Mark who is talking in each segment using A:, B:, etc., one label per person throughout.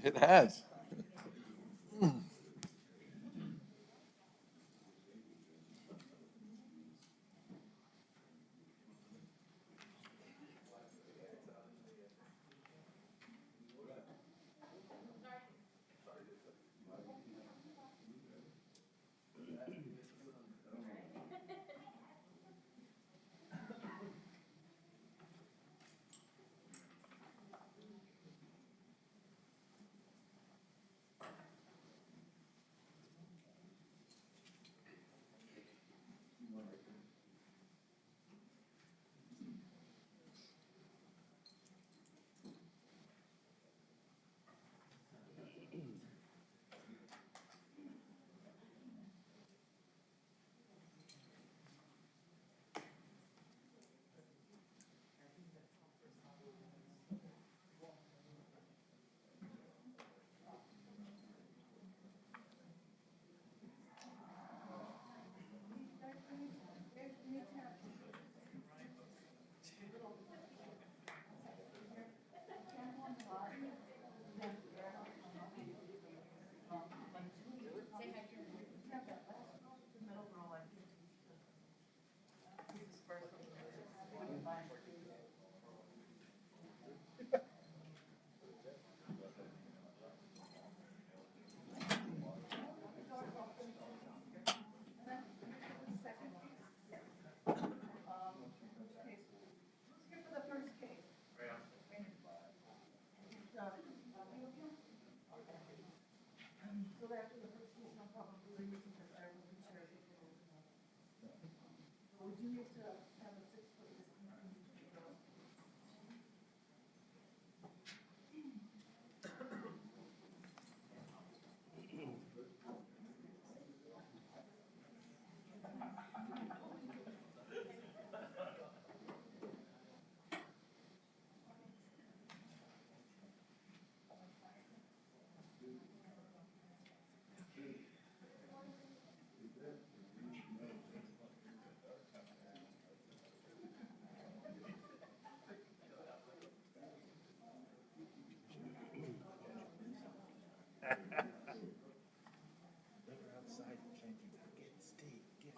A: It has.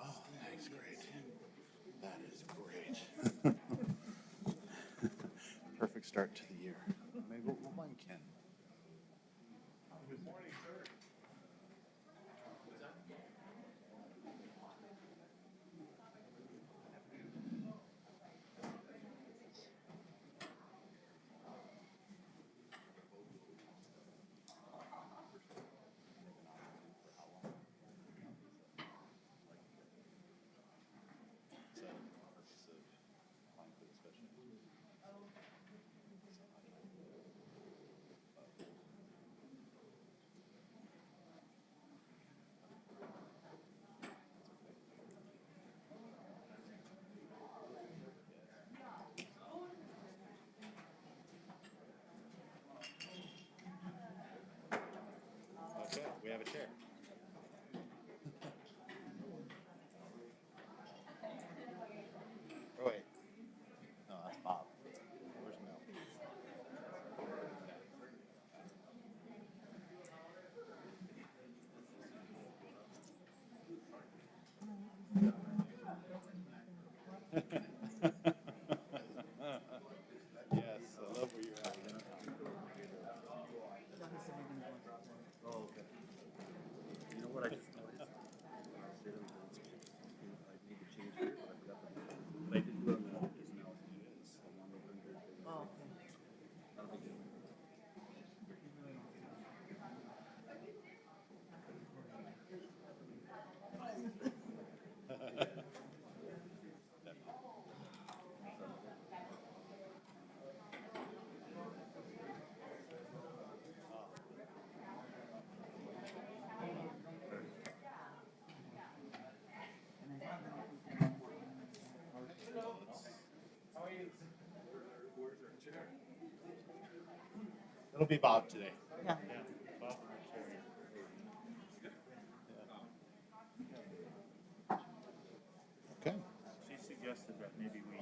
A: Oh, that's great. That is great. Perfect start to the year. Maybe we'll mind Ken. Okay, we have a chair. Oh, wait. No, that's Bob. Where's Mel? Yes, I love where you're at. Oh, okay.
B: You know what I just noticed? I need to change it, but I forgot to. But I did do it on the other case now. So one over under.
C: Oh, okay.
B: Not a big deal.
A: It'll be Bob today.
C: Yeah.
A: Bob in the chair. Okay.
B: She suggested that maybe we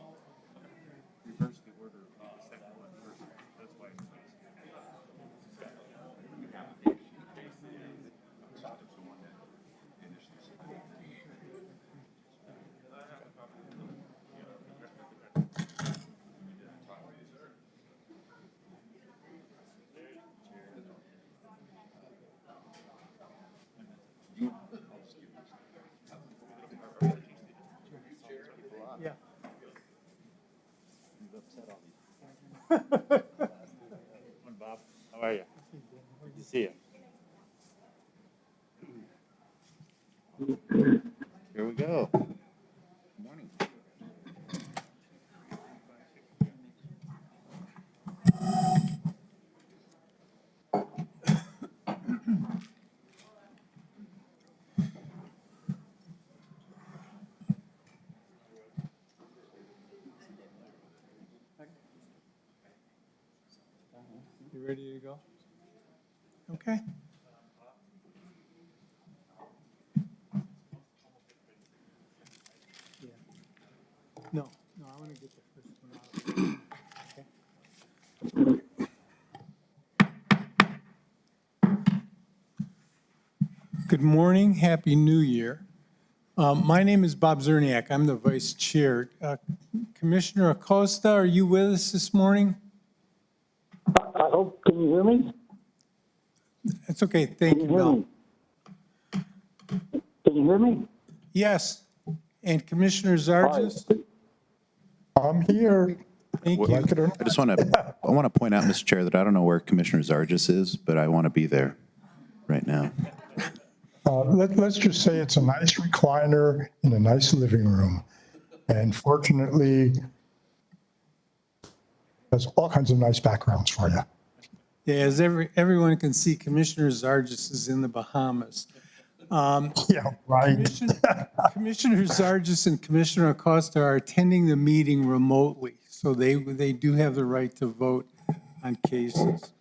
B: reverse the order of the second one first. That's why it's.
C: Morning, Bob. How are you? Good to see you.
A: Here we go. Morning.
D: You ready to go? Okay. Yeah. No, I want to get the first one out. Okay. Good morning, Happy New Year. My name is Bob Zerniak, I'm the Vice Chair. Commissioner Acosta, are you with us this morning?
E: I hope, can you hear me?
D: It's okay, thank
E: Can
D: you,
E: you hear
D: Bill.
E: me? Can you hear me?
D: Yes, and Commissioner Zargis?
F: I'm here.
D: Thank you.
F: Like it or
A: I just want to point out, Mr. Chair, that I don't know where Commissioner Zargis is, but I want to be there right now.
F: let's just say it's a nice recliner in a nice living room. And fortunately, there's all kinds of nice backgrounds for you.
D: Yeah, as everyone can see, Commissioner Zargis is in the Bahamas.
F: Yeah, right.
D: Commissioner Zargis and Commissioner Acosta are attending the meeting remotely, so they do have the right to vote on cases.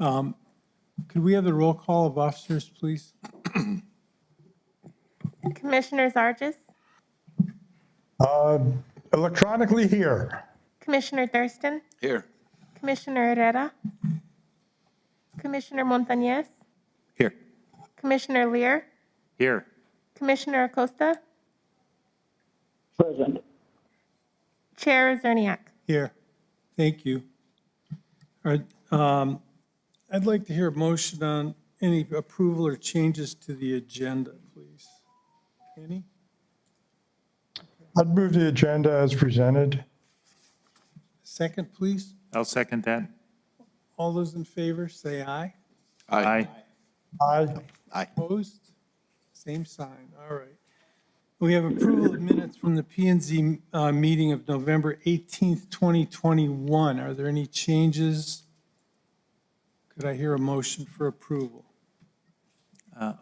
D: Could we have the roll call of officers, please?
G: Commissioner Zargis,
F: Electronically here.
G: Commissioner Thurston,
A: Here.
G: Commissioner Herrera, Commissioner Montañez,
A: Here.
G: Commissioner Lear,
C: Here.
G: Commissioner Acosta,
E: Present.
G: Chair Zerniak.
D: Here. Thank you. All right, I'd like to hear a motion on any approval or changes to the agenda, please. Any?
F: I'd move the agenda as presented.
D: Second, please.
C: I'll second that.
D: All those in favor, say aye.
C: Aye.
F: Aye.
D: Opposed? Same sign, all right. We have approval of minutes from the P and Z meeting of November 18th, 2021. Are there any changes? Could I hear a motion for approval?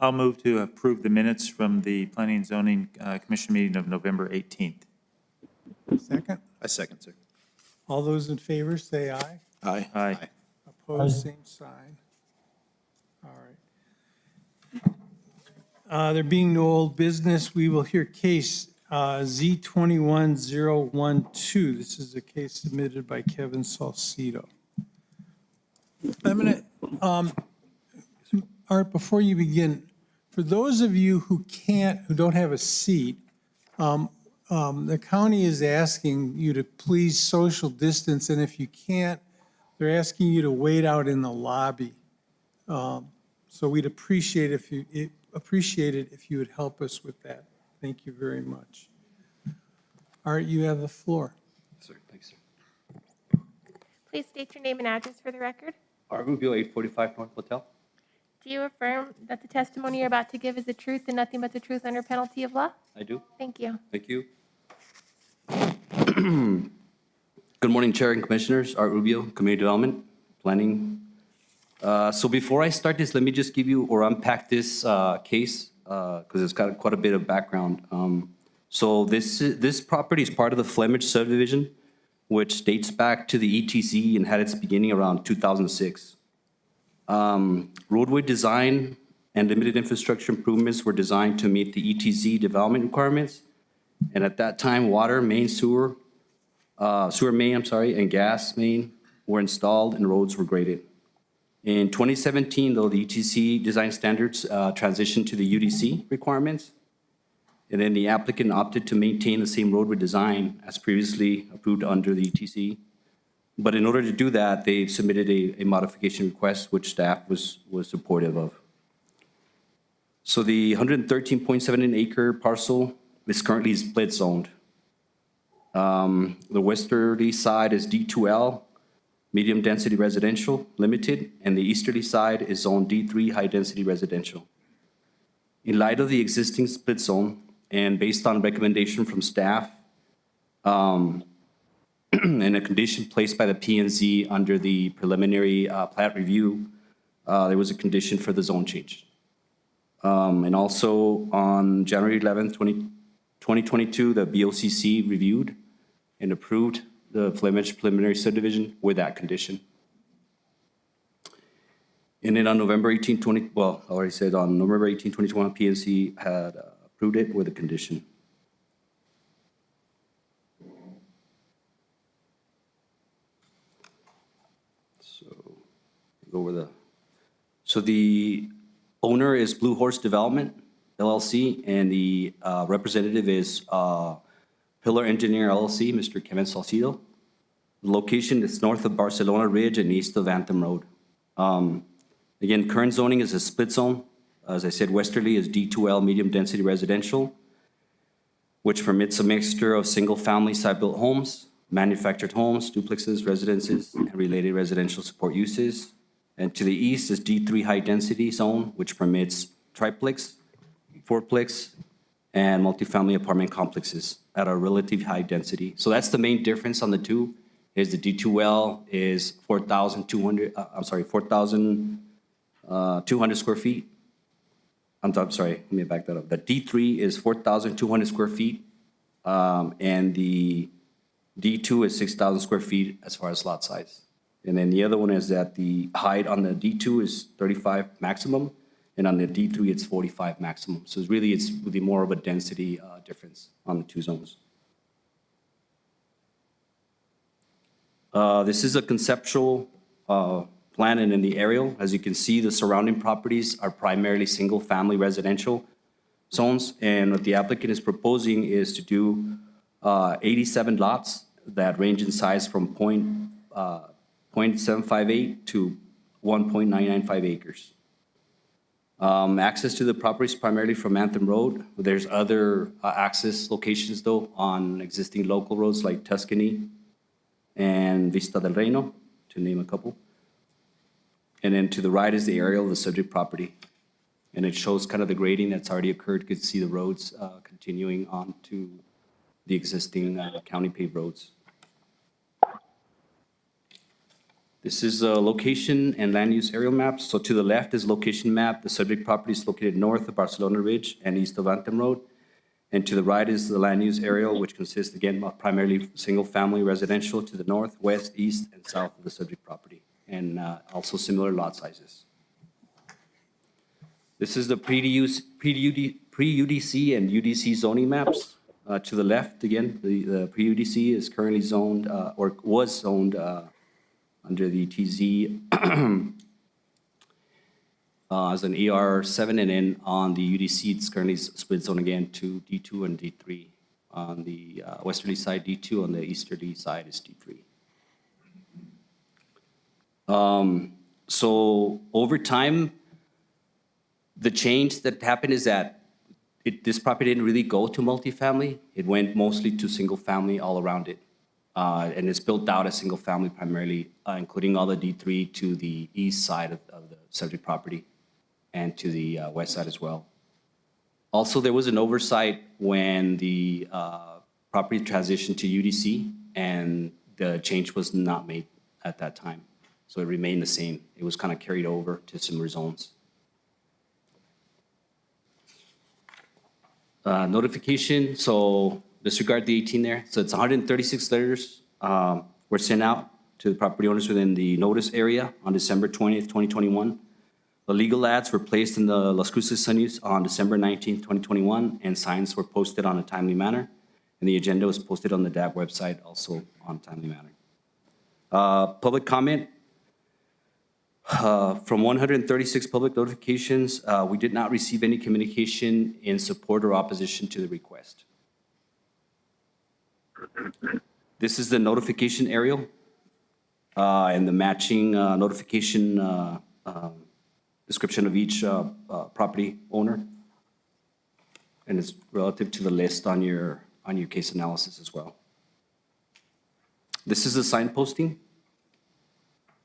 C: I'll move to approve the minutes from the Planning and Zoning Commission meeting of November 18th.
D: Second?
A: I second, sir.
D: All those in favor, say aye.
A: Aye.
C: Aye.
D: Opposed, same sign. All right. There being no old business, we will hear case Z21012. This is a case submitted by Kevin Salcido. I'm going to, Art, before you begin, for those of you who don't have a seat, the county is asking you to please social distance, and if you can't, they're asking you to wait out in the lobby. So we'd appreciate it if you would help us with that. Thank you very much. Art, you have the floor.
H: Sir, thanks, sir.
G: Please state your name and address for the record.
H: Art Rubio, 845 North Hotel.
G: Do you affirm that the testimony you're about to give is the truth and nothing but the truth under penalty of law?
H: I do.
G: Thank you.
H: Thank you. Good morning, Chair and Commissioners. Art Rubio, Community Development, Planning. So before I start this, let me just give you or unpack this case because it's got quite a bit of background. So this property is part of the Flemish subdivision, which dates back to the ETC and had its beginning around 2006. Roadway design and limited infrastructure improvements were designed to meet the ETZ development requirements. And at that time, water main, sewer main, and gas main were installed and roads were graded. In 2017, though, the ETC design standards transitioned to the UDC requirements. And then the applicant opted to maintain the same roadway design as previously approved under the ETC. But in order to do that, they submitted a modification request, which staff was supportive of. So the 113.7 acre parcel is currently split zoned. The westerly side is D2L, medium-density residential limited, and the easterly side is Zone D3 high-density residential. In light of the existing split zone, and based on recommendation from staff, and a condition placed by the P and Z under the preliminary plat review, there was a condition for the zone change. And also on January 11th, 2022, the BOCC reviewed and approved the Flemish preliminary subdivision with that condition. And then on November 18, I already said on November 18, 2021, PNC had approved it with a condition. So, go over so the owner is Blue Horse Development, LLC, and the representative is Pillar Engineer, LLC, Mr. Kevin Salcido. The location is north of Barcelona Ridge and east of Anthem Road. Again, current zoning is a split zone. As I said, westerly is D2L medium-density residential, which permits a mixture of single-family site-built homes, manufactured homes, duplexes, residences, and related residential support uses. And to the east is D3 high-density zone, which permits triplex, fourplex, and multifamily apartment complexes at a relative high density. So that's the main difference on the two, is the D2L is 4,200 square feet. I'm sorry, let me back that up. The D3 is 4,200 square feet, and the D2 is 6,000 square feet as far as lot size. And then the other one is that the height on the D2 is 35 maximum, and on the D3 it's 45 maximum. So it's really more of a density difference on the two zones. This is a conceptual plan, and in the aerial, as you can see, the surrounding properties are primarily single-family residential zones, and what the applicant is proposing is to do 87 lots that range in size from 0.758 to 1.995 acres. Access to the property is primarily from Anthem Road. There's other access locations, though, on existing local roads like Tuscany and Vista del Reino, to name a couple. And then to the right is the aerial of the subject property. And it shows kind of the grading that's already occurred. You can see the roads continuing on to the existing county paved roads. This is a location and land use aerial map. So to the left is location map. The subject property is located north of Barcelona Ridge and east of Anthem Road. And to the right is the land use aerial, which consists, again, of primarily single-family residential to the north, west, east, and south of the subject property, and also similar lot sizes. This is the pre-UDC and UDC zoning maps. To the left, again, the pre-UDC is currently zoned, or was zoned under the TZ as an AR7, and then on the UDC, it's currently split zone again to D2 and D3. On the westerly side, D2, on the easterly side is D3. So over time, the change that happened is that this property didn't really go to multifamily. It went mostly to single family all around it. And it's built out as single family primarily, including all the D3 to the east side of the subject property and to the west side as well. Also, there was an oversight when the property transitioned to UDC, and the change was not made at that time. So it remained the same. It was kind of carried over to similar zones. Notification, so disregard the 18 there. So it's 136 letters were sent out to the property owners within the notice area on December 20th, 2021. The legal ads were placed in the Las Cruces Sun News on December 19th, 2021, and signs were posted on a timely manner. And the agenda was posted on the DAB website also on a timely manner. Public comment. From 136 public notifications, we did not receive any communication in support or opposition to the request. This is the notification aerial and the matching notification description of each property owner. And it's relative to the list on your case analysis as well. This is the sign posting.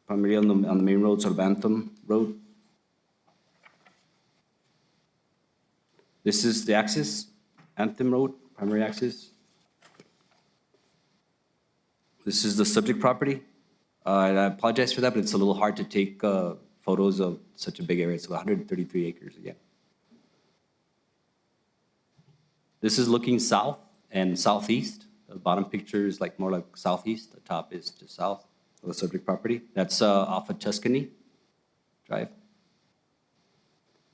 H: primarily on the main roads of Bantam Road. This is the axis, Anthem Road, primary axis. This is the subject property. And I apologize for that, but it's a little hard to take photos of such a big area. It's 133 acres again. This is looking south and southeast. The bottom picture is more like southeast. The top is just south of the subject property. That's off of Tuscany Drive.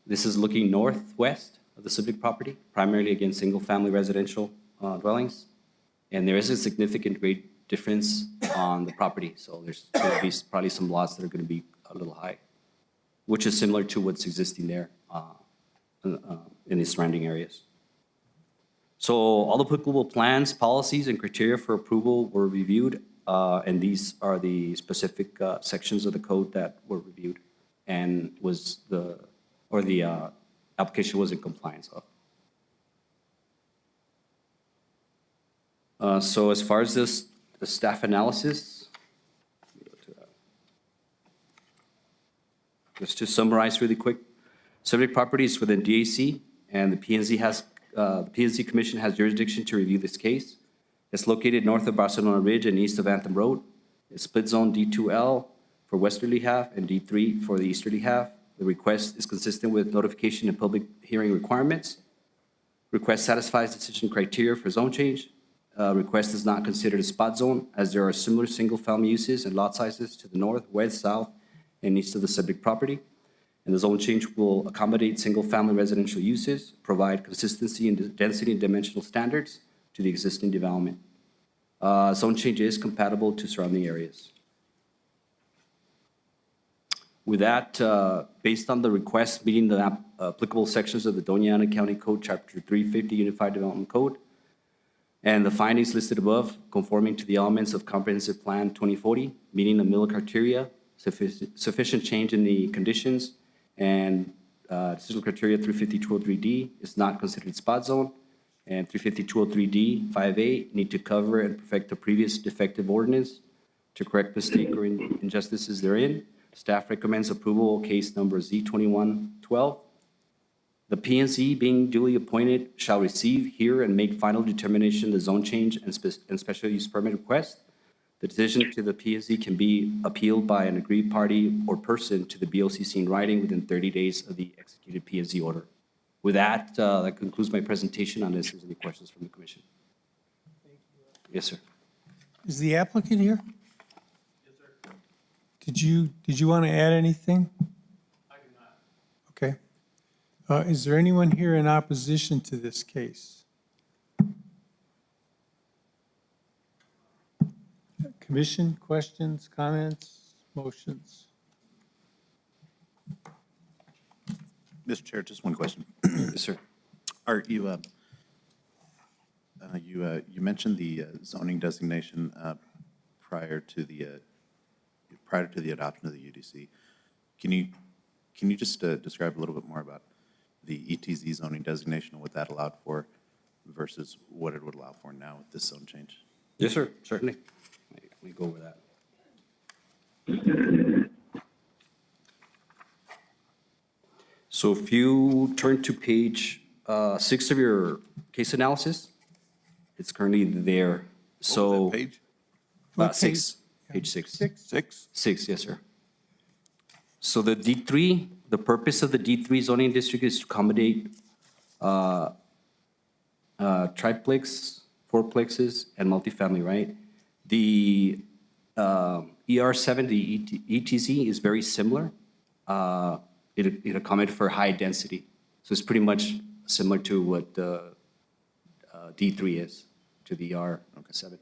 H: This is looking northwest of the subject property, primarily against single-family residential dwellings. And there is a significant grade difference on the property. So there's going to be probably some lots that are going to be a little high, which is similar to what's existing there in the surrounding areas. So all applicable plans, policies, and criteria for approval were reviewed, and these are the specific sections of the code that were reviewed and the application was in compliance of. So as far as the staff analysis, just to summarize really quick, subject property is within DAC, and the P&Z Commission has jurisdiction to review this case. It's located north of Barcelona Ridge and east of Anthem Road. It's split zone D2L for westerly half and D3 for the easterly half. The request is consistent with notification and public hearing requirements. Request satisfies decision criteria for zone change. Request is not considered a spot zone, as there are similar single-family uses and lot sizes to the north, west, south, and east of the subject property. And the zone change will accommodate single-family residential uses, provide consistency in density and dimensional standards to the existing development. Zone change is compatible to surrounding areas. With that, based on the request meeting the applicable sections of the Doña Ana County Code, Chapter 350 Unified Development Code, and the findings listed above, conforming to the elements of Comprehensive Plan 2040, meeting the Miller criteria, sufficient change in the conditions, and decisional criteria 350-203D is not considered spot zone, and 350-203D 5A need to cover and perfect the previous defective ordinance to correct mistake or injustices therein. Staff recommends approval of case number Z2112. The P&Z being duly appointed shall receive, hear, and make final determination of the zone change and special use permit request. The decision to the P&Z can be appealed by an aggrieved party or person to the BOCC in writing within 30 days of the executed P&Z order. With that, that concludes my presentation unless there's any questions from the commission. Yes, sir.
D: Is the applicant here? Yes, sir. Did you want to add anything? I do not. Okay. Is there anyone here in opposition to this case? Commission, questions, comments, motions?
A: Mr. Chair, just one question.
H: Yes, sir.
A: Art, you mentioned the zoning designation prior to the adoption of the UDC. Can you just describe a little bit more about the ETZ zoning designation and what that allowed for versus what it would allow for now with this zone change?
H: Yes, sir, certainly. Let me go over that. So if you turn to page 6 of your case analysis, it's currently there. So
A: Page?
D: What
H: 6, page 6.
D: Six?
H: 6, yes, sir. So the D3, the purpose of the D3 zoning district is to accommodate triplex, fourplexes, and multifamily, right? The ER7, the ETZ, is very similar. It accommodated for high density. So it's pretty much similar to what D3 is, to the ER7.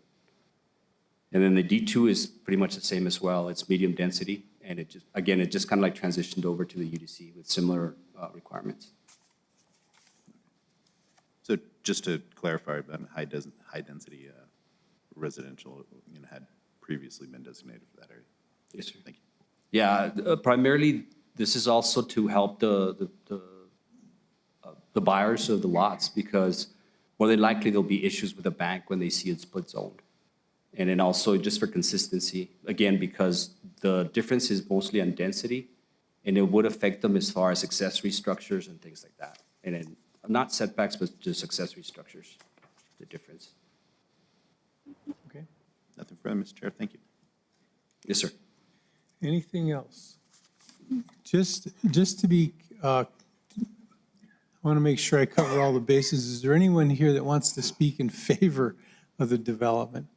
H: And then the D2 is pretty much the same as well. It's medium density. And it just kind of like transitioned over to the UDC with similar requirements.
A: So just to clarify, then high density residential had previously been designated for that area.
H: Yes, sir.
A: Thank you.
H: Yeah, primarily, this is also to help the buyers of the lots, because more than likely there'll be issues with the bank when they see it split zoned. And then also just for consistency, again, because The difference is mostly on density, and it would affect them as far as accessory structures and things like that. And then, not setbacks, but just accessory structures, the difference.
D: Okay.
A: Nothing further, Mr. Chair. Thank you.
H: Yes, sir.
D: Anything else? Just to be, I want to make sure I cover all the bases. Is there anyone here that wants to speak in favor of the development?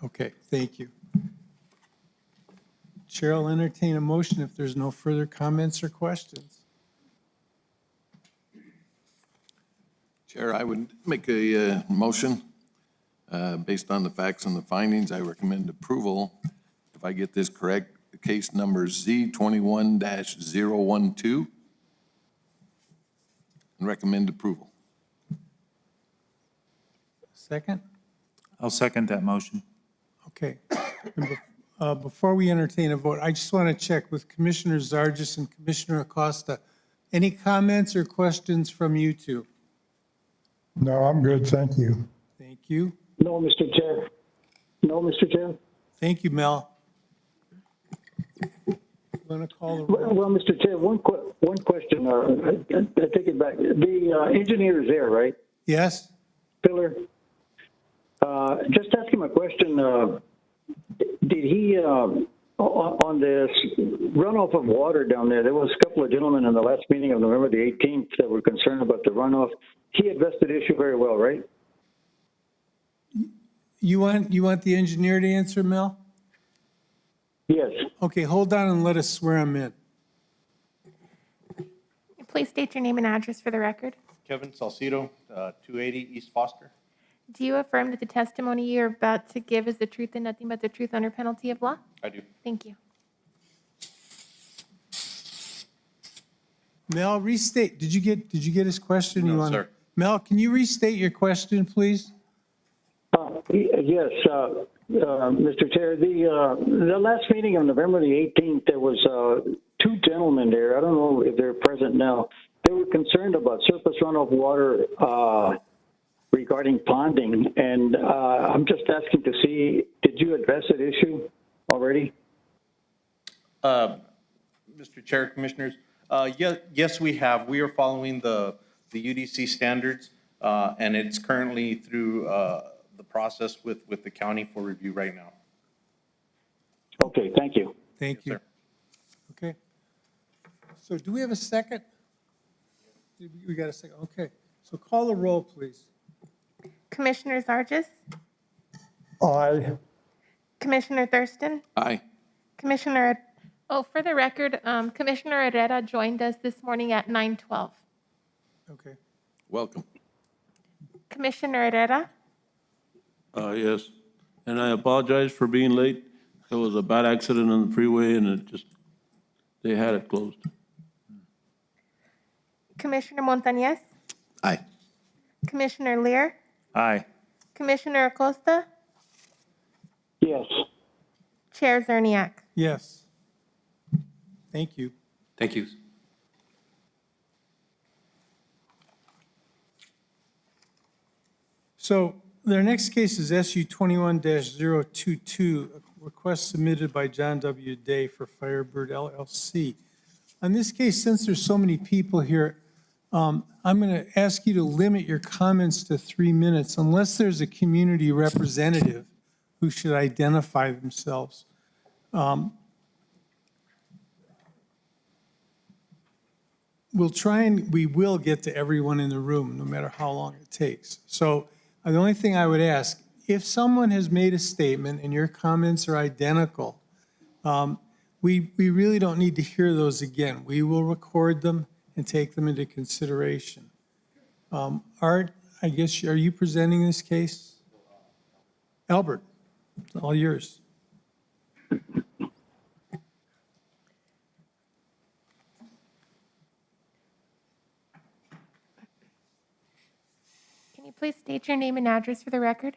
D: Okay, thank you. Chair will entertain a motion if there's no further comments or questions.
I: Chair, I would make a motion based on the facts and the findings. I recommend approval, if I get this correct, the case number Z21-012, and recommend approval.
D: Second?
C: I'll second that motion.
D: Okay. Before we entertain a vote, I just want to check with Commissioner Zargis and Commissioner Acosta. Any comments or questions from you two?
F: No, I'm good, thank you.
D: Thank you.
E: No, Mr. Chair. No, Mr. Chair.
D: Thank you, Mel. Want to call the roll?
E: Well, Mr. Chair, one question, I take it back. The engineer is there, right?
D: Yes?
E: Pillar? Just ask him a question. Did he, on this runoff of water down there was a couple of gentlemen in the last meeting of November the 18th that were concerned about the runoff. He addressed the issue very well, right?
D: You want the engineer to answer, Mel?
E: Yes.
D: Okay, hold on and let us swear him in.
G: Please state your name and address for the record.
B: Kevin Salcido, 280 East Foster.
G: Do you affirm that the testimony you're about to give is the truth and nothing but the truth under penalty of law?
B: I do.
G: Thank you.
D: Mel, restate. Did you get his question?
B: No,
D: You wanna-
B: sir.
D: Mel, can you restate your question, please?
E: Yes, Mr. Chair, the last meeting of November the 18th, there was two gentlemen there. I don't know if they're present now. They were concerned about surface runoff water regarding ponding, and I'm just asking to see, did you address that issue already?
B: Mr. Chair, Commissioners, yes, we have. We are following the UDC standards, and it's currently through the process with the county for review right now.
E: Okay, thank you.
D: Thank you.
B: sir.
D: Okay. So do we have a second? We got a second. Okay. So call the roll, please.
G: Commissioner Zargis,
F: Aye.
G: Commissioner Thurston,
I: Aye.
G: Commissioner, for the record, Commissioner Herrera joined us this morning at 9:12.
D: Okay.
I: Welcome.
G: Commissioner Herrera,
J: Yes, and I apologize for being late. There was a bad accident on the freeway and they had it closed.
G: Commissioner Montañez,
A: Aye.
G: Commissioner Lear,
C: Aye.
G: Commissioner Acosta,
E: Yes.
G: Chair Zerniak.
D: Yes. Thank you.
H: Thank you.
D: So their next case is SU 21-022, a request submitted by John W. Day for Firebird LLC. On this case, since there's so many people here, I'm going to ask you to limit your comments to 3 minutes unless there's a community representative who should identify themselves. We will get to everyone in the room, no matter how long it takes. So the only thing I would ask, if someone has made a statement and your comments are identical, we really don't need to hear those again. We will record them and take them into consideration. Art, I guess, are you presenting this case? Albert, it's all yours.
G: Can you please state your name and address for the record?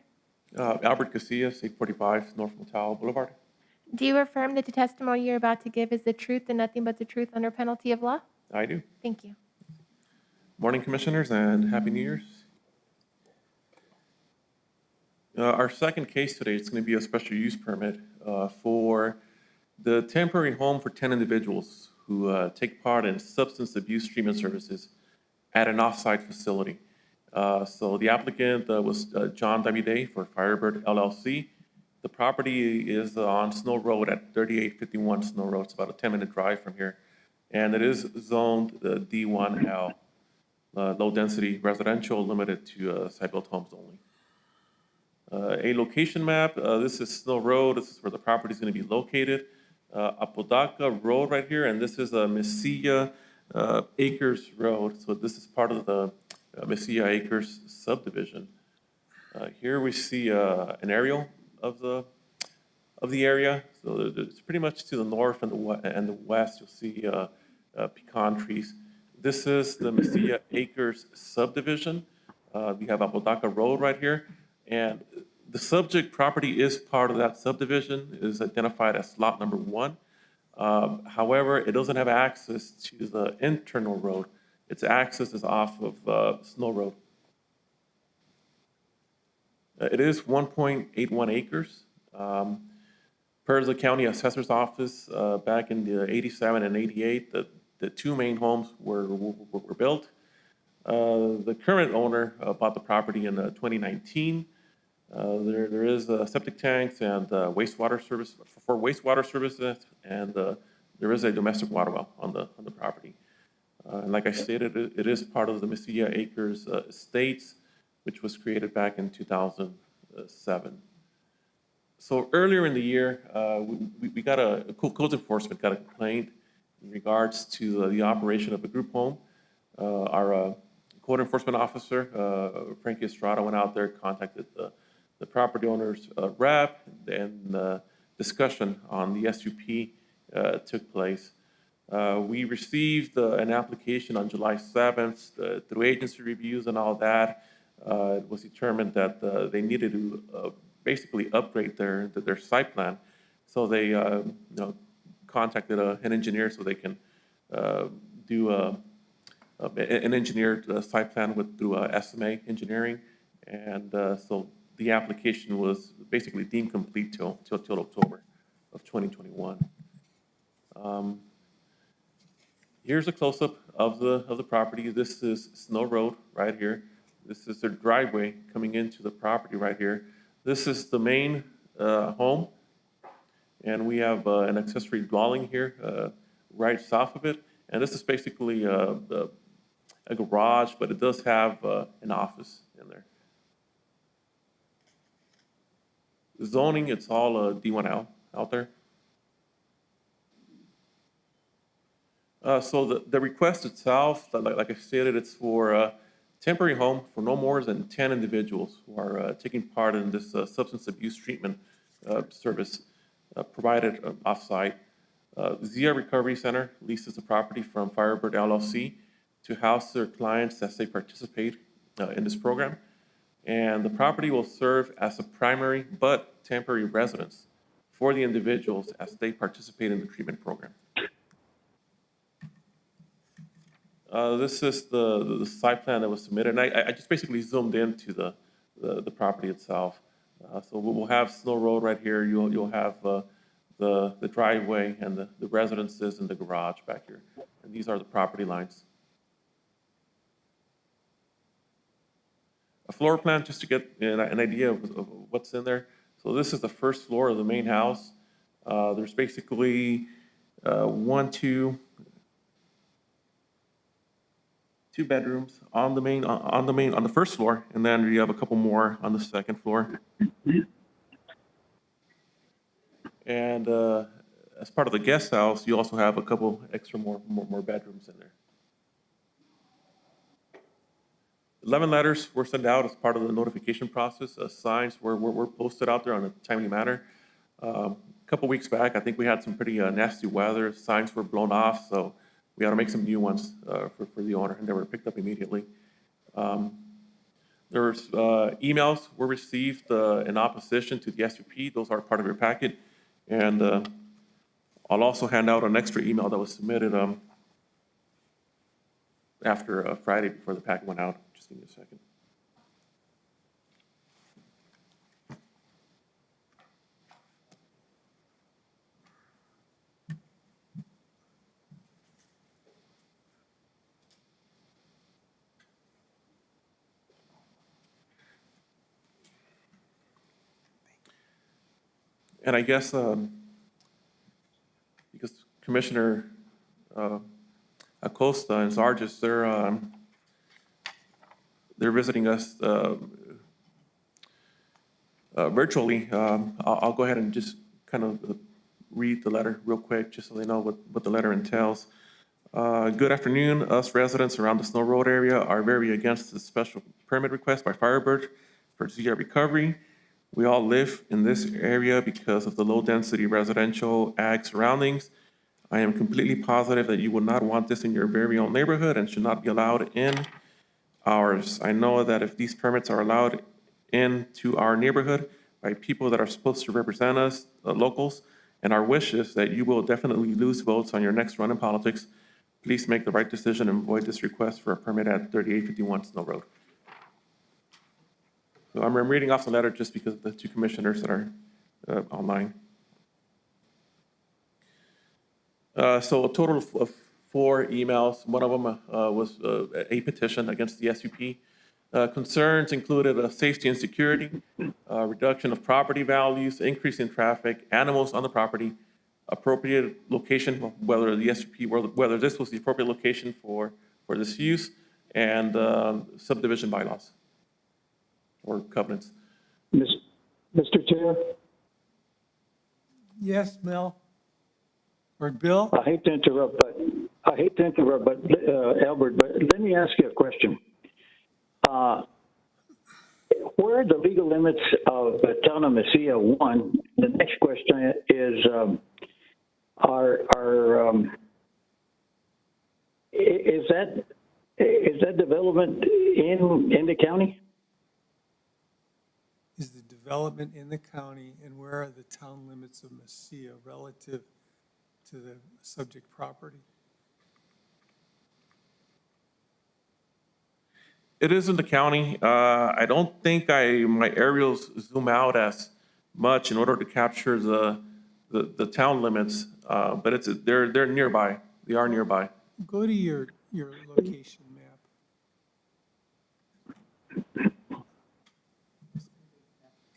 K: Albert Casillas, 845 North Motal Boulevard.
G: Do you affirm that the testimony you're about to give is the truth and nothing but the truth under penalty of law?
K: I do.
G: Thank you.
K: Morning, Commissioners, and Happy New Year's. Our second case today is going to be a special use permit for the temporary home for 10 individuals who take part in substance abuse treatment services at an off-site facility. So the applicant was John W. Day for Firebird LLC. The property is on Snow Road at 3851 Snow Road. It's about a 10-minute drive from here. And it is zoned D1L, low-density residential, limited to site-built homes only. A location map, this is Snow Road. This is where the property is going to be located. Apodaca Road right here, and this is Mesilla Acres Road. So this is part of the Mesilla Acres subdivision. Here we see an aerial of the area. So it's pretty much to the north and the west. You'll see pecan trees. This is the Mesilla Acres subdivision. We have Apodaca Road right here, and the subject property is part of that subdivision. It is identified as lot number 1. However, it doesn't have access to the internal road. Its access is off of Snow Road. It is 1.81 acres. Per the county assessor's office, back in the 87 and 88, the 2 main homes were built. The current owner bought the property in 2019. There is septic tanks and wastewater service for wastewater services, and there is a domestic water well on the property. And like I stated, it is part of the Mesilla Acres Estates, which was created back in 2007. So earlier in the year, we got codes enforcement got a complaint in regards to the operation of a group home. Our code enforcement officer, Frankie Estrada, went out there, contacted the property owner's rep, and discussion on the SUP took place. We received an application on July 7th. Through agency reviews and all that, it was determined that they needed to basically upgrade their site plan. So they contacted an engineer so they can do an engineered site plan through SMA Engineering. And so the application was basically deemed complete till October of 2021. Here's a close-up of the property. This is Snow Road right here. This is their driveway coming into the property right here. This is the main home, and we have an accessory dwelling here right south of it. And this is basically a garage, but it does have an office in there. The zoning, it's all D1L out there. So the request itself, like I stated, it's for a temporary home for no more than 10 individuals who are taking part in this substance abuse treatment service provided off-site. Zia Recovery Center leases the property from Firebird LLC to house their clients as they participate in this program. And the property will serve as a primary but temporary residence for the individuals as they participate in the treatment program. This is the site plan that was submitted, and I just basically zoomed into the property itself. So we'll have Snow Road right here. You'll have the driveway and the residences and the garage back here. And these are the property lines. A floor plan just to get an idea of what's in there. So this is the first floor of the main house. There's basically two bedrooms on the first floor, and then you have a couple more on the second floor. And as part of the guest house, you also have a couple extra more bedrooms in there. 11 letters were sent out as part of the notification process. Signs were posted out there on a timely manner. A couple weeks back, I think we had some pretty nasty weather. Signs were blown off, so we had to make some new ones for the owner, and they were picked up immediately. There's emails were received in opposition to the SUP. Those are part of your packet. And I'll also hand out an extra email that was submitted after Friday before the packet went out. Just give me a second. And I guess, because Commissioner Acosta and Sargis, they're visiting us virtually. I'll go ahead and just kind of read the letter real quick, just so they know what the letter entails. Good afternoon. Us residents around the Snow Road area are very against the special permit request by Firebird for ZR recovery. We all live in this area because of the low-density residential ag surroundings. I am completely positive that you would not want this in your very own neighborhood and should not be allowed in ours. I know that if these permits are allowed into our neighborhood by people that are supposed to represent us, locals, and our wishes, that you will definitely lose votes on your next run in politics. Please make the right decision and void this request for a permit at 3851 Snow Road. So I'm reading off the letter just because of the two commissioners that are online. So a total of 4 emails. One of them was a petition against the SUP. Concerns included safety and security, reduction of property values, increase in traffic, animals on the property, appropriate location, whether the SUP, whether this was the appropriate location for this use, and subdivision bylaws or covenants.
E: Mr. Chair,
D: Yes, Mel? Or Bill?
E: I hate to interrupt, but Albert, but let me ask you a question. Where are the legal limits of the town of Mesilla? One. The next question is, is that development in the county?
D: Is the development in the county, and where are the town limits of Mesilla relative to the subject property?
K: It is in the county. I don't think my aerials zoom out as much in order to capture the town limits, but they're nearby. They are nearby.
D: Go to your location map.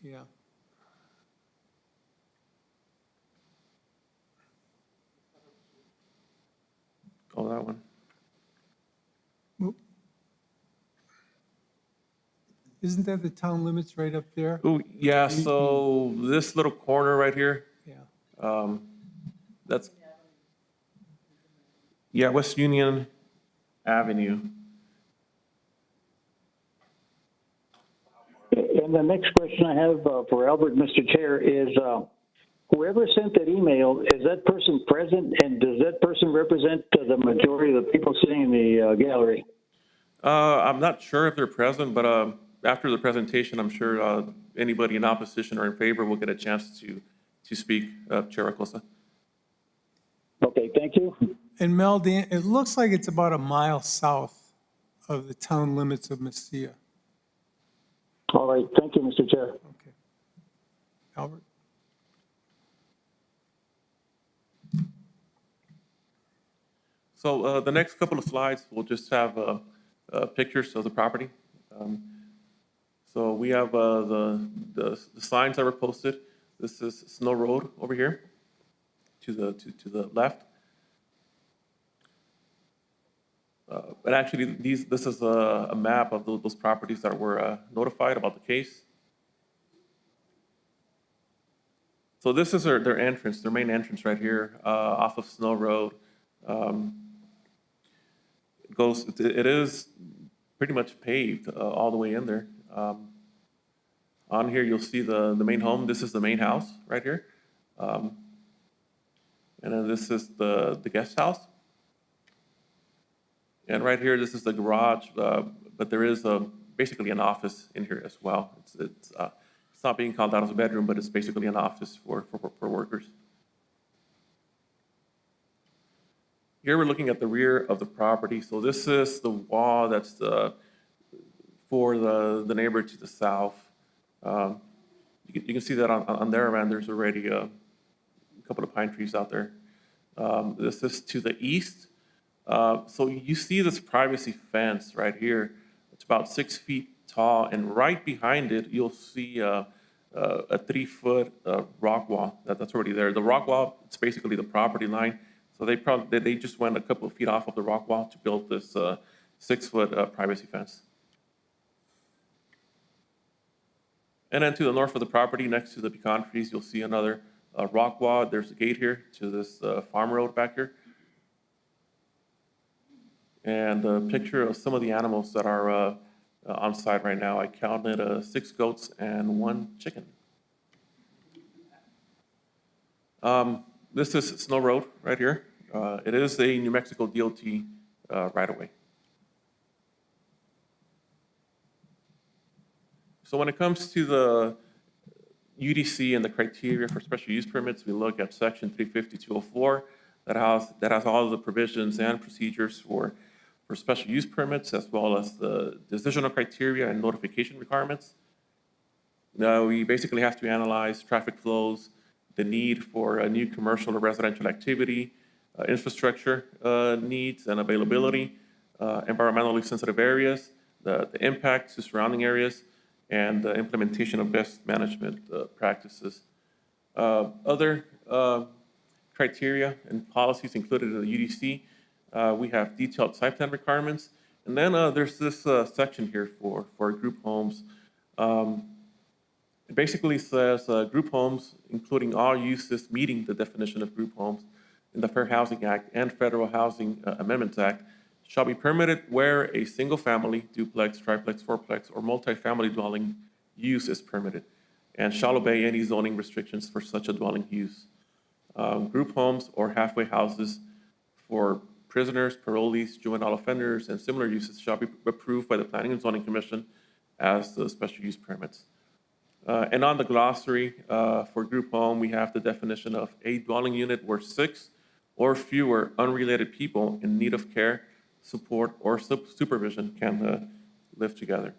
D: Yeah.
K: Oh, that one.
D: Oop. Isn't that the town limits right up there?
K: Oh, yeah, so this little corner right here,
D: Yeah.
K: that's, yeah, West Union Avenue.
E: And the next question I have for Albert, Mr. Chair, is whoever sent that email, is that person present, and does that person represent the majority of the people sitting in the gallery?
K: I'm not sure if they're present, but after the presentation, I'm sure anybody in opposition or in favor will get a chance to speak, Chair Acosta.
E: Okay, thank you.
D: And Mel, it looks like it's about a mile south of the town limits of Mesilla.
E: All right, thank you, Mr. Chair.
D: Okay. Albert?
K: So the next couple of slides, we'll just have pictures of the property. So we have the signs that were posted. This is Snow Road over here to the left. And actually, this is a map of those properties that were notified about the case. So this is their entrance, their main entrance right here off of Snow Road. It is pretty much paved all the way in there. On here, you'll see the main home. This is the main house right here. And then this is the guest house. And right here, this is the garage, but there is basically an office in here as well. It's not being called out as a bedroom, but it's basically an office for workers. Here we're looking at the rear of the property. So this is the wall that's for the neighbor to the south. You can see that on their end, there's already a couple of pine trees out there. This is to the east. So you see this privacy fence right here. It's about 6 feet tall, and right behind it, you'll see a 3-foot rock wall that's already there. The rock wall, it's basically the property line. So they just went a couple of feet off of the rock wall to build this 6-foot privacy fence. And then to the north of the property, next to the pecan trees, you'll see another rock wall. There's a gate here to this farm road back here. And a picture of some of the animals that are on site right now. I counted 6 goats and 1 chicken. This is Snow Road right here. It is a New Mexico DOT right-of-way. So when it comes to the UDC and the criteria for special use permits, we look at section 350-204 that has all of the provisions and procedures for special use permits, as well as the decisional criteria and notification requirements. Now, we basically have to analyze traffic flows, the need for a new commercial or residential activity, infrastructure needs and availability, environmentally sensitive areas, the impact to surrounding areas, and the implementation of best management practices. Other criteria and policies included in the UDC, we have detailed site plan requirements, and then there's this section here for group homes. It basically says group homes, including all uses meeting the definition of group homes in the Fair Housing Act and Federal Housing Amendments Act, shall be permitted where a single-family, duplex, triplex, fourplex, or multifamily dwelling use is permitted, and shall obey any zoning restrictions for such a dwelling use. Group homes or halfway houses for prisoners, parolees, juvenile offenders, and similar uses shall be approved by the Planning and Zoning Commission as the special use permits. And on the glossary for group home, we have the definition of a dwelling unit where 6 or fewer unrelated people in need of care, support, or supervision can live together.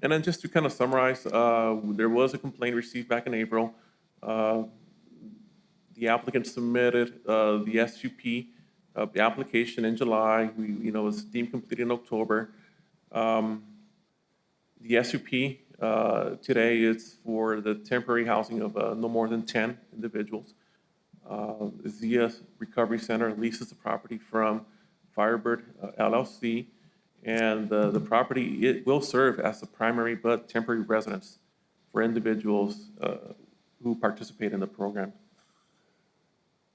K: And then just to kind of summarize, there was a complaint received back in April. The applicant submitted the SUP, the application in July. It was deemed complete in October. The SUP today is for the temporary housing of no more than 10 individuals. Zia Recovery Center leases the property from Firebird LLC, and the property, it will serve as a primary but temporary residence for individuals who participate in the program.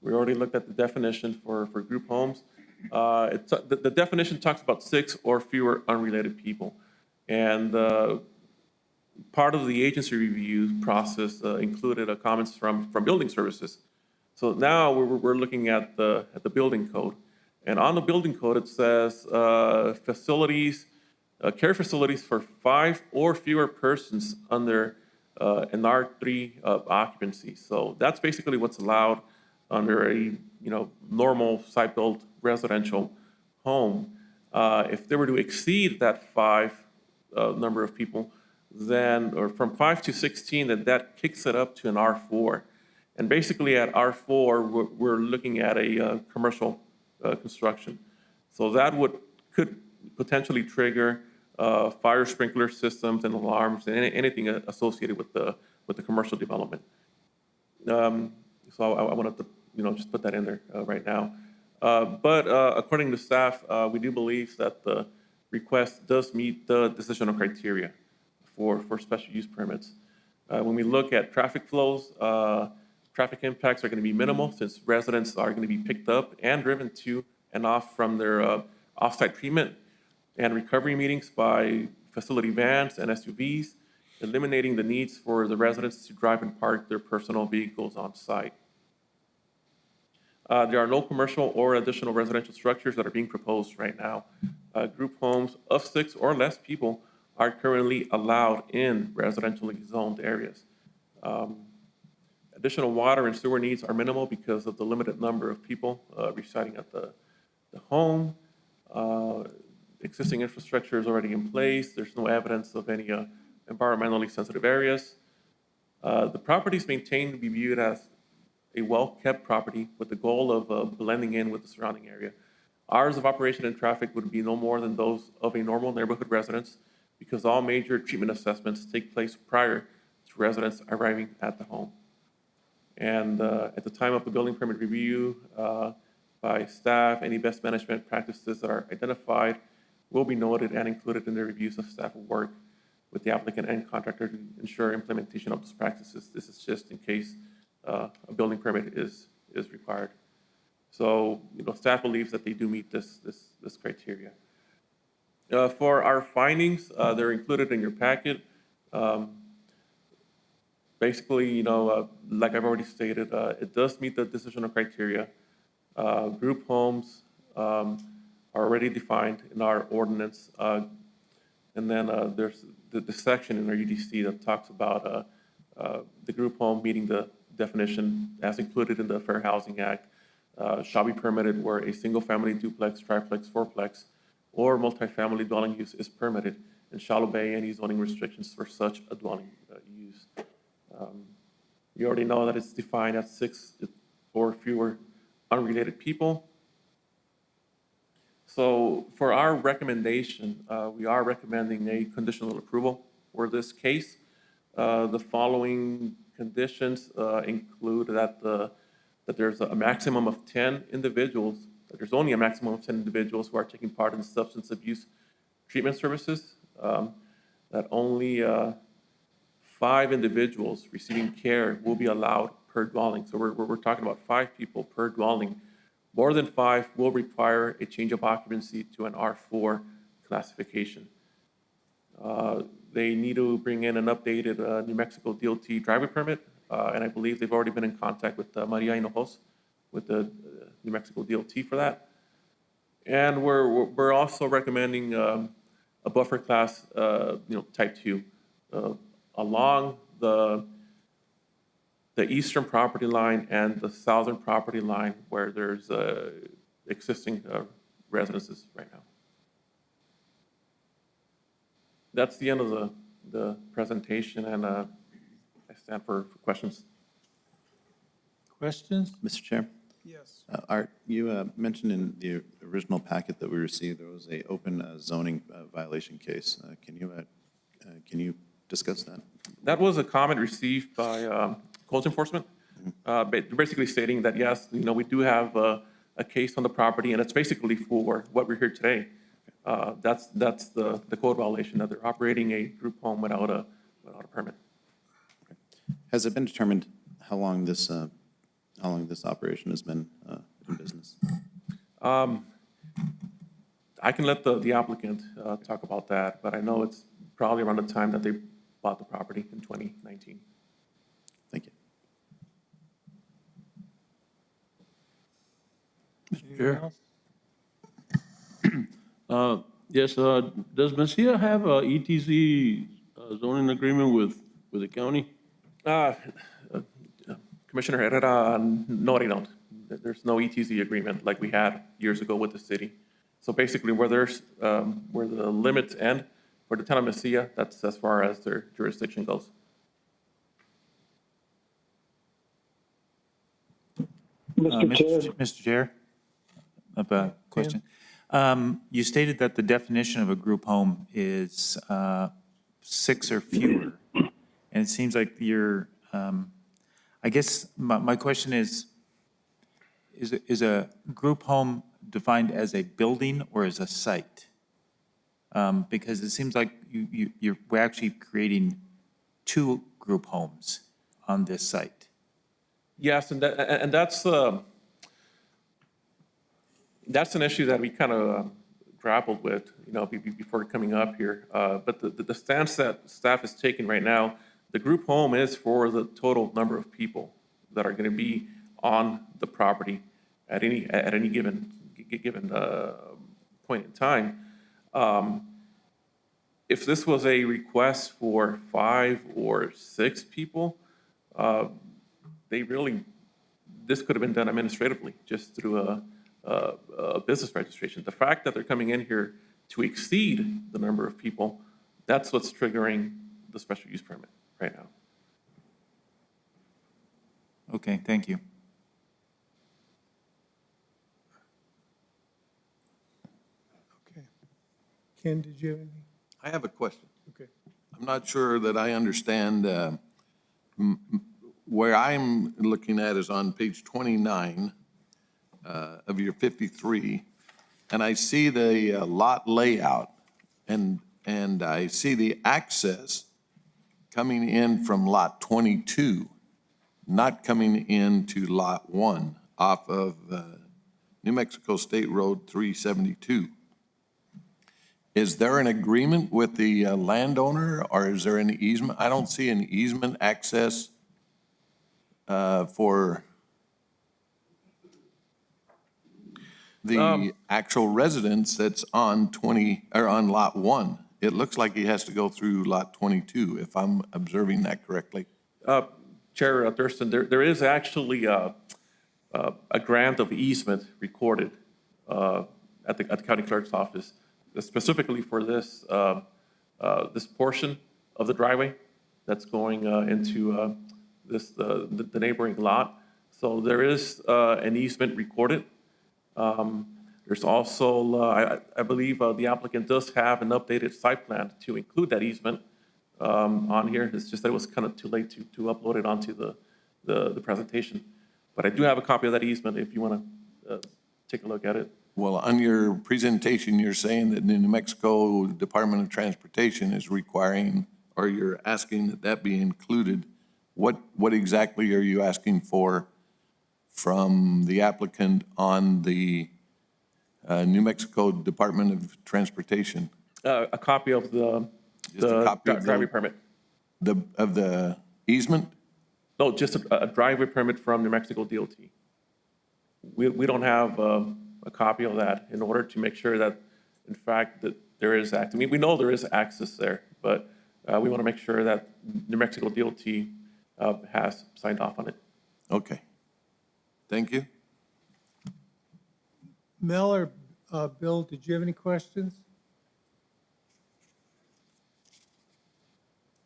K: We already looked at the definition for group homes. The definition talks about 6 or fewer unrelated people. And part of the agency review process included comments from building services. So now we're looking at the building code. And on the building code, it says facilities, care facilities for 5 or fewer persons under an R3 occupancy. So that's basically what's allowed under a normal site-built residential home. If they were to exceed that 5 number of people, then, or from 5 to 16, that kicks it up to an R4. And basically at R4, we're looking at a commercial construction. So that could potentially trigger fire sprinkler systems and alarms and anything associated with the commercial development. So I wanted to just put that in there right now. But according to staff, we do believe that the request does meet the decisional criteria for special use permits. When we look at traffic flows, traffic impacts are going to be minimal since residents are going to be picked up and driven to and off from their off-site treatment and recovery meetings by facility vans and SUVs, eliminating the needs for the residents to drive and park their personal vehicles on site. There are no commercial or additional residential structures that are being proposed right now. Group homes of 6 or less people are currently allowed in residentially zoned areas. Additional water and sewer needs are minimal because of the limited number of people residing at the home. Existing infrastructure is already in place. There's no evidence of any environmentally sensitive areas. The property is maintained to be viewed as a well-kept property with the goal of blending in with the surrounding area. Hours of operation and traffic would be no more than those of a normal neighborhood residence. because all major treatment assessments take place prior to residents arriving at the home. And at the time of the building permit review by staff, any best management practices that are identified will be noted and included in the reviews of staff work with the applicant and contractor to ensure implementation of those practices. This is just in case a building permit is required. So, staff believes that they do meet this criteria. For our findings, they're included in your packet. Basically, like I've already stated, it does meet the decisional criteria. Group homes are already defined in our ordinance. And then there's the section in our UDC that talks about the group home meeting the definition as included in the Fair Housing Act, shall be permitted where a single-family duplex, triplex, fourplex, or multifamily dwelling use is permitted and shall obey any zoning restrictions for such a dwelling use. You already know that it's defined as 6 or fewer unrelated people. So for our recommendation, we are recommending a conditional approval for this case. The following conditions include that there's a maximum of 10 individuals, that there's only a maximum of 10 individuals who are taking part in substance abuse treatment services, that only 5 individuals receiving care will be allowed per dwelling. So we're talking about 5 people per dwelling. More than 5 will require a change of occupancy to an R4 classification. They need to bring in an updated New Mexico DOT driveway permit, and I believe they've already been in contact with Maria Hinojos with the New Mexico DOT for that. And we're also recommending a buffer class, type 2, along the eastern property line and the southern property line where there's existing residences right now. That's the end of the presentation, and I stand for questions.
D: Questions?
A: Mr. Chair?
D: Yes.
A: Art, you mentioned in the original packet that we received, there was a open zoning violation case. Can you discuss that?
K: That was a comment received by codes enforcement, basically stating that, yes, we do have a case on the property, and it's basically for what we're here today. That's the code violation, that they're operating a group home without a permit.
A: Has it been determined how long this operation has been in business?
K: I can let the applicant talk about that, but I know it's probably around the time that they bought the property in 2019.
A: Thank you.
D: Anything else?
J: Yes, does Mesilla have a ETZ zoning agreement with the county?
K: Commissioner Herrera, no, they don't. There's no ETZ agreement like we had years ago with the city. So basically, where the limits end for the town of Mesilla, that's as far as their jurisdiction goes.
E: Mr. Chair,
C: Mr. Chair, I have a question. You stated that the definition of a group home is 6 or fewer. And it seems like you're, I guess my question is a group home defined as a building or as a site? Because it seems like we're actually creating 2 group homes on this site.
K: Yes, and that's an issue that we kind of grappled with, before coming up here. But the stance that staff is taking right now, the group home is for the total number of people that are going to be on the property at any given point in time. If this was a request for 5 or 6 people, this could have been done administratively, just through a business registration. The fact that they're coming in here to exceed the number of people, that's what's triggering the special use permit right now.
C: Okay, thank you.
D: Okay. Ken, did you have anything?
I: I have a question.
D: Okay.
I: I'm not sure that I understand, where I'm looking at is on page 29 of your 53, and I see the lot layout, and I see the access coming in from lot 22, not coming into lot 1 off of New Mexico State Road 372. Is there an agreement with the landowner, or is there an easement? I don't see an easement access for the actual residence that's on 20, or on lot 1. It looks like he has to go through lot 22, if I'm observing that correctly.
K: Chair Thurston, there is actually a grant of easement recorded at the county clerk's office, specifically for this, this portion of the driveway that's going into the neighboring lot. So there is an easement recorded. There's also, I believe the applicant does have an updated site plan to include that easement on here. It's just that it was kind of too late to upload it onto the presentation. But I do have a copy of that easement if you want to take a look at it.
I: Well, on your presentation, you're saying that the New Mexico Department of Transportation is requiring, or you're asking that that be included. What exactly are you asking for from the applicant on the New Mexico Department of Transportation?
K: A copy of the driveway permit.
I: Of the easement?
K: No, just a driveway permit from New Mexico DOT. We don't have a copy of that in order to make sure that, in fact, that there is access. I mean, we know there is access there, but we want to make sure that New Mexico DOT has signed off on it.
I: Okay. Thank you.
D: Mel or Bill, did you have any questions?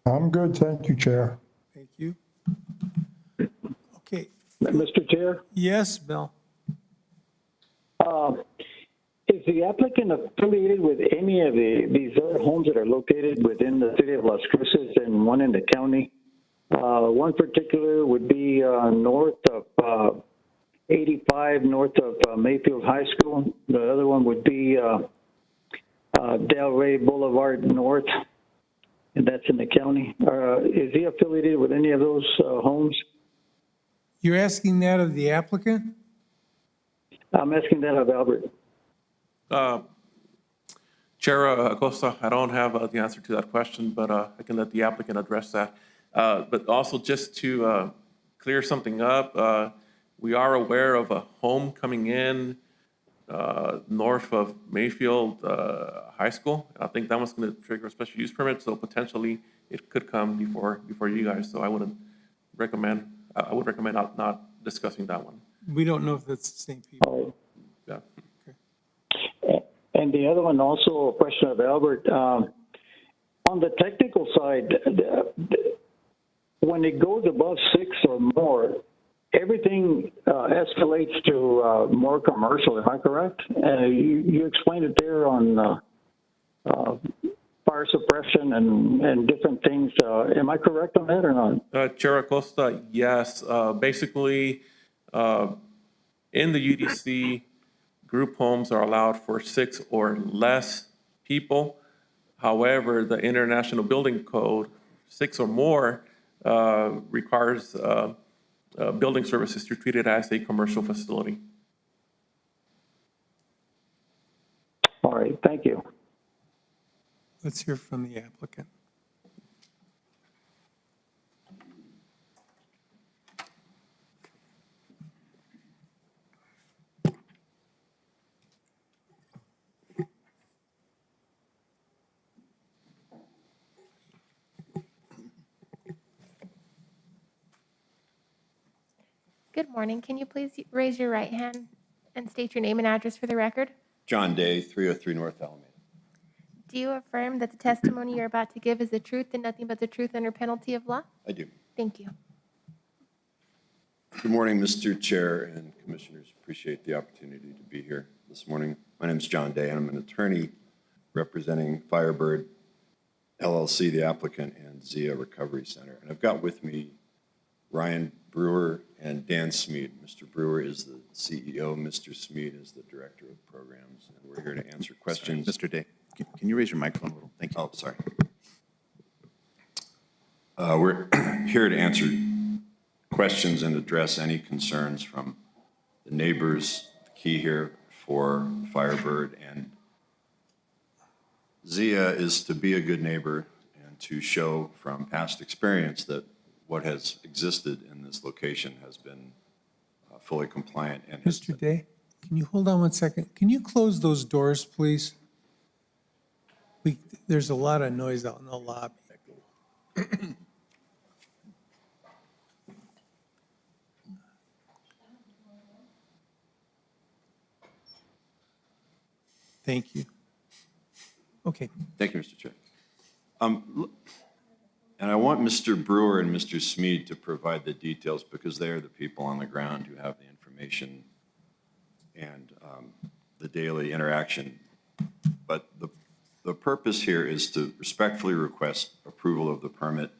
F: I'm good, thank you, Chair.
D: Thank you. Okay,
E: Mr. Chair,
D: yes, Bill?
E: is the applicant affiliated with any of these other homes that are located within the city of Las Cruces and one in the county? One particular would be north of 85, north of Mayfield High School. The other one would be Del Rey Boulevard North, and that's in the county. Is he affiliated with any of those homes?
D: You're asking that of the applicant?
E: I'm asking that of Albert.
K: Chair Acosta, I don't have the answer to that question, but I can let the applicant address that. But also just to clear something up, we are aware of a home coming in north of Mayfield High School. I think that one's going to trigger a special use permit, so potentially it could come before you guys. So I would recommend not discussing that one.
D: We don't know if that's the same people.
K: Yeah.
E: And the other one, also a question of Albert. On the technical side, when it goes above 6 or more, everything escalates to more commercial. Am I correct? You explained it there on fire suppression and different things. Am I correct on that or not?
K: Chair Acosta, yes. Basically, in the UDC, group homes are allowed for 6 or less people. However, the International Building Code, 6 or more, requires building services to treat it as a commercial facility.
E: All right, thank you.
D: Let's hear from the applicant.
G: Good morning. Can you please raise your right hand and state your name and address for the record?
L: John Day, 303 North Alameda.
G: Do you affirm that the testimony you're about to give is the truth and nothing but the truth under penalty of law?
L: I do.
G: Thank you.
L: Good morning, Mr. Chair and Commissioners. Appreciate the opportunity to be here this morning. My name is John Day, and I'm an attorney representing Firebird LLC, the applicant, and Zia Recovery Center. And I've got with me Ryan Brewer and Dan Smead. Mr. Brewer is the CEO, Mr. Smead is the Director of Programs, and we're here to answer questions.
A: Mr. Day, can you raise your microphone a little? Thank you.
L: Oh, sorry. We're here to answer questions and address any concerns from the neighbors. The key here for Firebird and Zia is to be a good neighbor and to show from past experience that what has existed in this location has been fully compliant and has
D: Mr. Day, can you hold on one second? Can you close those doors, please? There's a lot of noise out in the lobby. Thank you. Okay.
L: Thank you, Mr. Chair. And I want Mr. Brewer and Mr. Smead to provide the details because they are the people on the ground who have the information and the daily interaction. But the purpose here is to respectfully request approval of the permit.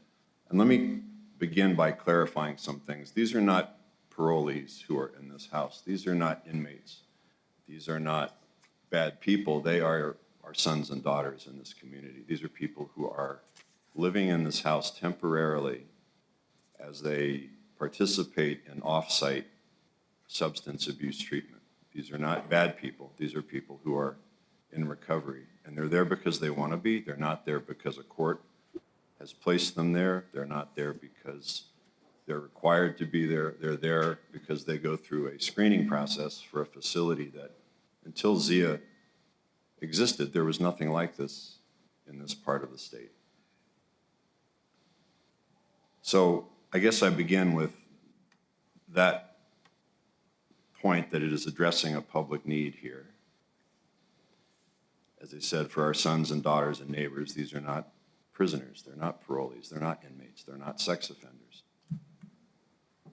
L: And let me begin by clarifying some things. These are not parolees who are in this house. These are not inmates. These are not bad people. They are our sons and daughters in this community. These are people who are living in this house temporarily as they participate in off-site substance abuse treatment. These are not bad people. These are people who are in recovery. And they're there because they want to be. They're not there because a court has placed them there. They're not there because they're required to be there. They're there because they go through a screening process for a facility that, until Zia existed, there was nothing like this in this part of the state. So I guess I begin with that point that it is addressing a public need here. As I said, for our sons and daughters and neighbors, these are not prisoners. They're not parolees. They're not inmates. They're not sex offenders.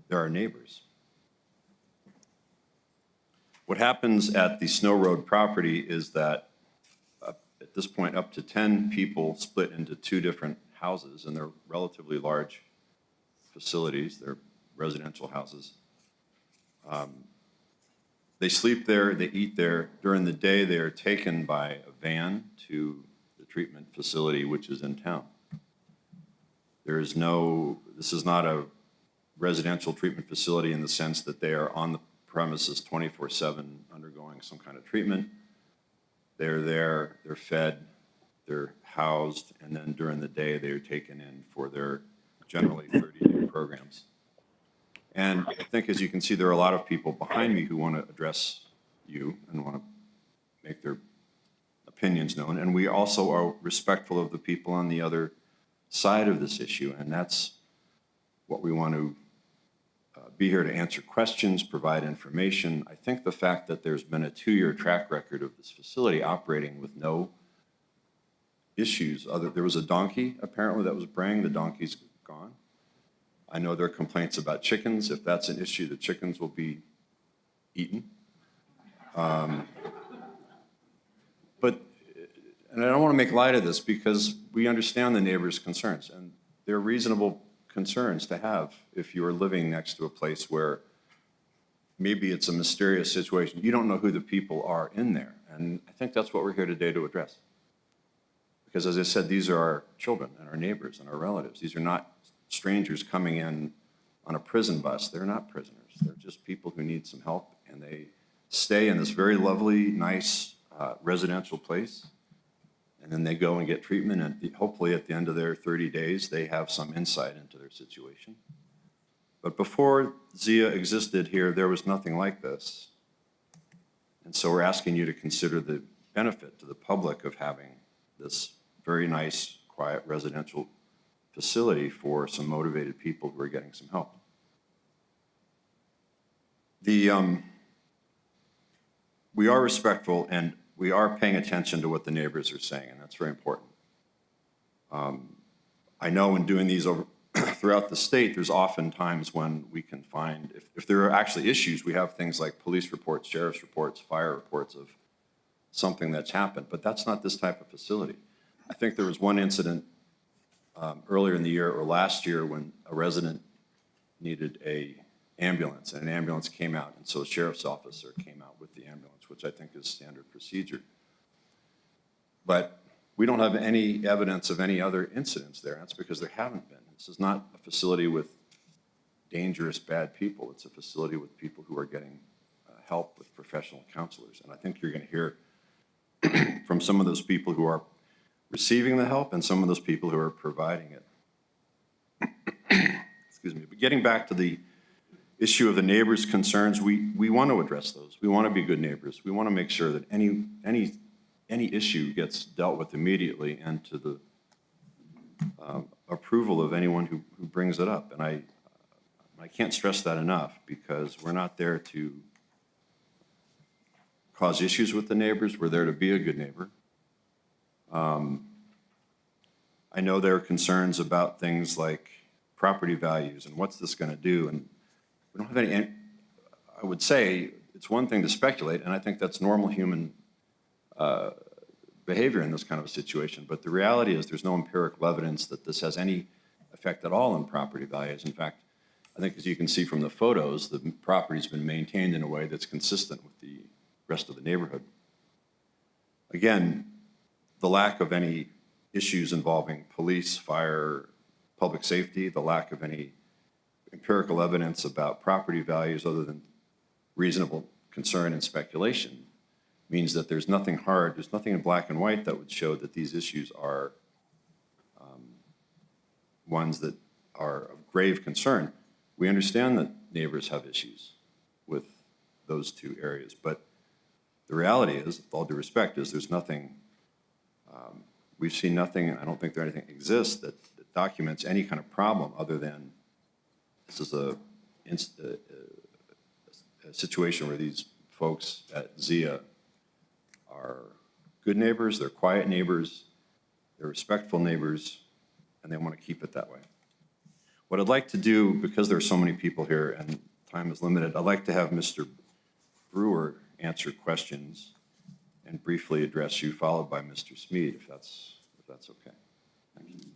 L: They're our neighbors. What happens at the Snow Road property is that at this point, up to 10 people split into two different houses, and they're relatively large facilities. They're residential houses. They sleep there, they eat there. During the day, they are taken by a van to the treatment facility, which is in town. This is not a residential treatment facility in the sense that they are on the premises 24/7 undergoing some kind of treatment. They're there, they're fed, they're housed, and then during the day, they are taken in for their generally 30-day programs. And I think, as you can see, there are a lot of people behind me who want to address you and want to make their opinions known. And we also are respectful of the people on the other side of this issue, and that's what we want to be here to answer questions, provide information. I think the fact that there's been a 2-year track record of this facility operating with no issues. There was a donkey, apparently, that was braying. The donkey's gone. I know there are complaints about chickens. If that's an issue, the chickens will be eaten. And I don't want to make light of this because we understand the neighbors' concerns, and they're reasonable concerns to have if you are living next to a place where maybe it's a mysterious situation. You don't know who the people are in there, and I think that's what we're here today to address. Because, as I said, these are our children and our neighbors and our relatives. These are not strangers coming in on a prison bus. They're not prisoners. They're just people who need some help, and they stay in this very lovely, nice residential place, and then they go and get treatment, and hopefully at the end of their 30 days, they have some insight into their situation. But before Zia existed here, there was nothing like this. And so we're asking you to consider the benefit to the public of having this very nice, quiet residential facility for some motivated people who are getting some help. We are respectful and we are paying attention to what the neighbors are saying, and that's very important. I know in doing these throughout the state, there's often times when we can find, if there are actually issues, we have things like police reports, sheriff's reports, fire reports of something that's happened, but that's not this type of facility. I think there was one incident earlier in the year or last year when a resident needed a ambulance, and an ambulance came out, and so a sheriff's officer came out with the ambulance, which I think is standard procedure. But we don't have any evidence of any other incidents there. That's because there haven't been. This is not a facility with dangerous, bad people. It's a facility with people who are getting help with professional counselors. And I think you're going to hear from some of those people who are receiving the help and some of those people who are providing it. Excuse me. But getting back to the issue of the neighbors' concerns, we want to address those. We want to be good neighbors. We want to make sure that any issue gets dealt with immediately and to the approval of anyone who brings it up. And I can't stress that enough, because we're not there to cause issues with the neighbors. We're there to be a good neighbor. I know there are concerns about things like property values and what's this going to do, and we don't have any. I would say it's one thing to speculate, and I think that's normal human behavior in this kind of a situation, but the reality is there's no empirical evidence that this has any effect at all on property values. In fact, I think, as you can see from the photos, the property's been maintained in a way that's consistent with the rest of the neighborhood. Again, the lack of any issues involving police, fire, public safety, the lack of any empirical evidence about property values other than reasonable concern and speculation means that there's nothing hard, there's nothing in black and white that would show that these issues are ones that are of grave concern. We understand that neighbors have issues with those two areas, but the reality is, with all due respect, is there's nothing, we've seen nothing, and I don't think there anything exists that documents any kind of problem other than this is a situation where these folks at Zia are good neighbors, they're quiet neighbors, they're respectful neighbors, and they want to keep it that way. What I'd like to do, because there are so many people here and time is limited, I'd like to have Mr. Brewer answer questions and briefly address you, followed by Mr. Smead, if that's okay. Thank you.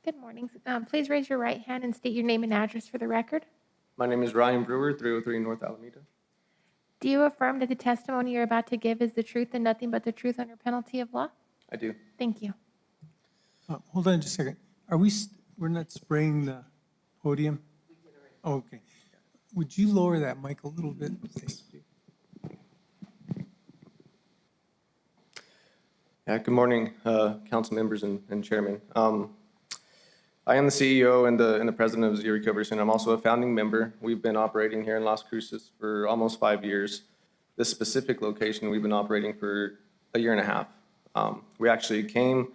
G: Good morning. Please raise your right hand and state your name and address for the record.
M: My name is Ryan Brewer, 303 North Alameda.
G: Do you affirm that the testimony you're about to give is the truth and nothing but the truth under penalty of law?
M: I do.
G: Thank you.
D: Hold on just a second. We're not spraying the podium? Oh, okay. Would you lower that mic a little bit? Thank you.
M: Yeah, good morning, council members and chairman. I am the CEO and the president of Zia Recovery Center. I'm also a founding member. We've been operating here in Las Cruces for almost 5 years. This specific location, we've been operating for a year and a half. We actually came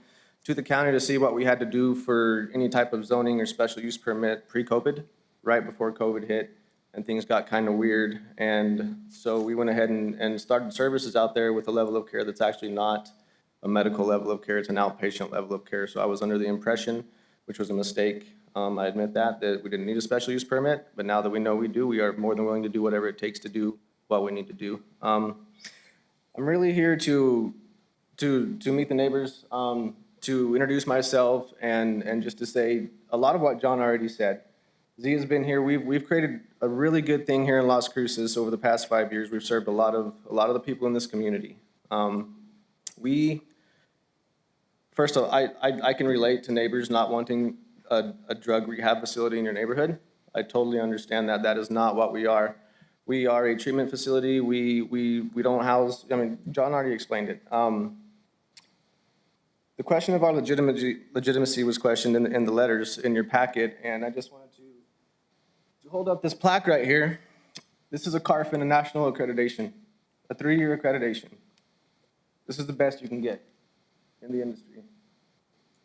M: to the county to see what we had to do for any type of zoning or special use permit pre-COVID, right before COVID hit, and things got kind of weird. And so we went ahead and started services out there with a level of care that's actually not a medical level of care, it's an outpatient level of care. So I was under the impression, which was a mistake, I admit that we didn't need a special use permit, but now that we know we do, we are more than willing to do whatever it takes to do what we need to do. I'm really here to meet the neighbors, to introduce myself, and just to say a lot of what John already said. Zia's been here. We've created a really good thing here in Las Cruces over the past 5 years. We've served a lot of the people in this community. First of all, I can relate to neighbors not wanting a drug rehab facility in your neighborhood. I totally understand that. That is not what we are. We are a treatment facility. We don't house, I mean, John already explained it. The question of our legitimacy was questioned in the letters in your packet, and I just wanted to hold up this plaque right here. This is a CARFN, a national accreditation, a 3-year accreditation. This is the best you can get in the industry.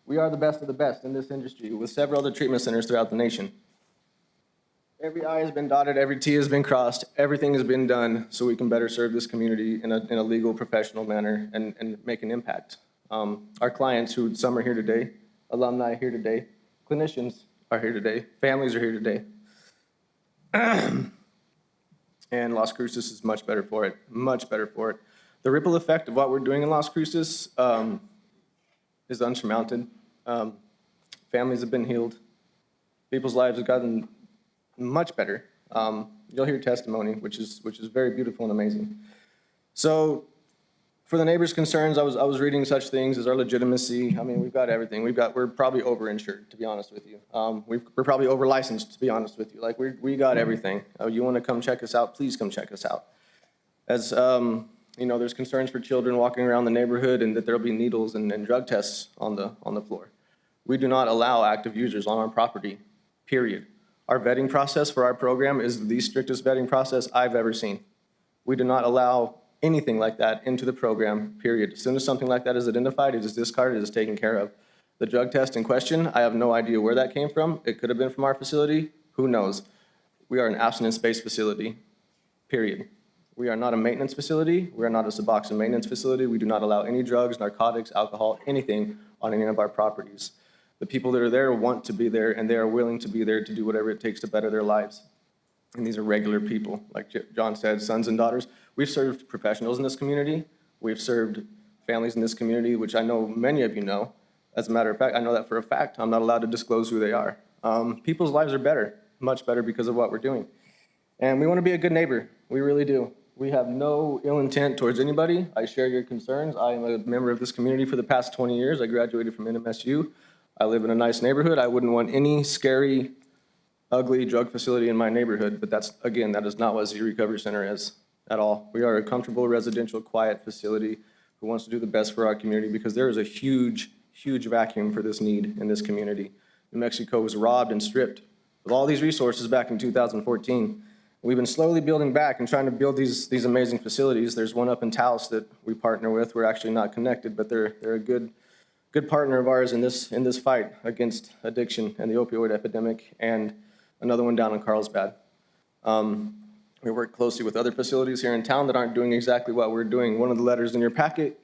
M: We are the best of the best in this industry with several other treatment centers throughout the nation. Every I has been dotted, every T has been crossed, everything has been done so we can better serve this community in a legal, professional manner and make an impact. Our clients, who some are here today, alumni here today, clinicians are here today. Families are here today. And Las Cruces is much better for it, much better for it. The ripple effect of what we're doing in Las Cruces is unsurmounted. Families have been healed. People's lives have gotten much better. You'll hear testimony, which is very beautiful and amazing. So for the neighbors' concerns, I was reading such things as our legitimacy. I mean, we've got everything. We're probably overinsured, to be honest with you. We're probably over-licensed, to be honest with you. Like, we got everything. You want to come check us out, please come check us out. As, you know, there's concerns for children walking around the neighborhood and that there'll be needles and drug tests on the floor. We do not allow active users on our property, period. Our vetting process for our program is the strictest vetting process I've ever seen. We do not allow anything like that into the program, period. As soon as something like that is identified, it is discarded, it is taken care of. The drug test in question, I have no idea where that came from. It could have been from our facility. Who knows? We are an abstinence-based facility, period. We are not a maintenance facility. We are not a Suboxone maintenance facility. We do not allow any drugs, narcotics, alcohol, anything on any of our properties. The people that are there want to be there, and they are willing to be there to do whatever it takes to better their lives. And these are regular people, like John said, sons and daughters. We've served professionals in this community. We've served families in this community, which I know many of you know. As a matter of fact, I know that for a fact. I'm not allowed to disclose who they are. People's lives are better, much better because of what we're doing. And we want to be a good neighbor. We really do. We have no ill intent towards anybody. I share your concerns. I am a member of this community for the past 20 years. I graduated from NMSU. I live in a nice neighborhood. I wouldn't want any scary, ugly drug facility in my neighborhood, but that's, again, that is not what Z Recovery Center is at all. We are a comfortable, residential, quiet facility who wants to do the best for our community because there is a huge, huge vacuum for this need in this community. New Mexico was robbed and stripped of all these resources back in 2014. We've been slowly building back and trying to build these amazing facilities. There's one up in Taos that we partner with. We're actually not connected, but they're a good partner of ours in this fight against addiction and the opioid epidemic, and another one down in Carlsbad. We work closely with other facilities here in town that aren't doing exactly what we're doing. One of the letters in your packet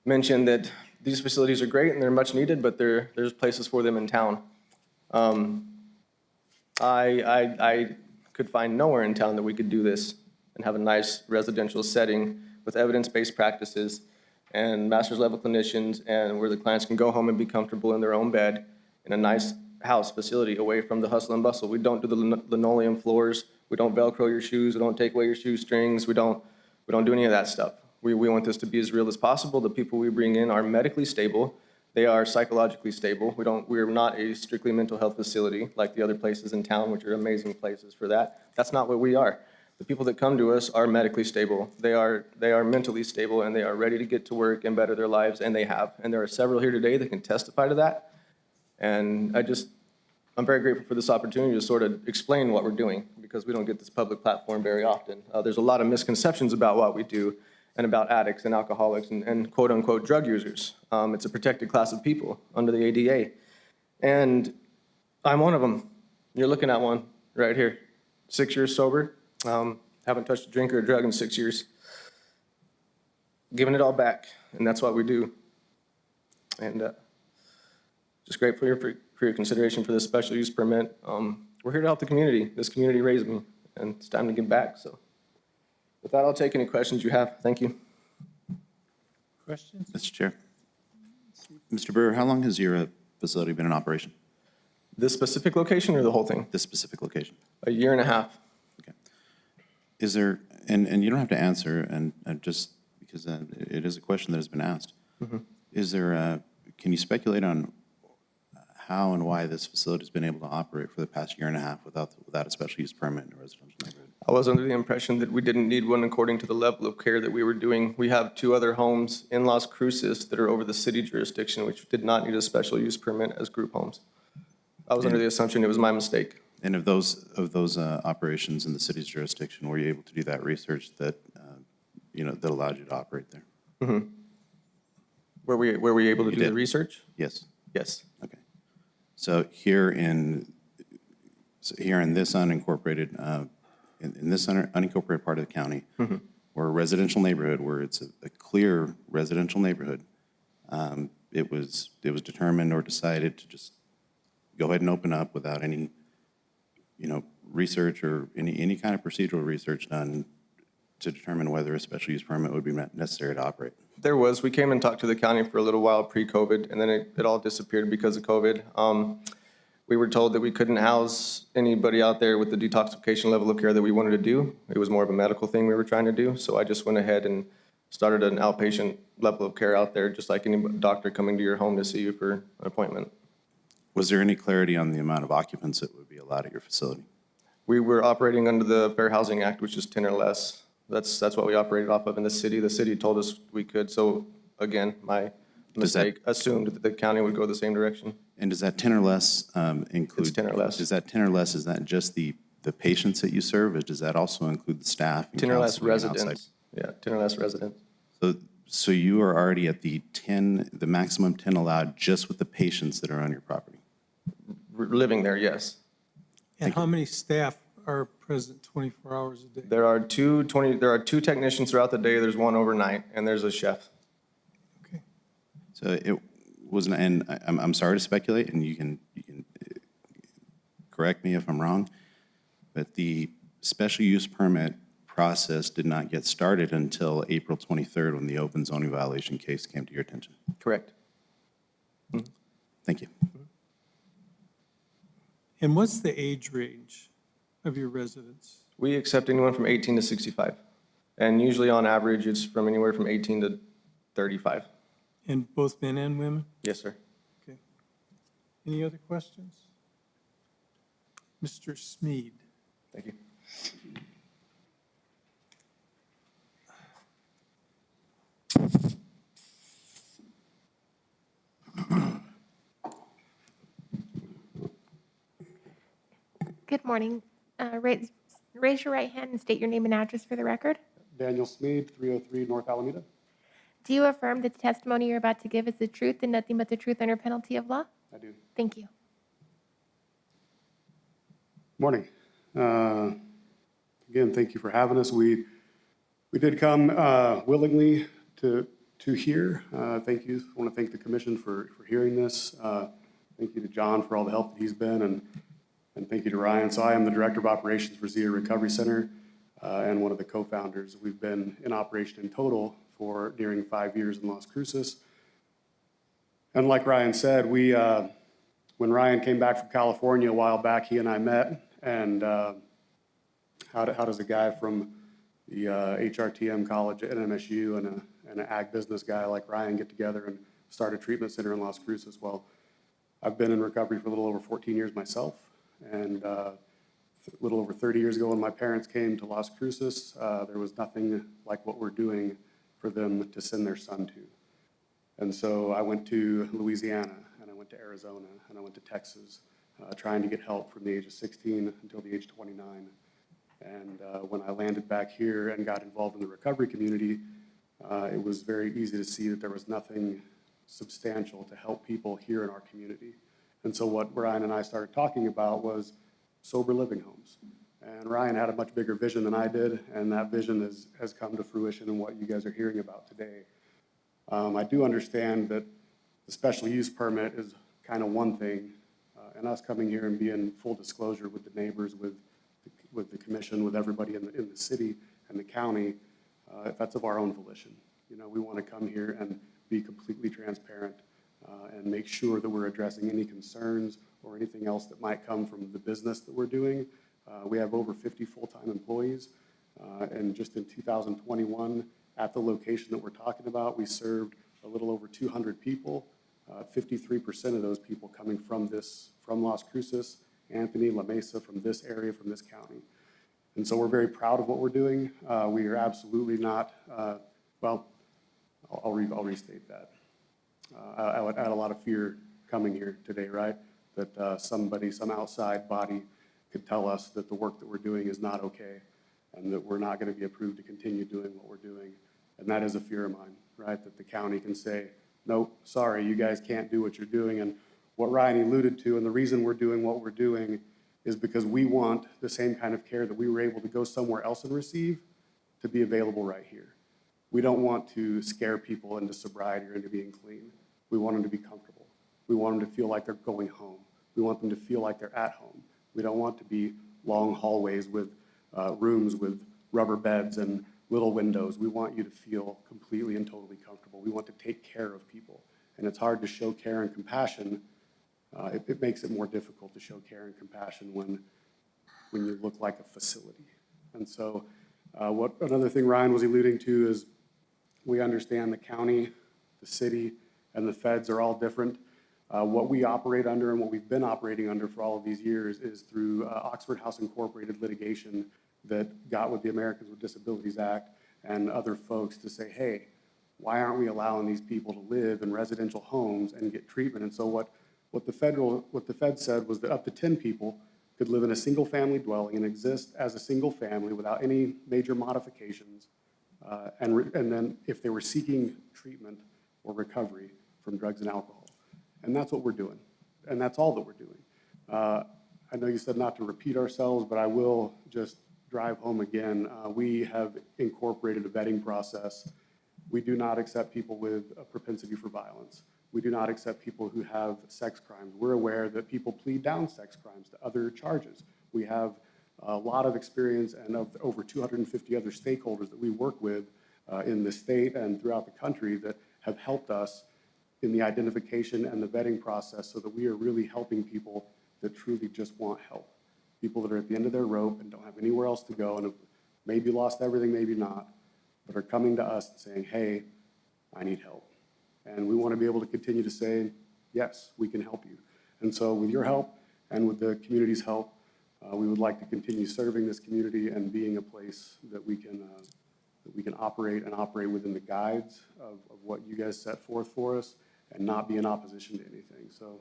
M: mentioned that these facilities are great and they're much needed, but there's places for them in town. I could find nowhere in town that we could do this and have a nice residential setting with evidence-based practices and master's level clinicians, and where the clients can go home and be comfortable in their own bed in a nice house facility away from the hustle and bustle. We don't do the linoleum floors. We don't Velcro your shoes. We don't take away your shoestrings. We don't do any of that stuff. We want this to be as real as possible. The people we bring in are medically stable. They are psychologically stable. We're not a strictly mental health facility like the other places in town, which are amazing places for that. That's not what we are. The people that come to us are medically stable. They are mentally stable, and they are ready to get to work and better their lives, and they have. And there are several here today that can testify to that. And I'm very grateful for this opportunity to sort of explain what we're doing, because we don't get this public platform very often. There's a lot of misconceptions about what we do and about addicts and alcoholics and quote-unquote drug users. It's a protected class of people under the ADA. And I'm one of them. You're looking at one right here. 6 years sober. Haven't touched a drink or a drug in 6 years. Giving it all back, and that's what we do. And just grateful for your consideration for this special use permit. We're here to help the community. This community raised me, and it's time to give back. So with that, I'll take any questions you have. Thank you.
D: Questions?
A: Mr. Chair. Mr. Brewer, how long has your facility been in operation?
M: This specific location or the whole thing?
A: This specific location?
M: 1.5 years.
A: Okay. Is there, and you don't have to answer, and just because it is a question that has been asked.
M: Mm-hmm.
A: Is there, can you speculate on how and why this facility has been able to operate for the past 1.5 years without a special use permit in a residential neighborhood?
M: I was under the impression that we didn't need one according to the level of care that we were doing. We have 2 other homes in Las Cruces that are over the city jurisdiction, which did not need a special use permit as group homes. I was under the assumption it was my mistake.
A: And of those operations in the city's jurisdiction, were you able to do that research that that allowed you to operate there?
M: Mm-hmm. Were we able to do the research?
A: Yes.
M: Yes.
A: Okay. So here in this unincorporated unincorporated part of the county,
M: Mm-hmm.
A: or a residential neighborhood where it's a clear residential neighborhood, it was determined or decided to just go ahead and open up without any, research or any kind of procedural research done to determine whether a special use permit would be necessary to operate?
M: There was. We came and talked to the county for a little while pre-COVID, and then it all disappeared because of COVID. We were told that we couldn't house anybody out there with the detoxification level of care that we wanted to do. It was more of a medical thing we were trying to do. So I just went ahead and started an outpatient level of care out there, just like any doctor coming to your home to see you for an appointment.
A: Was there any clarity on the amount of occupants that would be allowed at your facility?
M: We were operating under the Fair Housing Act, which is 10 or less. That's what we operated off of in the city. The city told us we could. So again, my mistake assumed that the county would go the same direction.
A: And does that 10 or less include?
M: It's 10 or less.
A: Is that 10 or less, is that just the patients that you serve, or does that also include the staff? and
M: 10 or less
A: counseling and outside?
M: residents. Yeah, 10 or less residents.
A: So you are already at the maximum 10 allowed just with the patients that are on your property?
M: Living there, yes.
D: And how many staff are present 24 hours a day?
M: There are two technicians throughout the day. There's one overnight, and there's a chef.
D: Okay.
A: So it wasn't, and I'm sorry to speculate, and you can correct me if I'm wrong, but the special use permit process did not get started until April 23rd when the open zoning violation case came to your attention.
M: Correct.
A: Thank you.
D: And what's the age range of your residents?
M: We accept anyone from 18 to 65. And usually on average, it's from anywhere from 18 to 35.
D: And both men and women?
M: Yes, sir.
D: Okay. Any other questions? Mr. Smead.
M: Thank you.
G: Good morning. Raise your right hand and state your name and address for the record.
N: Daniel Smead, 303 North Alameda.
G: Do you affirm that the testimony you're about to give is the truth and nothing but the truth under penalty of law?
N: I do.
G: Thank you.
N: Morning. Again, thank you for having us. We did come willingly to hear. Thank you. I want to thank the commission for hearing this. Thank you to John for all the help that he's been, and thank you to Ryan. So I am the Director of Operations for Zia Recovery Center and one of the co-founders. We've been in operation in total for nearing 5 years in Las Cruces. And like Ryan said, when Ryan came back from California a while back, he and I met, and how does a guy from the HRTM college at NMSU and an ag business guy like Ryan get together and start a treatment center in Las Cruces? Well, I've been in recovery for a little over 14 years myself, and a little over 30 years ago when my parents came to Las Cruces, there was nothing like what we're doing for them to send their son to. And so I went to Louisiana, and I went to Arizona, and I went to Texas, trying to get help from the age of 16 until the age of 29. And when I landed back here and got involved in the recovery community, it was very easy to see that there was nothing substantial to help people here in our community. And so what Ryan and I started talking about was sober living homes. And Ryan had a much bigger vision than I did, and that vision has come to fruition in what you guys are hearing about today. I do understand that the special use permit is kind of one thing, and us coming here and being full disclosure with the neighbors, with the commission, with everybody in the city and the county, that's of our own volition. You know, we want to come here and be completely transparent and make sure that we're addressing any concerns or anything else that might come from the business that we're doing. We have over 50 full-time employees, and just in 2021, at the location that we're talking about, we served a little over 200 people, 53% of those people coming from Las Cruces, Anthony, La Mesa, from this area, from this county. And so we're very proud of what we're doing. We are absolutely not, well, I'll restate that. I had a lot of fear coming here today, right? That some outside body could tell us that the work that we're doing is not okay and that we're not going to be approved to continue doing what we're doing. And that is a fear of mine, right? That the county can say, no, sorry, you guys can't do what you're doing. And what Ryan alluded to, and the reason we're doing what we're doing is because we want the same kind of care that we were able to go somewhere else and receive to be available right here. We don't want to scare people into sobriety or into being clean. We want them to be comfortable. We want them to feel like they're going home. We want them to feel like they're at home. We don't want to be long hallways with rooms with rubber beds and little windows. We want you to feel completely and totally comfortable. We want to take care of people. And it's hard to show care and compassion. It makes it more difficult to show care and compassion when you look like a facility. And so another thing Ryan was alluding to is we understand the county, the city, and the feds are all different. What we operate under and what we've been operating under for all of these years is through Oxford House Incorporated litigation that got with the Americans with Disabilities Act and other folks to say, hey, why aren't we allowing these people to live in residential homes and get treatment? And so what the Fed said was that up to 10 people could live in a single-family dwelling and exist as a single family without any major modifications. And then if they were seeking treatment or recovery from drugs and alcohol. And that's what we're doing. And that's all that we're doing. I know you said not to repeat ourselves, but I will just drive home again. We have incorporated a vetting process. We do not accept people with a propensity for violence. We do not accept people who have sex crimes. We're aware that people plead down sex crimes to other charges. We have a lot of experience and of over 250 other stakeholders that we work with in the state and throughout the country that have helped us in the identification and the vetting process so that we are really helping people that truly just want help. People that are at the end of their rope and don't have anywhere else to go and have maybe lost everything, maybe not, but are coming to us and saying, hey, I need help. And we want to be able to continue to say, yes, we can help you. And so with your help and with the community's help, we would like to continue serving this community and being a place that we can operate and operate within the guides of what you guys set forth for us and not be in opposition to anything. So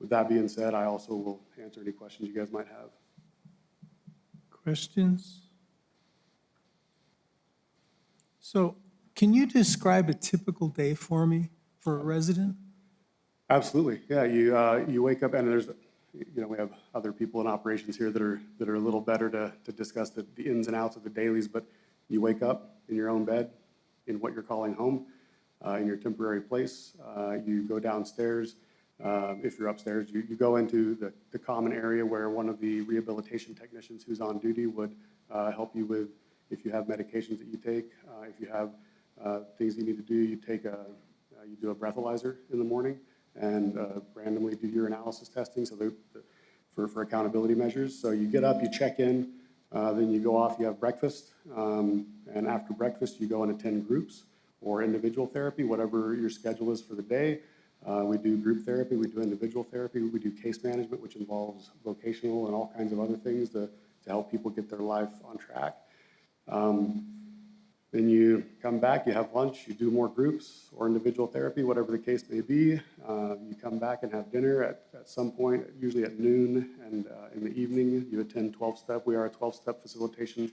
N: with that being said, I also will answer any questions you guys might have.
D: Questions? So can you describe a typical day for me for a resident?
N: Absolutely. Yeah, you wake up and there's, we have other people in operations here that are a little better to discuss the ins and outs of the dailies, but you wake up in your own bed in what you're calling home, in your temporary place. You go downstairs. If you're upstairs, you go into the common area where one of the rehabilitation technicians who's on duty would help you with if you have medications that you take, if you have things you need to do, you do a breathalyzer in the morning and randomly do your analysis testing so for accountability measures. So you get up, you check in, then you go off, you have breakfast, and after breakfast you go and attend groups or individual therapy, whatever your schedule is for the day. We do group therapy, we do individual therapy, we do case management, which involves vocational and all kinds of other things to help people get their life on track. Then you come back, you have lunch, you do more groups or individual therapy, whatever the case may be. You come back and have dinner at some point, usually at noon, and in the evening you attend 12-step. We are a 12-step facilitation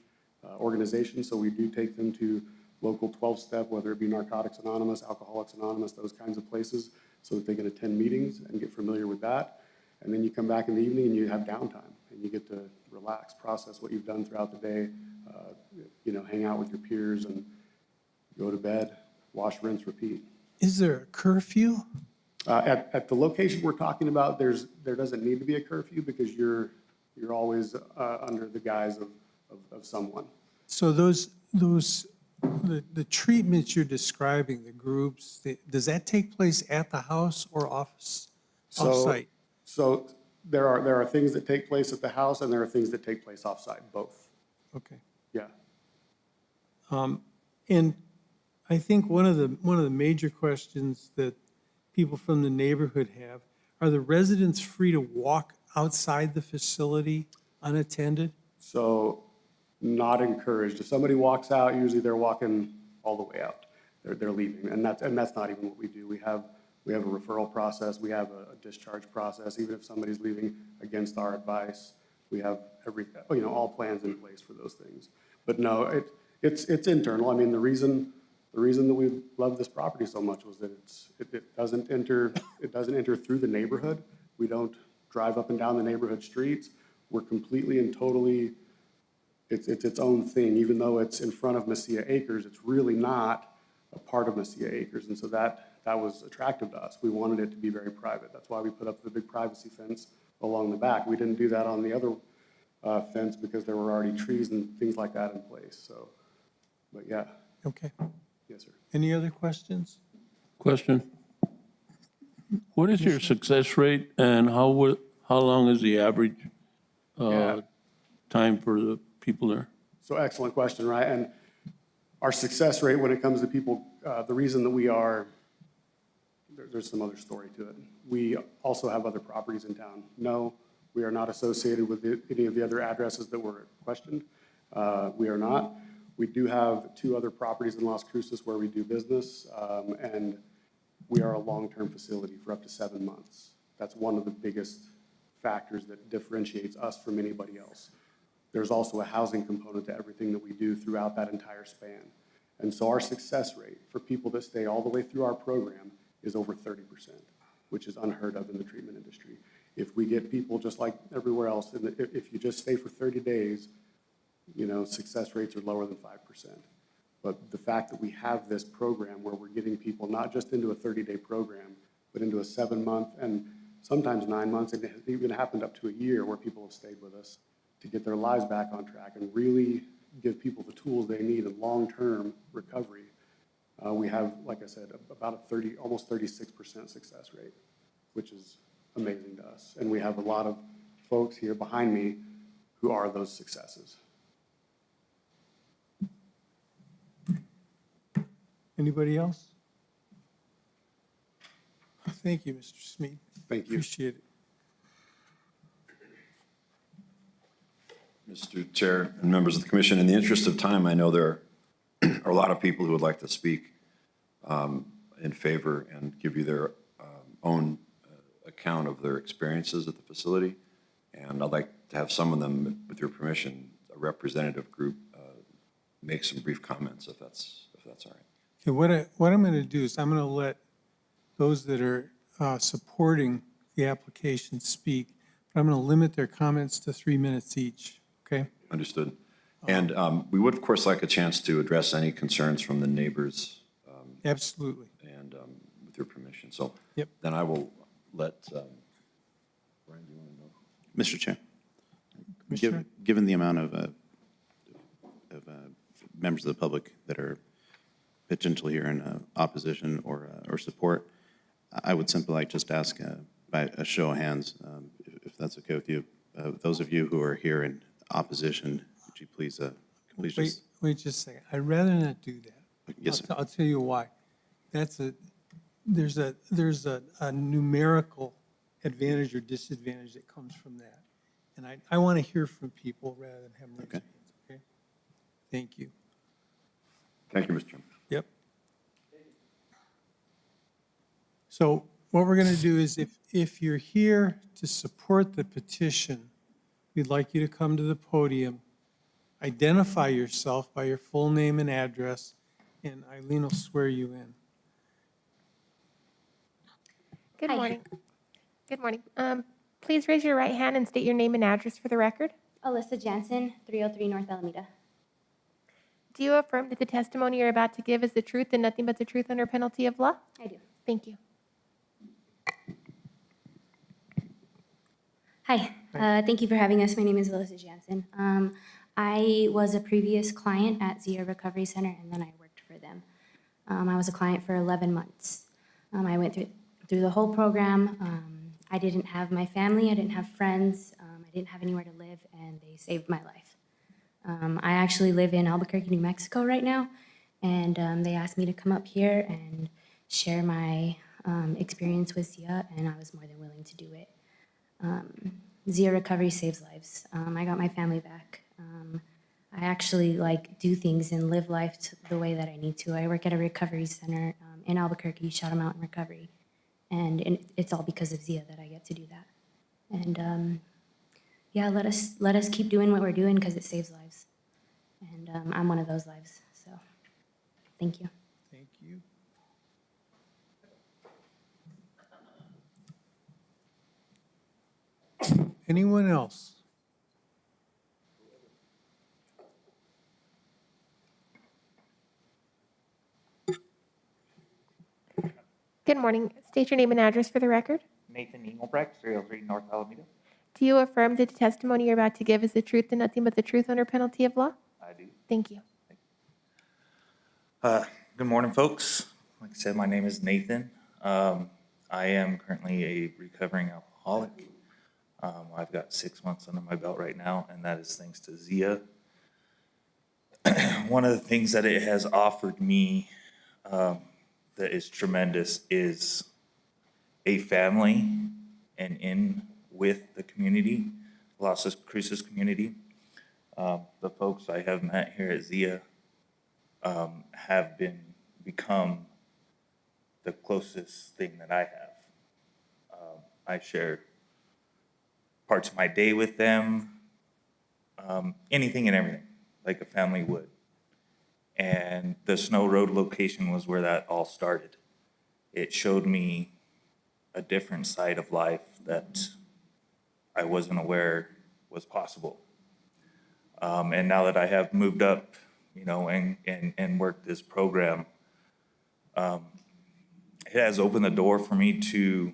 N: organization, so we do take them to local 12-step, whether it be Narcotics Anonymous, Alcoholics Anonymous, those kinds of places, so that they can attend meetings and get familiar with that. And then you come back in the evening and you have downtime, and you get to relax, process what you've done throughout the day, hang out with your peers and go to bed, wash, rinse, repeat.
D: Is there a curfew?
N: At the location we're talking about, there doesn't need to be a curfew because you're always under the guise of someone.
D: So the treatments you're describing, the groups, does that take place at the house or off-site?
N: So there are things that take place at the house and there are things that take place off-site, both.
D: Okay.
N: Yeah.
D: And I think one of the major questions that people from the neighborhood have, are the residents free to walk outside the facility unattended?
N: So not encouraged. If somebody walks out, usually they're walking all the way out. They're leaving, and that's not even what we do. We have a referral process. We have a discharge process. Even if somebody's leaving against our advice, we have all plans in place for those things. But no, it's internal. I mean, the reason that we love this property so much was that it doesn't enter through the neighborhood. We don't drive up and down the neighborhood streets. We're completely and totally, it's its own thing. Even though it's in front of Mesilla Acres, it's really not a part of Mesilla Acres. And so that that was attractive to us. We wanted it to be very private. That's why we put up the big privacy fence along the back. We didn't do that on the other fence because there were already trees and things like that in place, so, but yeah,
D: Okay.
N: yes, sir.
D: Any other questions?
J: Question. What is your success rate and how long is the average
N: Yeah.
J: time for the people there?
N: So excellent question, right? And our success rate when it comes to people, the reason that we are, there's some other story to it. We also have other properties in town. No, we are not associated with any of the other addresses that were questioned. We are not. We do have 2 other properties in Las Cruces where we do business, and we are a long-term facility for up to 7 months. That's one of the biggest factors that differentiates us from anybody else. There's also a housing component to everything that we do throughout that entire span. And so our success rate for people that stay all the way through our program is over 30%, which is unheard of in the treatment industry. If we get people just like everywhere else, and if you just stay for 30 days, you know, success rates are lower than 5%. But the fact that we have this program where we're getting people not just into a 30-day program, but into a 7-month and sometimes 9 months, and it has even happened up to a year where people have stayed with us to get their lives back on track and really give people the tools they need in long-term recovery. We have, like I said, about a almost 36% success rate, which is amazing to us. And we have a lot of folks here behind me who are those successes.
D: Anybody else? Thank you, Mr. Smead.
N: Thank you.
D: Appreciate it.
L: Mr. Chair and members of the commission, in the interest of time, I know there are a lot of people who would like to speak in favor and give you their own account of their experiences at the facility. And I'd like to have some of them, with your permission, a representative group, make some brief comments if that's all right.
D: Okay, what I'm going to do is I'm going to let those that are supporting the application speak. But I'm going to limit their comments to 3 minutes each, okay?
L: Understood. And we would, of course, like a chance to address any concerns from the neighbors.
D: Absolutely.
L: And with your permission. So
D: Yep.
L: then I will let, Brian, do you want to go?
A: Mr. Chair,
D: Commissioner?
A: given the amount of members of the public that are potentially here in opposition or support, I would simply like just ask by a show of hands, if that's okay with you, those of you who are here in opposition, would you please just.
D: Wait just a second. I'd rather not do that.
A: Yes, sir.
D: I'll tell you why. There's a numerical advantage or disadvantage that comes from that. And I want to hear from people rather than have them raise
A: Okay.
D: hands, okay? Thank you.
L: Thank you, Mr. Chairman.
D: Yep. So what we're going to do is if you're here to support the petition, we'd like you to come to the podium, identify yourself by your full name and address, and Eileen will swear you in.
G: Good
O: Hi.
G: morning. Good morning. Please raise your right hand and state your name and address for the record.
O: Alyssa Jansen, 303 North Alameda.
G: Do you affirm that the testimony you're about to give is the truth and nothing but the truth under penalty of law?
O: I do.
G: Thank you.
O: Hi, thank you for having us. My name is Alyssa Jansen. I was a previous client at Zia Recovery Center, and then I worked for them. I was a client for 11 months. I went through the whole program. I didn't have my family, I didn't have friends, I didn't have anywhere to live, and they saved my life. I actually live in Albuquerque, New Mexico right now, and they asked me to come up here and share my experience with Zia, and I was more than willing to do it. Zia Recovery saves lives. I got my family back. I actually do things and live life the way that I need to. I work at a recovery center in Albuquerque, Shadow Mountain Recovery, and it's all because of Zia that I get to do that. And yeah, let us keep doing what we're doing because it saves lives, and I'm one of those lives. So, thank you.
D: Thank you. Anyone else?
G: Good morning. State your name and address for the record.
P: Nathan Engelbrecht, 303 North Alameda.
G: Do you affirm that the testimony you're about to give is the truth and nothing but the truth under penalty of law?
P: I do.
G: Thank you.
P: Good morning, folks. Like I said, my name is Nathan. I am currently a recovering alcoholic. I've got 6 months under my belt right now, and that is thanks to Zia. One of the things that it has offered me that is tremendous is a family and in with the community, Las Cruces community. The folks I have met here at Zia have become the closest thing that I have. I share parts of my day with them, anything and everything, like a family would. And the Snow Road location was where that all started. It showed me a different side of life that I wasn't aware was possible. And now that I have moved up, and worked this program, it has opened the door for me to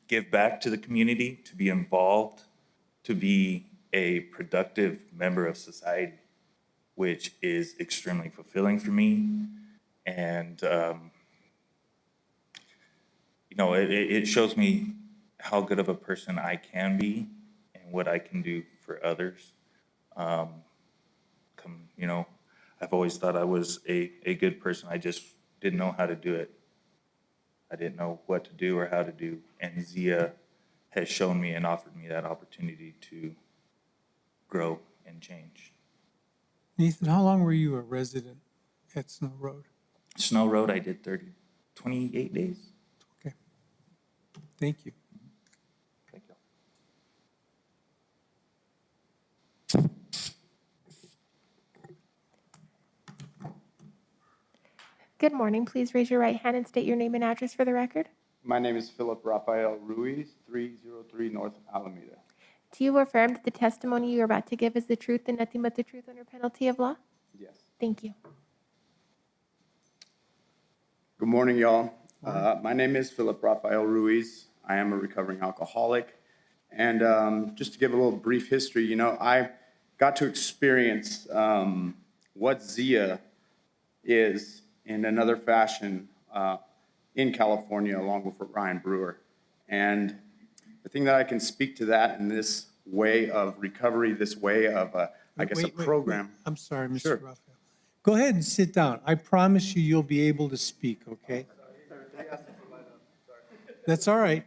P: give back to the community, to be involved, to be a productive member of society, which is extremely fulfilling for me. And, it shows me how good of a person I can be and what I can do for others. I've always thought I was a good person. I just didn't know how to do it. I didn't know what to do or how to do. And Zia has shown me and offered me that opportunity to grow and change.
D: Nathan, how long were you a resident at Snow Road?
P: Snow Road, I did 28 days.
D: Okay. Thank you.
P: Thank you.
G: Good morning. Please raise your right hand and state your name and address for the record.
Q: My name is Philip Rafael Ruiz, 303 North Alameda.
G: Do you affirm that the testimony you're about to give is the truth and nothing but the truth under penalty of law?
Q: Yes.
G: Thank you.
Q: Good morning, y'all. My name is Philip Rafael Ruiz. I am a recovering alcoholic. And just to give a little brief history, I got to experience what Zia is in another fashion in California, along with Ryan Brewer. And the thing that I can speak to that in this way of recovery, this way of, a program.
D: I'm sorry, Mr.
Q: Sure.
D: Raphael. Go ahead and sit down. I promise you, you'll be able to speak, okay? That's all right.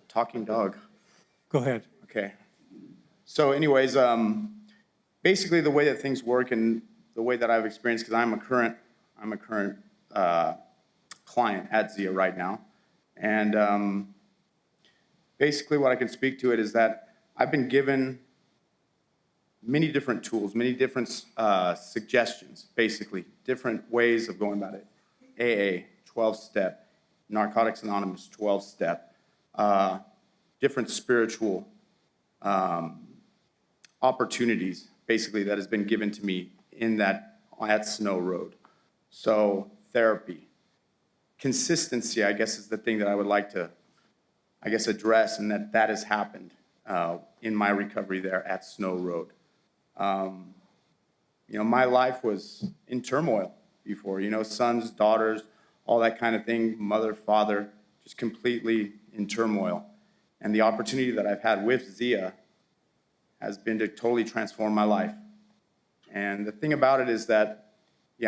Q: Talking dog.
D: Go ahead.
Q: Okay. So anyways, basically the way that things work and the way that I've experienced, because I'm a current client at Zia right now. And basically what I can speak to it is that I've been given many different tools, many different suggestions, basically, different ways of going about it. AA, 12-step, Narcotics Anonymous, 12-step, different spiritual opportunities, basically, that has been given to me at Snow Road. So therapy, consistency, I guess, is the thing that I would like to, address, and that has happened in my recovery there at Snow Road. My life was in turmoil before, sons, daughters, all that kind of thing, mother, father, just completely in turmoil. And the opportunity that I've had with Zia has been to totally transform my life. And the thing about it is that,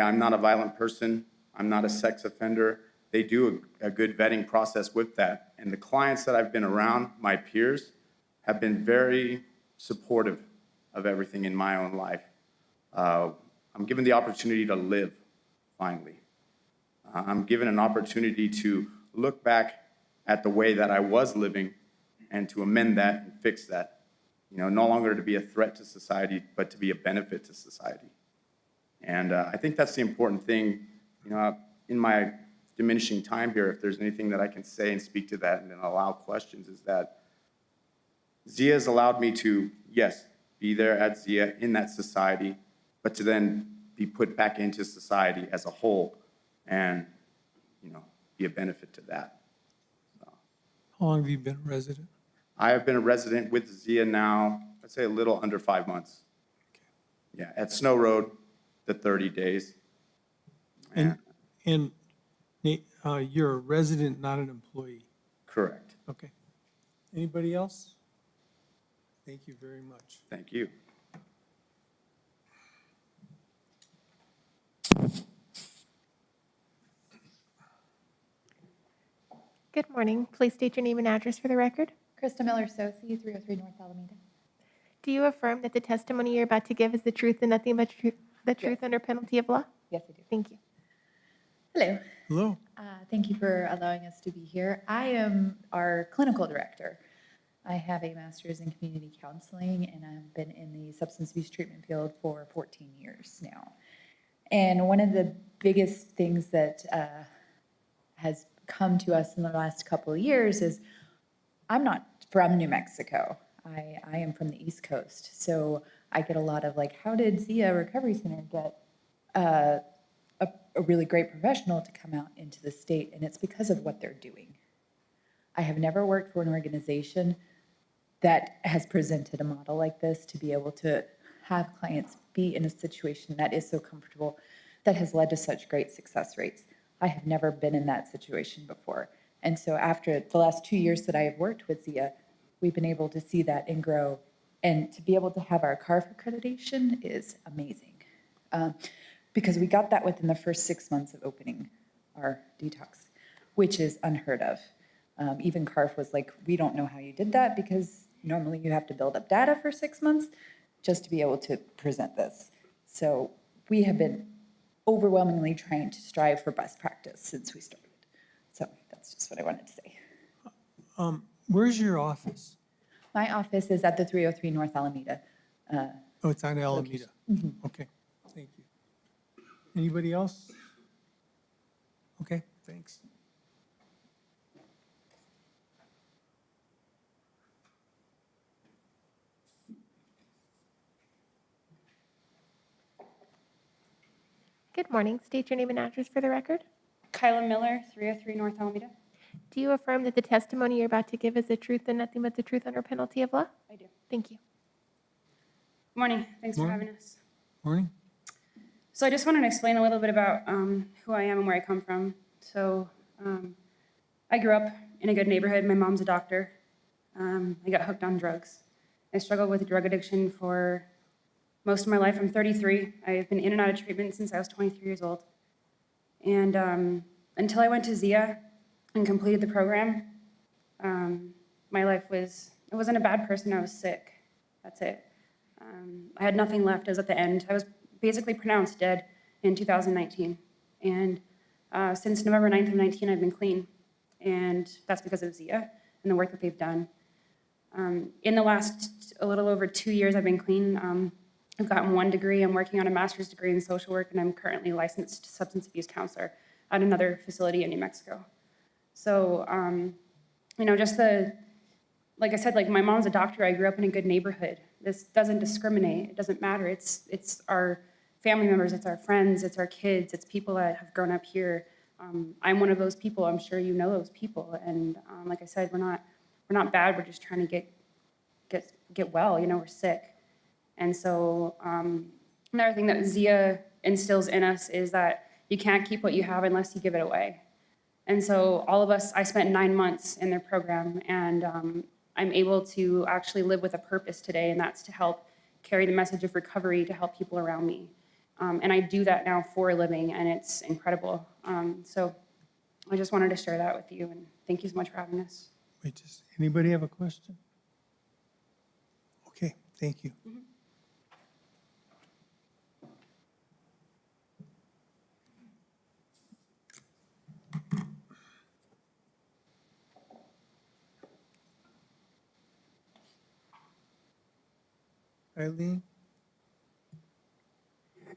Q: I'm not a violent person. I'm not a sex offender. They do a good vetting process with that. And the clients that I've been around, my peers, have been very supportive of everything in my own life. I'm given the opportunity to live, finally. I'm given an opportunity to look back at the way that I was living and to amend that and fix that. No longer to be a threat to society, but to be a benefit to society. And I think that's the important thing, in my diminishing time here, if there's anything that I can say and speak to that and then allow questions, is that Zia has allowed me to, yes, be there at Zia in that society, but to then be put back into society as a whole and, you know, be a benefit to that.
D: How long have you been a resident?
Q: I have been a resident with Zia now, I'd say a little under 5 months. Yeah, at Snow Road, the 30 days.
D: And Nate, you're a resident, not an employee.
Q: Correct.
D: Okay. Anybody else? Thank you very much.
Q: Thank you.
G: Good morning. Please state your name and address for the record.
R: Krista Miller Sosi, 303 North Alameda.
G: Do you affirm that the testimony you're about to give is the truth and nothing but the truth under penalty of law?
R: Yes, I do.
G: Thank you.
R: Hello.
D: Hello.
R: Thank you for allowing us to be here. I am our clinical director. I have a master's in community counseling, and I've been in the substance abuse treatment field for 14 years now. And one of the biggest things that has come to us in the last couple of years is I'm not from New Mexico. I am from the East Coast. So I get a lot of like, how did Zia Recovery Center get a really great professional to come out into the state? And it's because of what they're doing. I have never worked for an organization that has presented a model like this to be able to have clients be in a situation that is so comfortable, that has led to such great success rates. I have never been in that situation before. And so after the last 2 years that I have worked with Zia, we've been able to see that and grow. And to be able to have our CARF accreditation is amazing. Because we got that within the first 6 months of opening our detox, which is unheard of. Even CARF was like, we don't know how you did that, because normally you have to build up data for 6 months just to be able to present this. So we have been overwhelmingly trying to strive for best practice since we started. So that's just what I wanted to say.
D: Where's your office?
R: My office is at the 303 North Alameda.
D: Oh, it's on Alameda. Okay, thank you. Anybody else? Okay, thanks.
G: Good morning. State your name and address for the record.
S: Kyla Miller, 303 North Alameda.
G: Do you affirm that the testimony you're about to give is the truth and nothing but the truth under penalty of law?
S: I do.
G: Thank you.
S: Morning. Thanks for
D: Morning.
S: having us.
D: Morning.
S: So I just wanted to explain a little bit about who I am and where I come from. So I grew up in a good neighborhood. My mom's a doctor. I got hooked on drugs. I struggled with drug addiction for most of my life. I'm 33. I've been in and out of treatment since I was 23 years old. And until I went to Zia and completed the program, my life I wasn't a bad person, I was sick. That's it. I had nothing left. I was at the end. I was basically pronounced dead in 2019. And since November 9th of 19, I've been clean. And that's because of Zia and the work that they've done. In the last a little over 2 years, I've been clean. I've gotten 1 degree. I'm working on a master's degree in social work, and I'm currently a licensed substance abuse counselor at another facility in New Mexico. So, you know, like I said, like my mom's a doctor. I grew up in a good neighborhood. This doesn't discriminate. It doesn't matter. It's our family members. It's our friends. It's our kids. It's people that have grown up here. I'm one of those people. I'm sure you know those people. And like I said, we're not bad. We're just trying to get well. You know, we're sick. And so another thing that Zia instills in us is that you can't keep what you have unless you give it away. And so all of us, I spent 9 months in their program, and I'm able to actually live with a purpose today, and that's to help carry the message of recovery to help people around me. And I do that now for a living, and it's incredible. So I just wanted to share that with you, and thank you so much for having us.
D: Wait, just, anybody have a question? Okay, thank you. Eileen?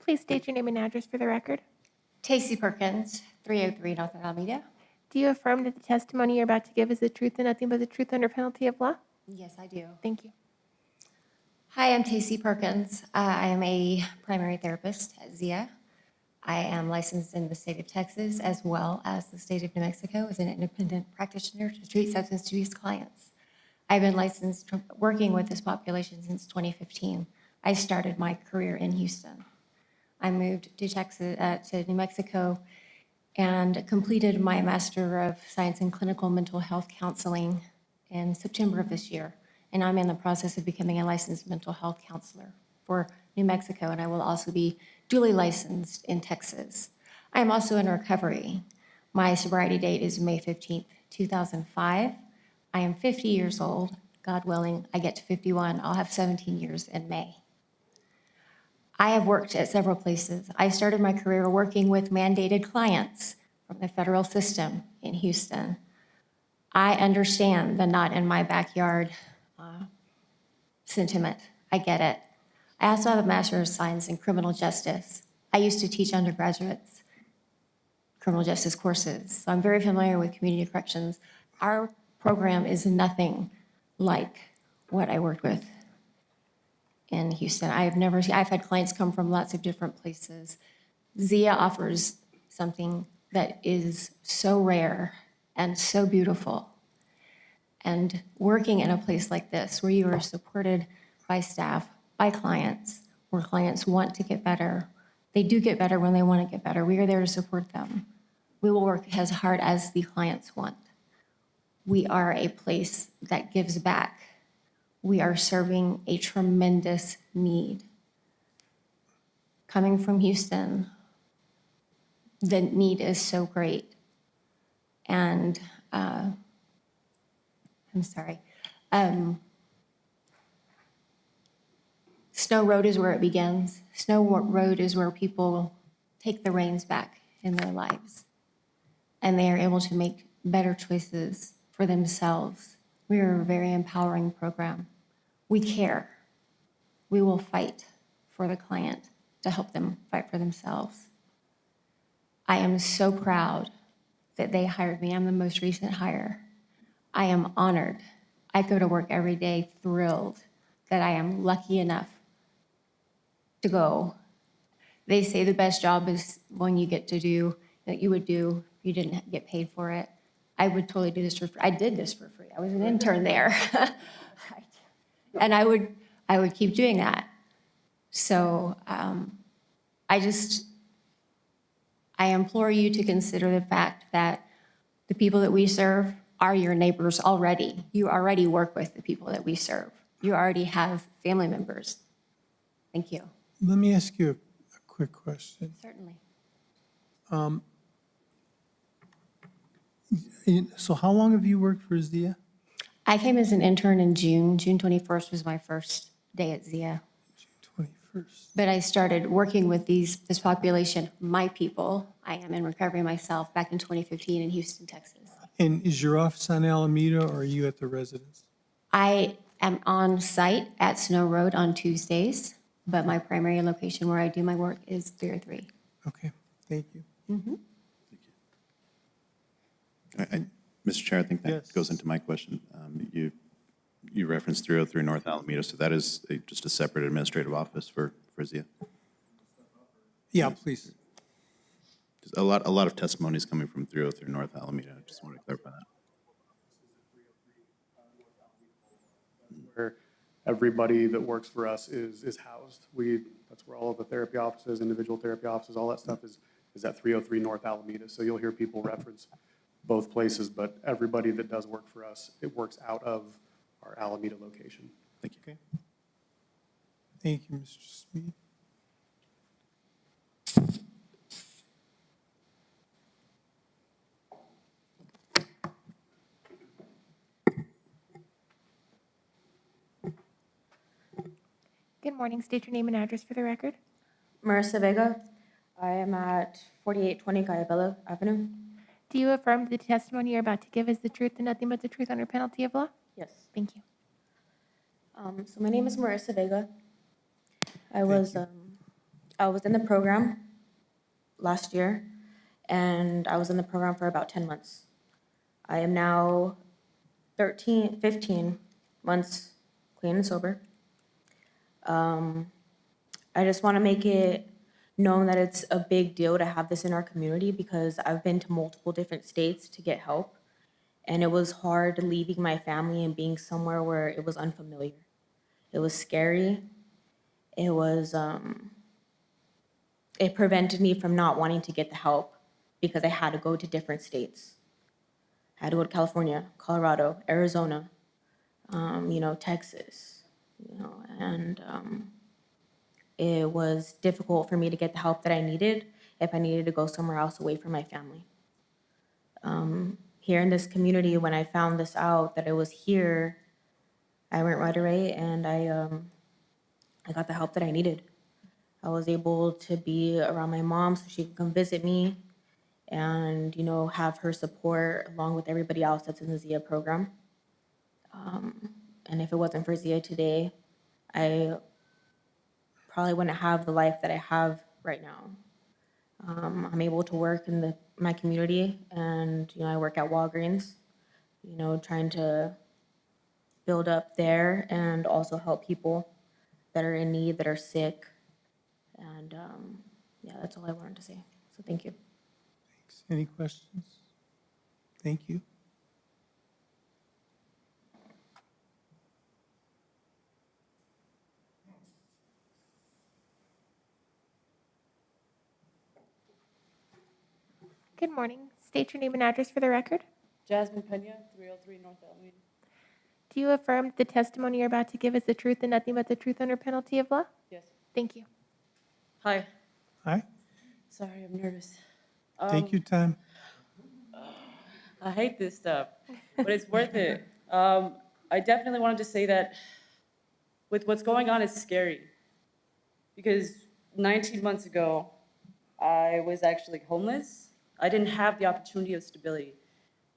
G: Please state your name and address for the record.
T: Tacey Perkins, 303 North Alameda.
G: Do you affirm that the testimony you're about to give is the truth and nothing but the truth under penalty of law?
T: Yes, I do.
G: Thank you.
T: Hi, I'm Tacey Perkins. I am a primary therapist at Zia. I am licensed in the state of Texas as well as the state of New Mexico as an independent practitioner to treat substance abuse clients. I've been licensed working with this population since 2015. I started my career in Houston. I moved to Texas, to New Mexico, and completed my Master of Science in Clinical Mental Health Counseling in September of this year. And I'm in the process of becoming a licensed mental health counselor for New Mexico, and I will also be duly licensed in Texas. I am also in recovery. My sobriety date is May 15th, 2005. I am 50 years old. God willing, I get to 51. I'll have 17 years in May. I have worked at several places. I started my career working with mandated clients from the federal system in Houston. I understand the not in my backyard sentiment. I get it. I also have a Master of Science in Criminal Justice. I used to teach undergraduates criminal justice courses, so I'm very familiar with community corrections. Our program is nothing like what I worked with in Houston. I've had clients come from lots of different places. Zia offers something that is so rare and so beautiful. And working in a place like this, where you are supported by staff, by clients, where clients want to get better, they do get better when they want to get better. We are there to support them. We will work as hard as the clients want. We are a place that gives back. We are serving a tremendous need. Coming from Houston, the need is so great. And I'm sorry. Snow Road is where it begins. Snow Road is where people take the reins back in their lives, and they are able to make better choices for themselves. We are a very empowering program. We care. We will fight for the client to help them fight for themselves. I am so proud that they hired me. I'm the most recent hire. I am honored. I go to work every day thrilled that I am lucky enough to go. They say the best job is one you get to do, that you would do if you didn't get paid for it. I would totally do this for free. I did this for free. I was an intern there. And I would keep doing that. So I implore you to consider the fact that the people that we serve are your neighbors already. You already work with the people that we serve. You already have family members. Thank you.
D: Let me ask you a quick question.
T: Certainly.
D: So how long have you worked for Zia?
T: I came as an intern in June. June 21st was my first day at Zia.
D: June 21st.
T: But I started working with this population, my people. I am in recovery myself back in 2015 in Houston, Texas.
D: And is your office on Alameda, or are you at the residence?
T: I am on site at Snow Road on Tuesdays, but my primary location where I do my work is 303.
D: Okay, thank you.
A: Mr. Chair, I think that
D: Yes.
A: goes into my question. You referenced 303 North Alameda, so that is just a separate administrative office for Zia?
D: Yeah, please.
A: A lot of testimonies coming from 303 North Alameda. I just wanted to clarify that.
N: Where everybody that works for us is housed. That's where all of the therapy offices, individual therapy offices, all that stuff is at 303 North Alameda. So you'll hear people reference both places, but everybody that does work for us, it works out of our Alameda location.
A: Thank you.
D: Okay. Thank you, Mr. Smith.
G: Good morning. State your name and address for the record.
U: Marissa Vega. I am at 4820 Cayabella Avenue.
G: Do you affirm that the testimony you're about to give is the truth and nothing but the truth under penalty of law?
U: Yes.
G: Thank you.
U: So my name is Marissa Vega. I was in the program last year, and I was in the program for about 10 months. I am now 15 months clean and sober. I just want to make it known that it's a big deal to have this in our community because I've been to multiple different states to get help. And it was hard leaving my family and being somewhere where it was unfamiliar. It was scary. It was, it prevented me from not wanting to get the help because I had to go to different states. I had to go to California, Colorado, Arizona, Texas, and it was difficult for me to get the help that I needed if I needed to go somewhere else away from my family. Here in this community, when I found this out that it was here, I went right away and I got the help that I needed. I was able to be around my mom so she could come visit me and, have her support along with everybody else that's in the ZIA program. And if it wasn't for ZIA today, I probably wouldn't have the life that I have right now. I'm able to work in my community, and I work at Walgreens, trying to build up there and also help people that are in need, that are sick, and yeah, that's all I wanted to say. So thank you.
D: Thanks. Any questions? Thank you.
G: Good morning. State your name and address for the record.
B: Jasmine Pena, 303 North Alameda.
G: Do you affirm that the testimony you're about to give is the truth and nothing but the truth under penalty of law?
B: Yes.
G: Thank you.
B: Hi.
D: Hi,
B: Sorry, I'm nervous.
D: take your time.
B: I hate this stuff, but it's worth it. I definitely wanted to say that with what's going on, it's scary. Because 19 months ago, I was actually homeless. I didn't have the opportunity of stability,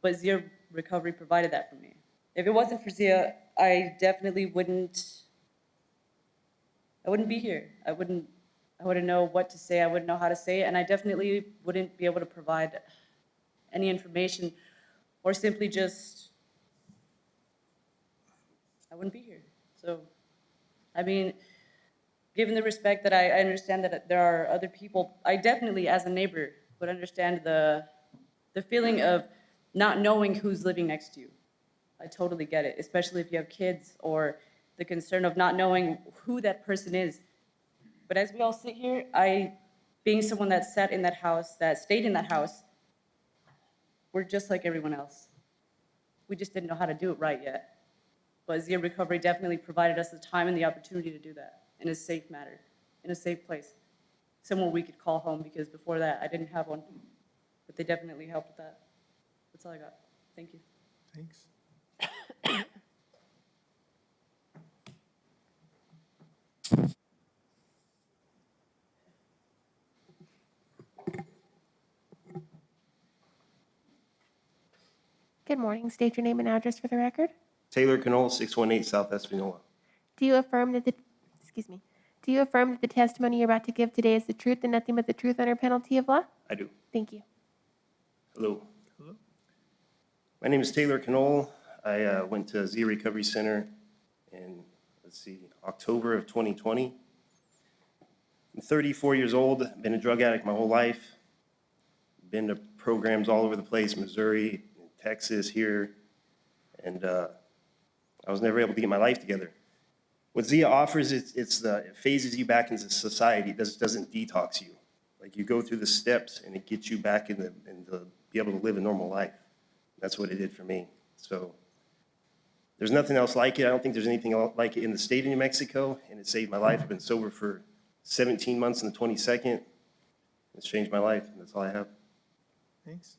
B: but ZIA Recovery provided that for me. If it wasn't for ZIA, I definitely wouldn't be here. I wouldn't know what to say. I wouldn't know how to say it, and I definitely wouldn't be able to provide any information or simply just, I wouldn't be here. So, I mean, given the respect that I understand that there are other people, I definitely, as a neighbor, would understand the feeling of not knowing who's living next to you. I totally get it, especially if you have kids, or the concern of not knowing who that person is. But as we all sit here, being someone that sat in that house, that stayed in that house, we're just like everyone else. We just didn't know how to do it right yet. But ZIA Recovery definitely provided us the time and the opportunity to do that in a safe manner, in a safe place. Somewhere we could call home, because before that, I didn't have one. But they definitely helped with that. That's all I got. Thank you.
D: Thanks.
G: Good morning. State your name and address for the record.
V: Taylor Canole, 618 South Espanola.
G: Do you affirm that do you affirm that the testimony you're about to give today is the truth and nothing but the truth under penalty of law?
V: I do.
G: Thank you.
V: Hello. My name is Taylor Canole. I went to ZIA Recovery Center in, October of 2020. I'm 34 years old, been a drug addict my whole life. Been to programs all over the place, Missouri, Texas, here, and I was never able to get my life together. What ZIA offers, it phases you back into society. It doesn't detox you. Like, you go through the steps and it gets you back in to be able to live a normal life. That's what it did for me. So there's nothing else like it. I don't think there's anything like it in the state of New Mexico, and it saved my life. I've been sober for 17 months on the 22nd. It's changed my life, and that's all I have.
D: Thanks.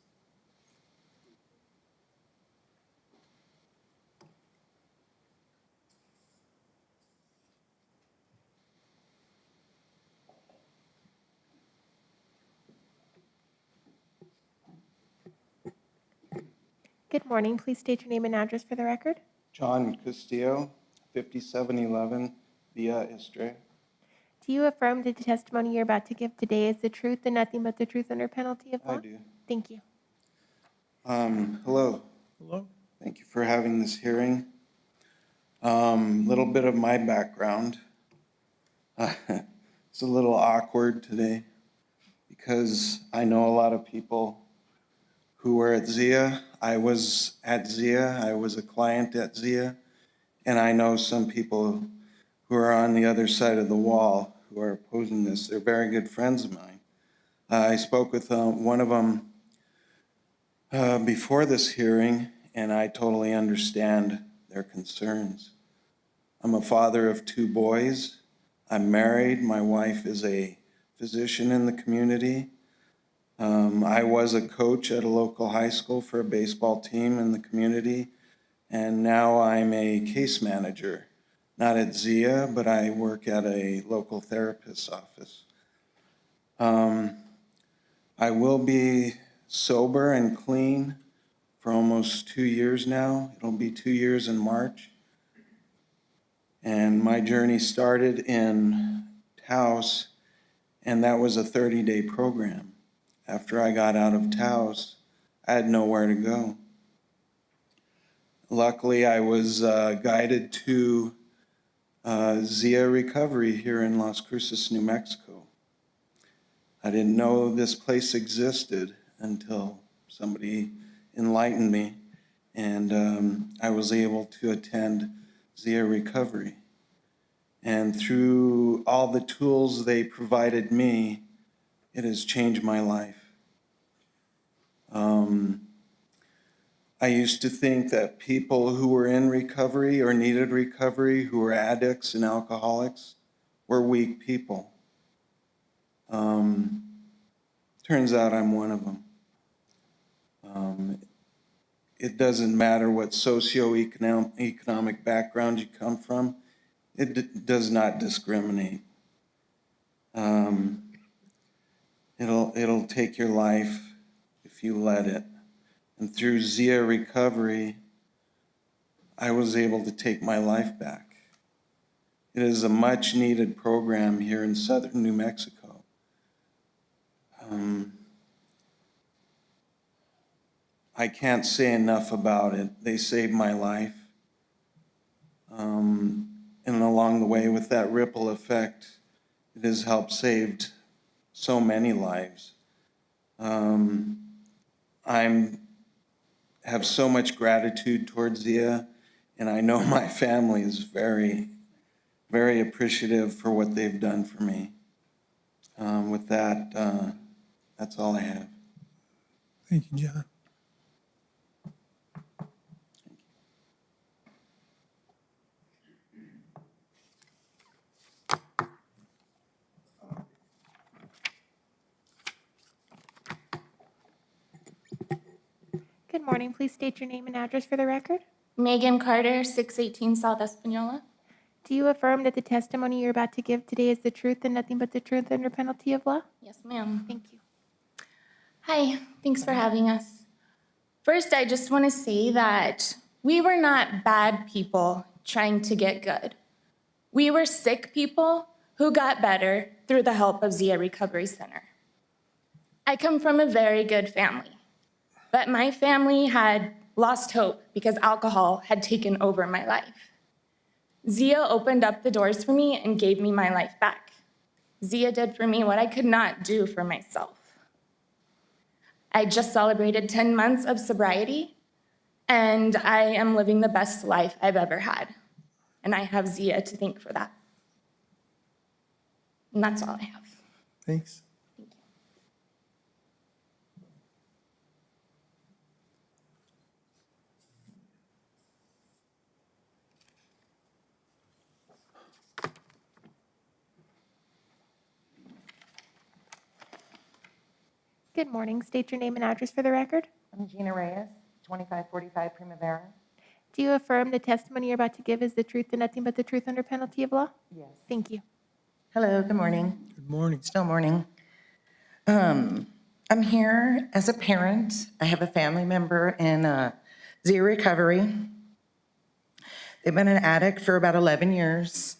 G: Good morning. Please state your name and address for the record.
W: John Castillo, 5711 Via Estrella.
G: Do you affirm that the testimony you're about to give today is the truth and nothing but the truth under penalty of law?
W: I do.
G: Thank you.
W: Hello.
D: Hello.
W: Thank you for having this hearing. Little bit of my background. It's a little awkward today. because I know a lot of people who were at ZIA. I was at ZIA. I was a client at ZIA. And I know some people who are on the other side of the wall who are opposing this. They're very good friends of mine. I spoke with one of them before this hearing, and I totally understand their concerns. I'm a father of 2 boys. I'm married. My wife is a physician in the community. I was a coach at a local high school for a baseball team in the community, and now I'm a case manager, not at ZIA, but I work at a local therapist's office. I will be sober and clean for almost 2 years now. It'll be 2 years in March. And my journey started in Taos, and that was a 30-day program. After I got out of Taos, I had nowhere to go. Luckily, I was guided to ZIA Recovery here in Las Cruces, New Mexico. I didn't know this place existed until somebody enlightened me, and I was able to attend ZIA Recovery. And through all the tools they provided me, it has changed my life. I used to think that people who were in recovery or needed recovery, who were addicts and alcoholics, were weak people. Turns out I'm one of them. It doesn't matter what socioeconomic background you come from. It does not discriminate. It'll take your life if you let it. And through ZIA Recovery, I was able to take my life back. It is a much needed program here in southern New Mexico. I can't say enough about it. They saved my life. And along the way, with that ripple effect, it has helped saved so many lives. I have so much gratitude towards ZIA, and I know my family is very, very appreciative for what they've done for me. With that, that's all I have.
D: Thank you, John.
G: Good morning. Please state your name and address for the record.
C: Megan Carter, 618 South Espanola.
G: Do you affirm that the testimony you're about to give today is the truth and nothing but the truth under penalty of law?
C: Yes, ma'am.
G: Thank you.
C: Hi, thanks for having us. First, I just want to say that we were not bad people trying to get good. We were sick people who got better through the help of ZIA Recovery Center. I come from a very good family, but my family had lost hope because alcohol had taken over my life. ZIA opened up the doors for me and gave me my life back. ZIA did for me what I could not do for myself. I just celebrated 10 months of sobriety, and I am living the best life I've ever had. And I have ZIA to thank for that. And that's all I have.
D: Thanks.
G: Good morning. State your name and address for the record.
H: I'm Gina Reyes, 2545 Primavera.
G: Do you affirm the testimony you're about to give is the truth and nothing but the truth under penalty of law?
H: Yes.
G: Thank you.
H: Hello, good morning.
D: Good morning.
H: Still morning. I'm here as a parent. I have a family member in ZIA Recovery. They've been an addict for about 11 years,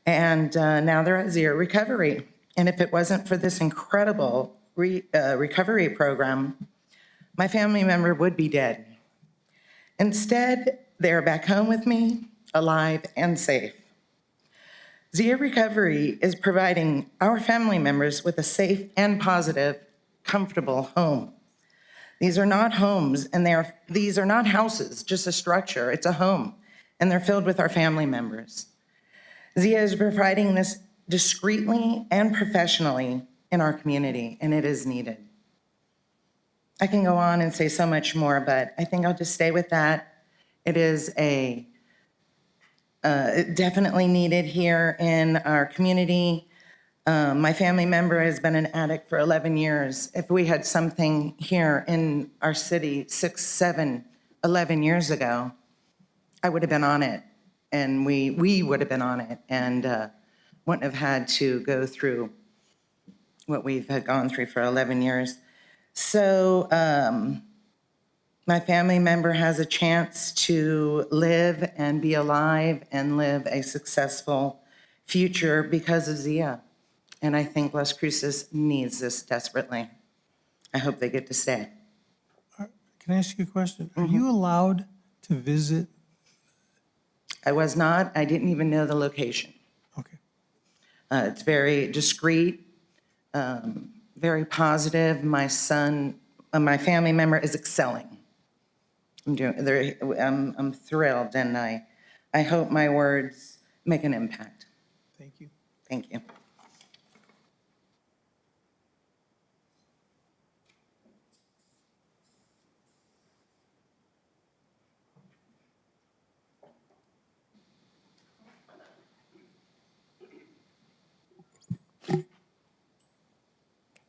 H: and now they're at ZIA Recovery. And if it wasn't for this incredible recovery program, my family member would be dead. Instead, they're back home with me, alive and safe. Zia Recovery is providing our family members with a safe and positive, comfortable home. These are not homes, and these are not houses, just a structure. It's a home, and they're filled with our family members. Zia is providing this discreetly and professionally in our community, and it is needed. I can go on and say so much more, but I think I'll just stay with that. It is definitely needed here in our community. My family member has been an addict for 11 years. If we had something here in our city 6, 7, 11 years ago, I would have been on it, and we would have been on it, and wouldn't have had to go through what we've had gone through for 11 years. So my family member has a chance to live and be alive and live a successful future because of Zia. And I think Las Cruces needs this desperately. I hope they get to stay.
D: Can I ask you a question? Are you allowed to visit?
H: I was not. I didn't even know the location.
D: Okay.
H: It's very discreet, very positive. My son, my family member is excelling. I'm thrilled, and I hope my words make an impact.
D: Thank you.
H: Thank you.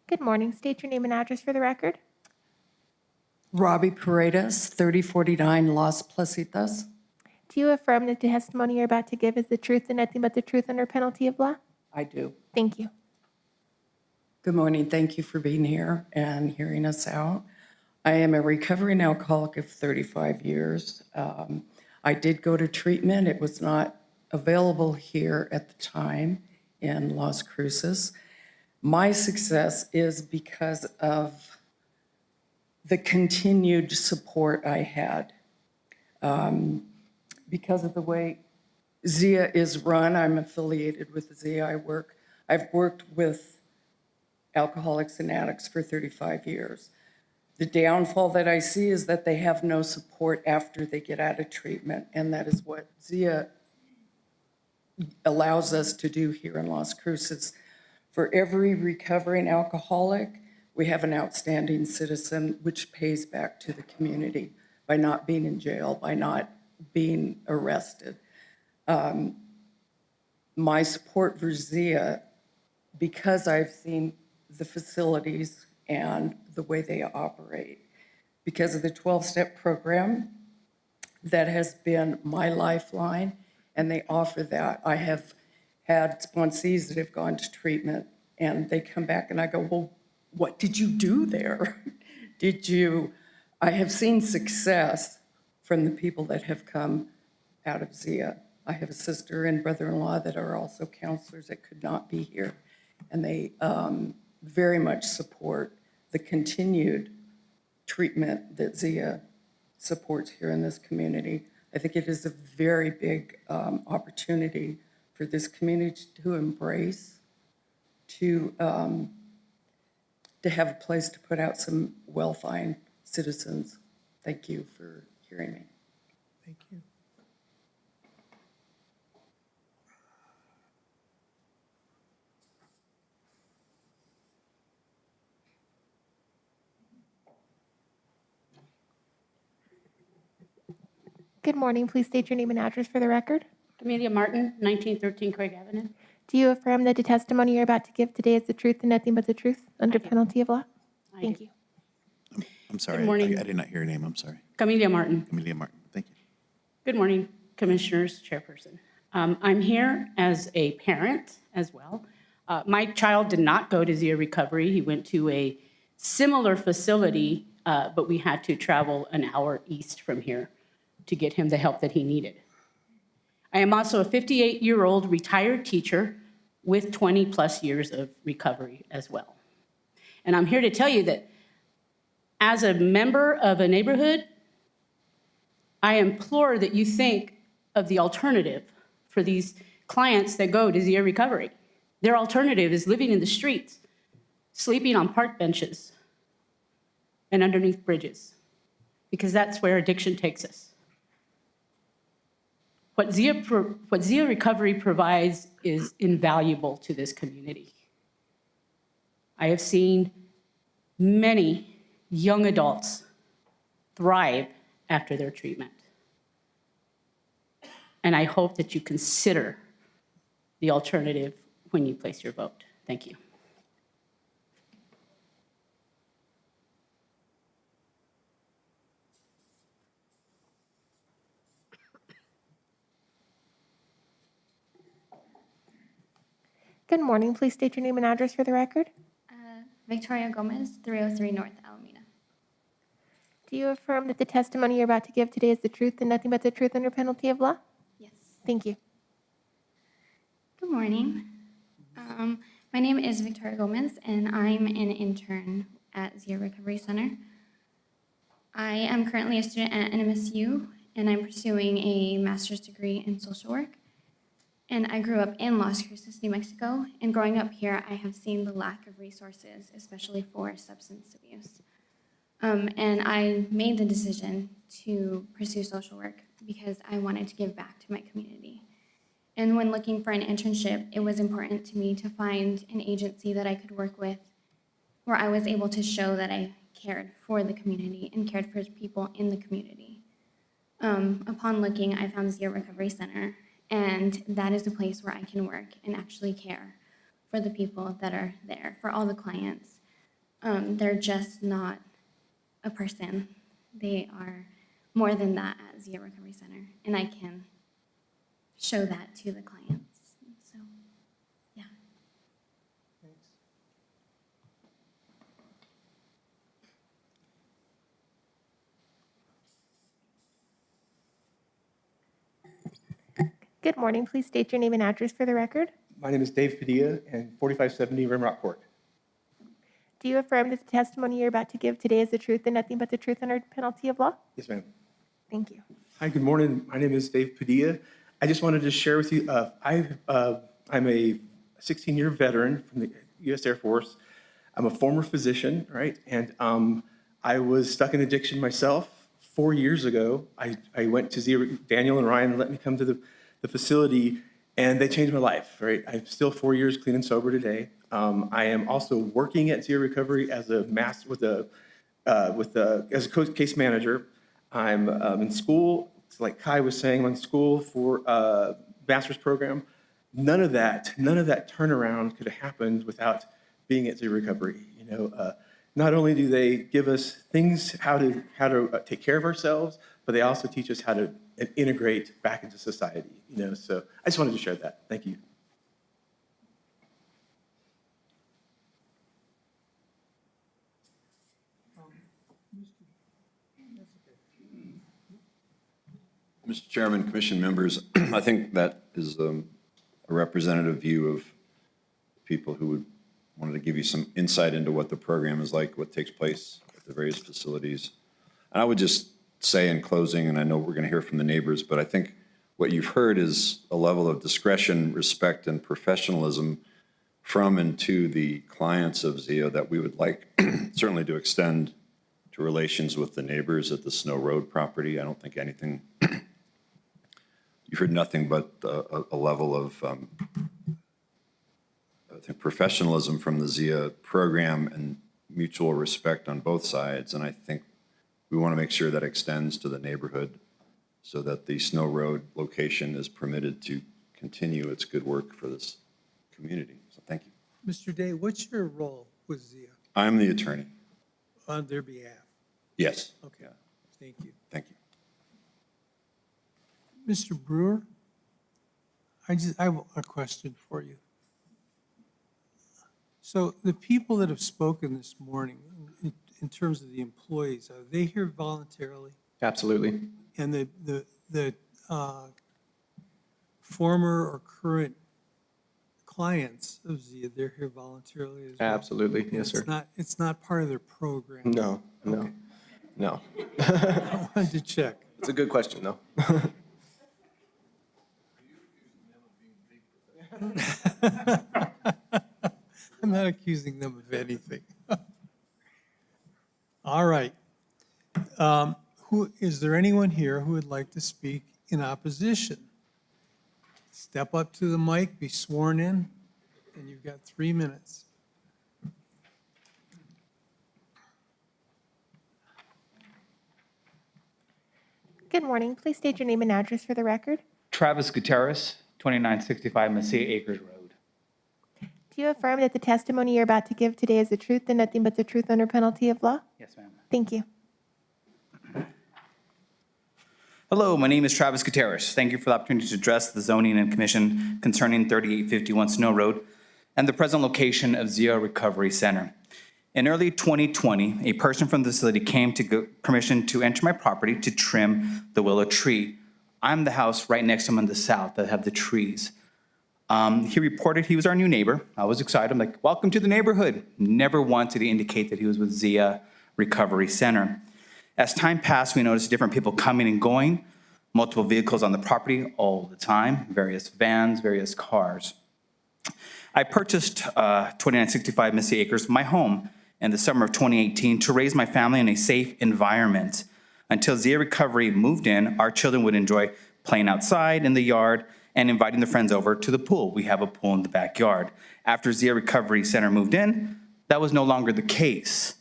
G: Good morning. State your name and address for the record.
F: Robbie Paredes, 3049 Las Placitas.
G: Do you affirm that the testimony you're about to give is the truth and nothing but the truth under penalty of law?
F: I do.
G: Thank you.
F: Good morning. Thank you for being here and hearing us out. I am a recovering alcoholic of 35 years. I did go to treatment. It was not available here at the time in Las Cruces. My success is because of the continued support I had. Because of the way Zia is run, I'm affiliated with Zia. I've worked with alcoholics and addicts for 35 years. The downfall that I see is that they have no support after they get out of treatment, and that is what Zia allows us to do here in Las Cruces. For every recovering alcoholic, we have an outstanding citizen, which pays back to the community by not being in jail, by not being arrested. My support for Zia, because I've seen the facilities and the way they operate, because of the 12-step program, that has been my lifeline, and they offer that. I have had sponsees that have gone to treatment, and they come back and I go, well, what did you do there? I have seen success from the people that have come out of Zia. I have a sister and brother-in-law that are also counselors that could not be here, and they very much support the continued treatment that Zia supports here in this community. I think it is a very big opportunity for this community to embrace, to have a place to put out some well-fine citizens. Thank you for hearing me.
D: Thank you.
G: Good morning. Please state your name and address for the record.
I: Amelia Martin, 1913 Craig Avenue.
G: Do you affirm that the testimony you're about to give today is the truth and nothing but the truth under penalty of law? Thank you.
A: I'm sorry,
I: Good morning.
A: I did not hear your name, I'm sorry.
I: Camelia Martin.
A: Amelia Martin, thank you.
I: Good morning, Commissioners, Chairperson. I'm here as a parent as well. My child did not go to Zia Recovery. He went to a similar facility, but we had to travel an hour east from here to get him the help that he needed. I am also a 58-year-old retired teacher with 20-plus years of recovery as well. And I'm here to tell you that as a member of a neighborhood, I implore that you think of the alternative for these clients that go to Zia Recovery. Their alternative is living in the streets, sleeping on park benches and underneath bridges, because that's where addiction takes us. What Zia Recovery provides is invaluable to this community. I have seen many young adults thrive after their treatment. And I hope that you consider the alternative when you place your vote. Thank you.
G: Good morning. Please state your name and address for the record.
O: Victoria Gomez, 303 North Alameda.
G: Do you affirm that the testimony you're about to give today is the truth and nothing but the truth under penalty of law?
O: Yes.
G: Thank you.
O: Good morning. My name is Victoria Gomez, and I'm an intern at Zia Recovery Center. I am currently a student at NMSU, and I'm pursuing a master's degree in social work. And I grew up in Las Cruces, New Mexico, and growing up here, I have seen the lack of resources, especially for substance abuse. And I made the decision to pursue social work because I wanted to give back to my community. And when looking for an internship, it was important to me to find an agency that I could work with where I was able to show that I cared for the community and cared for people in the community. Upon looking, I found Zia Recovery Center, and that is a place where I can work and actually care for the people that are there, for all the clients. They're just not a person. They are more than that at Zia Recovery Center, and I can show that to the clients. So, yeah.
G: Good morning. Please state your name and address for the record.
E: My name is Dave Padilla, and 4570 Rimrock Court.
G: Do you affirm that the testimony you're about to give today is the truth and nothing but the truth under penalty of law?
E: Yes, ma'am.
G: Thank you.
E: Hi, good morning. My name is Dave Padilla. I just wanted to share with you, I'm a 16-year veteran from the U.S. Air Force. I'm a former physician, right? And I was stuck in addiction myself. 4 years ago, I went to Zia, Daniel and Ryan let me come to the facility, and they changed my life, right? I'm still 4 years clean and sober today. I am also working at Zia Recovery as a case manager. I'm in school, like Kai was saying, I'm in school for a master's program. None of that turnaround could have happened without being at Zia Recovery. You know, not only do they give us things how to take care of ourselves, but they also teach us how to integrate back into society. You know, so I just wanted to share that. Thank you.
L: Mr. Chairman, Commission members, I think that is a representative view of people who wanted to give you some insight into what the program is like, what takes place at the various facilities. And I would just say in closing, and I know we're going to hear from the neighbors, but I think what you've heard is a level of discretion, respect, and professionalism from and to the clients of Zia that we would like certainly to extend to relations with the neighbors at the Snow Road property. I don't think anything, you've heard nothing but a level of I think professionalism from the Zia program and mutual respect on both sides. And I think we want to make sure that extends to the neighborhood so that the Snow Road location is permitted to continue its good work for this community. So thank you.
D: Mr. Day, what's your role with Zia
L: I'm the attorney.
D: on their behalf?
L: Yes.
D: Okay, thank you.
L: Thank you.
D: Mr. Brewer, I have a question for you. So the people that have spoken this morning, in terms of the employees, are they here voluntarily?
E: Absolutely.
D: And the former or current clients of Zia, they're here voluntarily as well?
E: Absolutely. Yes, sir.
D: It's not part of their program?
E: No.
D: I wanted to check.
E: It's a good question, though.
D: I'm not accusing them of anything. All right. Is there anyone here who would like to speak in opposition? Step up to the mic, be sworn in, and you've got 3 minutes.
G: Good morning. Please state your name and address for the record.
J: Travis Gutierrez, 2965 Mesilla Acres Road.
G: Do you affirm that the testimony you're about to give today is the truth and nothing but the truth under penalty of law?
J: Yes, ma'am.
G: Thank you.
J: Hello, my name is Travis Gutierrez. Thank you for the opportunity to address the zoning and commission concerning 3851 Snow Road and the present location of Zia Recovery Center. In early 2020, a person from the facility came to get permission to enter my property to trim the willow tree. I'm the house right next to him on the south that have the trees. He reported he was our new neighbor. I was excited. I'm like, welcome to the neighborhood. Never wanted to indicate that he was with Zia Recovery Center. As time passed, we noticed different people coming and going, multiple vehicles on the property all the time, various vans, various cars. I purchased 2965 Missy Acres, my home, in the summer of 2018 to raise my family in a safe environment. Until Zia Recovery moved in, our children would enjoy playing outside in the yard and inviting their friends over to the pool. We have a pool in the backyard. After Zia Recovery Center moved in, that was no longer the case.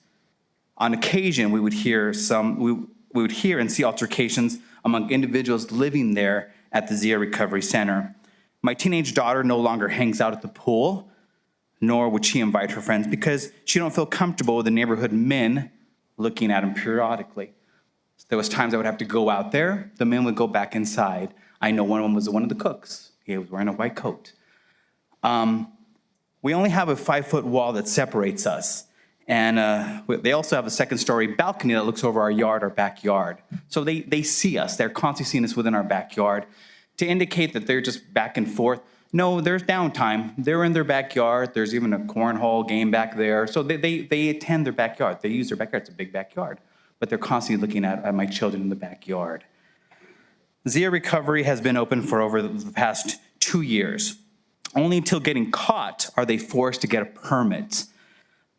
J: On occasion, we would hear and see altercations among individuals living there at the Zia Recovery Center. My teenage daughter no longer hangs out at the pool, nor would she invite her friends because she don't feel comfortable with the neighborhood men looking at them periodically. There was times I would have to go out there. The men would go back inside. I know one of them was one of the cooks. He was wearing a white coat. We only have a 5-foot wall that separates us. And they also have a second-story balcony that looks over our yard, our backyard. So they see us. They're constantly seeing us within our backyard. To indicate that they're just back and forth, no, there's downtime. They're in their backyard. There's even a cornhole game back there. So they attend their backyard. They use their backyard. It's a big backyard. But they're constantly looking at my children in the backyard. Zia Recovery has been open for over the past 2 years. Only until getting caught are they forced to get a permit.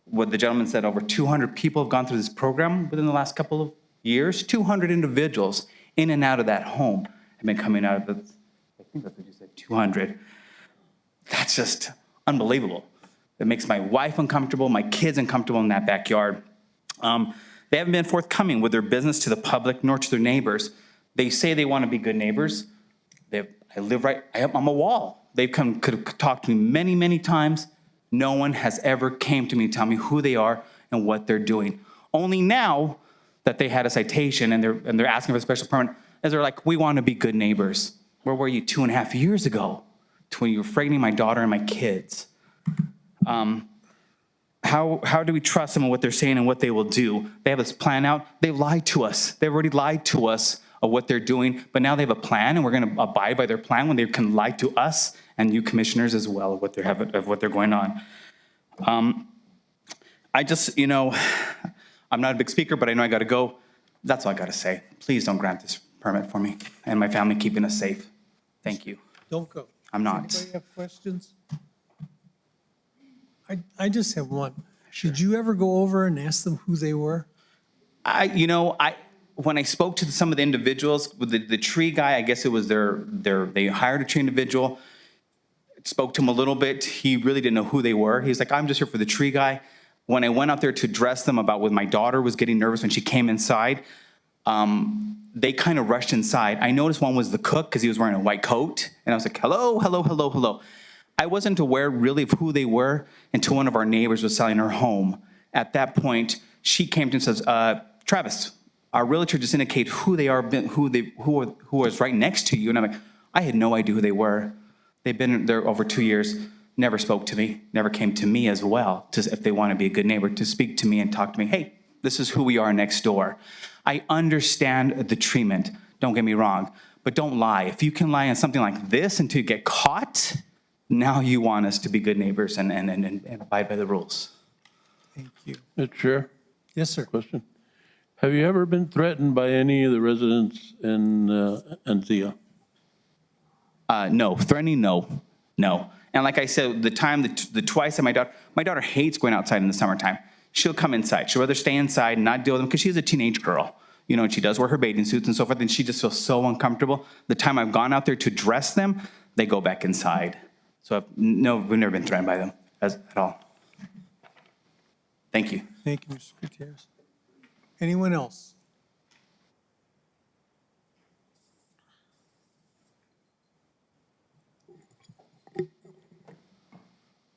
J: What the gentleman said, over 200 people have gone through this program within the last couple of years. 200 individuals in and out of that home have been coming out of the, I think that's what you said, 200. That's just unbelievable. It makes my wife uncomfortable, my kids uncomfortable in that backyard. They haven't been forthcoming with their business to the public nor to their neighbors. They say they want to be good neighbors. I live right, I'm a wall. They've could talk to me many, many times. No one has ever came to me to tell me who they are and what they're doing. Only now that they had a citation and they're asking for a special permit, as they're like, we want to be good neighbors. Where were you 2.5 years ago when you were frightening my daughter and my kids? How do we trust them and what they're saying and what they will do? They have this plan out. They lied to us. They've already lied to us of what they're doing, but now they have a plan and we're going to abide by their plan when they can lie to us and you commissioners as well of what they're going on. I just, I'm not a big speaker, but I know I got to go. That's all I got to say. Please don't grant this permit for me and my family, keeping us safe. Thank you.
D: Don't go.
J: I'm not.
D: Anybody have questions? I just have one. Did you ever go over and ask them who they were?
J: When I spoke to some of the individuals, with the tree guy, I guess it was they hired a tree individual, spoke to him a little bit. He really didn't know who they were. He's like, I'm just here for the tree guy. When I went out there to address them about when my daughter was getting nervous when she came inside, they kind of rushed inside. I noticed one was the cook because he was wearing a white coat. And I was like, hello, hello, hello, hello. I wasn't aware really of who they were until one of our neighbors was selling her home. At that point, she came to me and says, Travis, our realtor just indicate who they are, who was right next to you. And I'm like, I had no idea who they were. They've been there over 2 years, never spoke to me, never came to me as well, if they want to be a good neighbor, to speak to me and talk to me. Hey, this is who we are next door. I understand the treatment, don't get me wrong, but don't lie. If you can lie on something like this until you get caught, now you want us to be good neighbors and abide by the rules.
D: Thank you.
K: Mr. Chair?
D: Yes, sir.
K: Question. Have you ever been threatened by any of the residents in Zia?
J: No, threatening, no. No. And like I said, the twice that my daughter hates going outside in the summertime. She'll come inside. She'll rather stay inside and not deal with them because she's a teenage girl. You know, and she does wear her bathing suits and so forth, and she just feels so uncomfortable. The time I've gone out there to dress them, they go back inside. So no, we've never been threatened by them at all. Thank you.
D: Thank you, Mr. Gutierrez. Anyone else?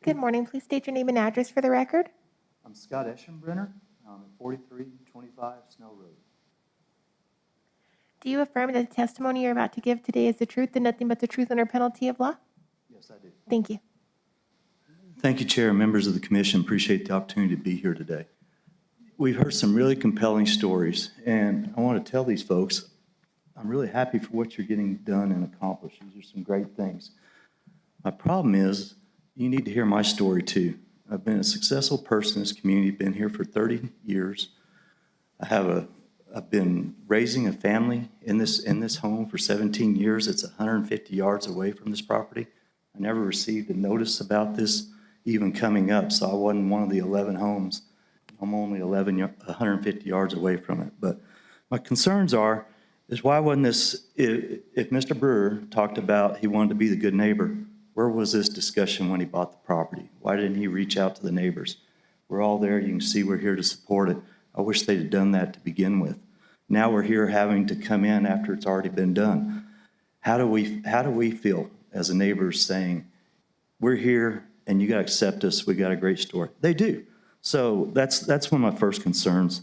G: Good morning. Please state your name and address for the record.
M: I'm Scott Eschenbrenner. I'm at 4325 Snow Road.
G: Do you affirm that the testimony you're about to give today is the truth and nothing but the truth under penalty of law?
M: Yes, I do.
G: Thank you.
M: Thank you, Chair and members of the commission. Appreciate the opportunity to be here today. We've heard some really compelling stories, and I want to tell these folks, I'm really happy for what you're getting done and accomplished. These are some great things. My problem is, you need to hear my story too. I've been a successful person in this community, been here for 30 years. I've been raising a family in this home for 17 years. It's 150 yards away from this property. I never received a notice about this even coming up, so I wasn't one of the 11 homes. I'm only 150 yards away from it. But my concerns is why wasn't this, if Mr. Brewer talked about he wanted to be the good neighbor, where was this discussion when he bought the property? Why didn't he reach out to the neighbors? We're all there. You can see we're here to support it. I wish they'd have done that to begin with. Now we're here having to come in after it's already been done. How do we feel as a neighbors saying, we're here and you got to accept us. We got a great story. They do. So that's one of my first concerns.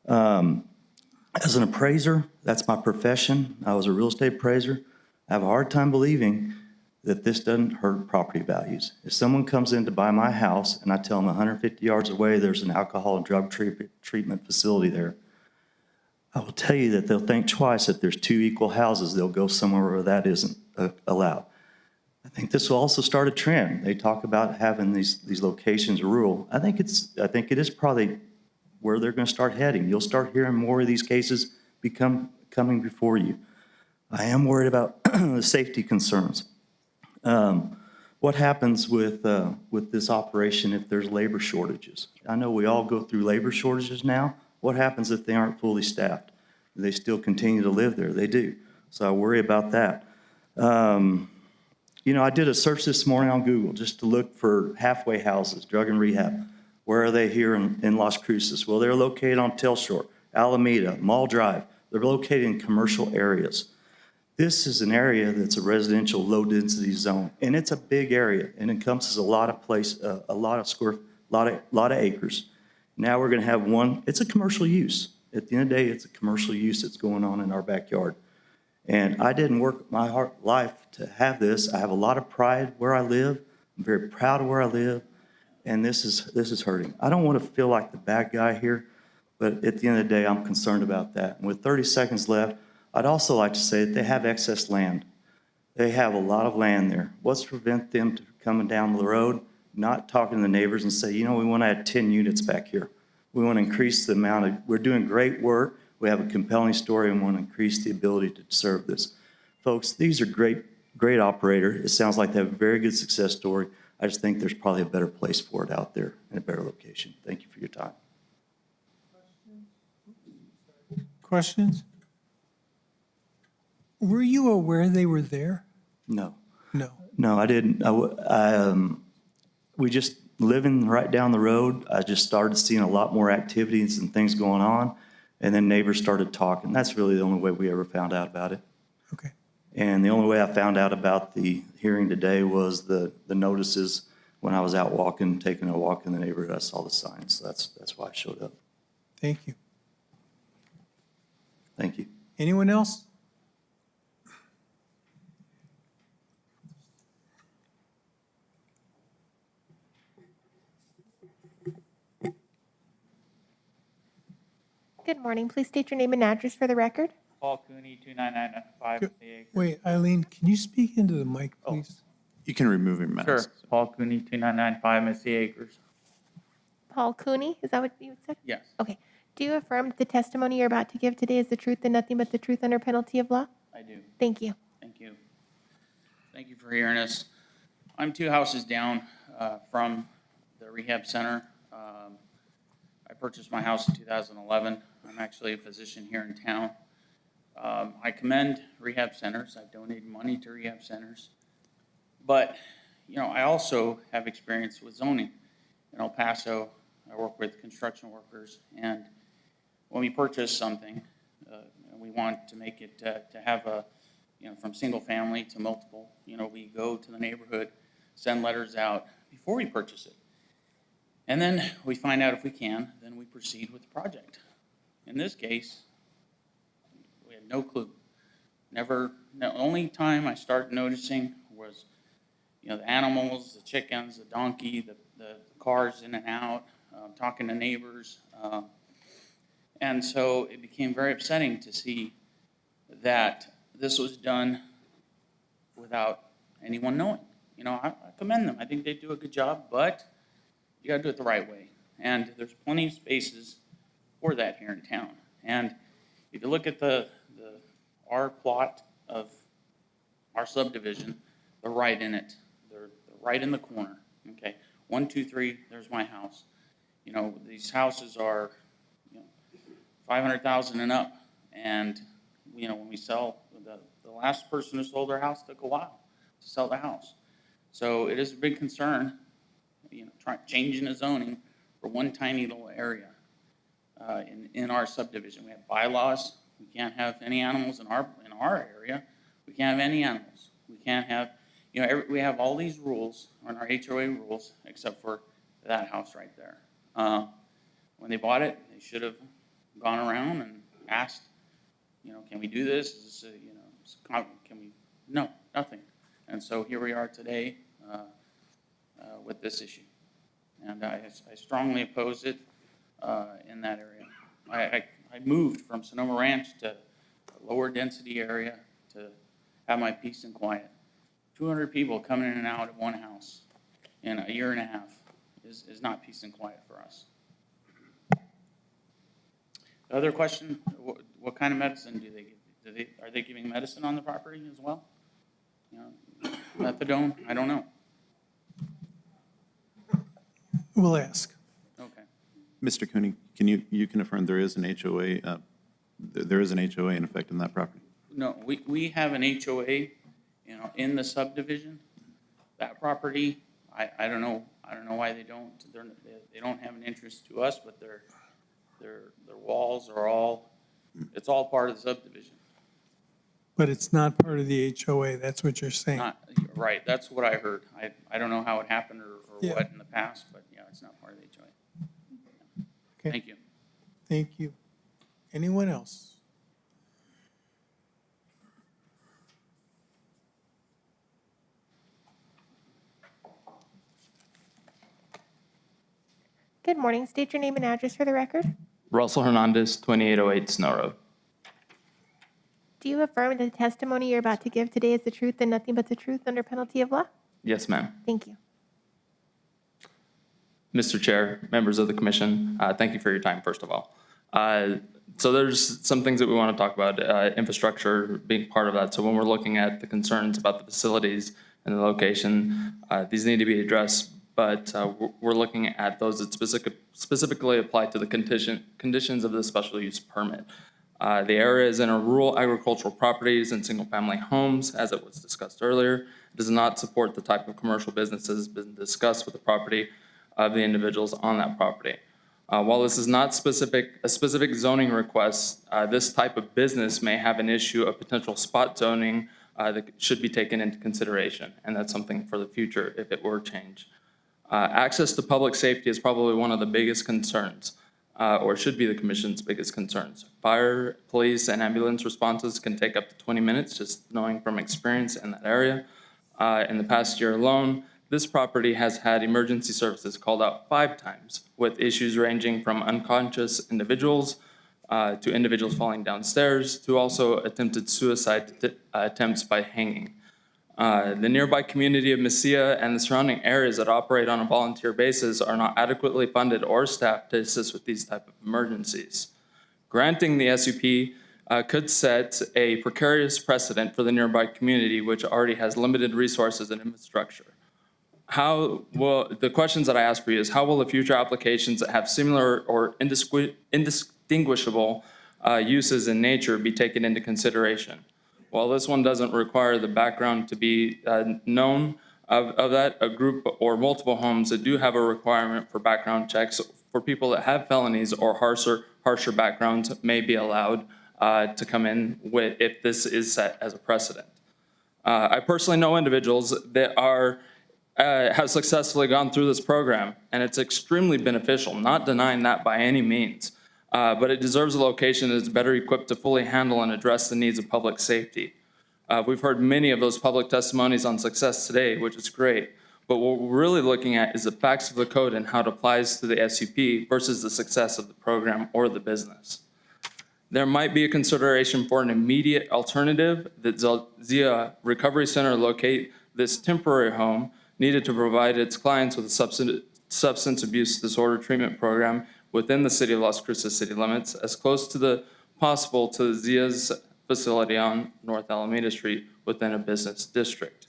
M: As an appraiser, that's my profession. I was a real estate appraiser. I have a hard time believing that this doesn't hurt property values. If someone comes in to buy my house and I tell them 150 yards away there's an alcohol and drug treatment facility there, I will tell you that they'll think twice. If there's two equal houses, they'll go somewhere where that isn't allowed. I think this will also start a trend. They talk about having these locations rural. I think it is probably where they're going to start heading. You'll start hearing more of these cases coming before you. I am worried about the safety concerns. What happens with this operation if there's labor shortages? I know we all go through labor shortages now. What happens if they aren't fully staffed? Do they still continue to live there? They do. So I worry about that. I did a search this morning on Google just to look for halfway houses, drug and rehab. Where are they here in Las Cruces? Well, they're located on Telshore, Alameda, Mall Drive. They're located in commercial areas. This is an area that's a residential low-density zone, and it's a big area and encompasses a lot of acres. Now we're going to have one. It's a commercial use. At the end of the day, it's a commercial use that's going on in our backyard. And I didn't work my life to have this. I have a lot of pride where I live. I'm very proud of where I live, and this is hurting. I don't want to feel like the bad guy here, but at the end of the day, I'm concerned about that. And with 30 seconds left, I'd also like to say that they have excess land. They have a lot of land there. What's to prevent them from coming down the road, not talking to the neighbors and say, we want to add 10 units back here. We want to increase the amount of, we're doing great work. We have a compelling story and want to increase the ability to serve this. Folks, these are great operator. It sounds like they have a very good success story. I just think there's probably a better place for it out there and a better location. Thank you for your time.
D: Questions? Were you aware they were there?
M: No.
D: No,
M: I didn't. We just living right down the road. I just started seeing a lot more activities and things going on. And then neighbors started talking. That's really the only way we ever found out about it.
D: Okay.
M: And the only way I found out about the hearing today was the notices when I was out taking a walk in the neighborhood. I saw the signs. So that's why I showed up.
D: Thank you.
M: Thank you.
D: Anyone else?
G: Good morning. Please state your name and address for the record.
P: Paul Cooney, 29995
D: Wait, Eileen, can you speak into the mic, please?
A: You can remove your mask.
P: Sure. Paul Cooney, 2995 Missy Acres.
G: Paul Cooney, is that what you said?
P: Yes.
G: Okay. Do you affirm that the testimony you're about to give today is the truth and nothing but the truth under penalty of law?
P: I do.
G: Thank you.
P: Thank you. Thank you for hearing us. I'm 2 houses down from the rehab center. I purchased my house in 2011. I'm actually a physician here in town. I commend rehab centers. I've donated money to rehab centers. But, you know, I also have experience with zoning. In El Paso, I work with construction workers, and when we purchase something, we want to make it to have a, you know, from single family to multiple, you know, we go to the neighborhood, send letters out before we purchase it. And then we find out if we can, then we proceed with the project. In this case, we had no clue. Never, the only time I started noticing was, you know, the animals, the chickens, the donkey, the cars in and out, talking to neighbors. And so it became very upsetting to see that this was done without anyone knowing. You know, I commend them. I think they do a good job, but you got to do it the right way. And there's plenty of spaces for that here in town. And if you look at our plot of our subdivision, they're right in it. They're right in the corner. Okay, 1, 2, 3. There's my house. You know, these houses are, you know, 500,000 and up. And you know, when we sell, the last person who sold their house took a while to sell the house. So it is a big concern, you know, changing the zoning for one tiny little area in our subdivision. We have bylaws. We can't have any animals in our area. We can't have any animals. We can't have, you know, we have all these rules on our HOA rules except for that house right there. When they bought it, they should have gone around and asked, you know, can we do this? Is this you know, can we? No, nothing. And so here we are today with this issue. And I strongly oppose it in that area. I moved from Sonoma Ranch to a lower density area to have my peace and quiet. 200 people coming in and out of one house in a year and a half is not peace and quiet for us. The other question, what kind of medicine do they give? Are they giving medicine on the property as well? You know, methadone? I don't know.
D: We'll ask.
P: Okay.
A: Mr. Cooney, can you can affirm there is an HOA, there is an HOA in effect in that property?
P: No, we have an HOA, you know, in the subdivision. That property, I don't know why they don't. They don't have an interest to us, but their walls are all, it's all part of the subdivision.
D: But it's not part of the HOA, that's what you're saying.
P: Not, right, that's what I heard. I don't know how it happened or
D: Yeah.
P: what in the past, but yeah, it's not part of the HOA.
D: Okay.
P: Thank you.
D: Thank you. Anyone else?
G: Good morning. State your name and address for the record.
Q: Russell Hernandez, 2808 Snow Road.
G: Do you affirm that the testimony you're about to give today is the truth and nothing but the truth under penalty of law?
Q: Yes, ma'am.
G: Thank you.
Q: Mr. Chair, members of the commission, thank you for your time, first of all. So there's some things that we want to talk about, infrastructure being part of that. So when we're looking at the concerns about the facilities and the location, these need to be addressed, but we're looking at those that specifically apply to the conditions of the special use permit. The area is in a rural agricultural properties and single-family homes, as it was discussed earlier. It does not support the type of commercial businesses been discussed with the property of the individuals on that property. While this is not a specific zoning request, this type of business may have an issue of potential spot zoning that should be taken into consideration, and that's something for the future if it were changed. Access to public safety is probably one of the biggest concerns, or should be the commission's biggest concerns. Fire, police, and ambulance responses can take up to 20 minutes, just knowing from experience in that area. In the past year alone, this property has had emergency services called out 5 times, with issues ranging from unconscious individuals to individuals falling downstairs to also attempted suicide attempts by hanging. The nearby community of Mesilla and the surrounding areas that operate on a volunteer basis are not adequately funded or staffed to assist with these type of emergencies. Granting the SUP could set a precarious precedent for the nearby community, which already has limited resources and infrastructure. the questions that I ask for you is, how will the future applications that have similar or indistinguishable uses in nature be taken into consideration? While this one doesn't require the background to be known of that, a group or multiple homes that do have a requirement for background checks for people that have felonies or harsher backgrounds may be allowed to come in with, if this is set as a precedent. I personally know individuals that have successfully gone through this program, and it's extremely beneficial, not denying that by any means. But it deserves a location that is better equipped to fully handle and address the needs of public safety. We've heard many of those public testimonies on success today, which is great. But what we're really looking at is the facts of the code and how it applies to the SUP versus the success of the program or the business. There might be a consideration for an immediate alternative that Zia Recovery Center locate this temporary home needed to provide its clients with a substance abuse disorder treatment program within the city of Las Cruces city limits, as close to the possible to Zia's facility on North Alameda Street within a business district.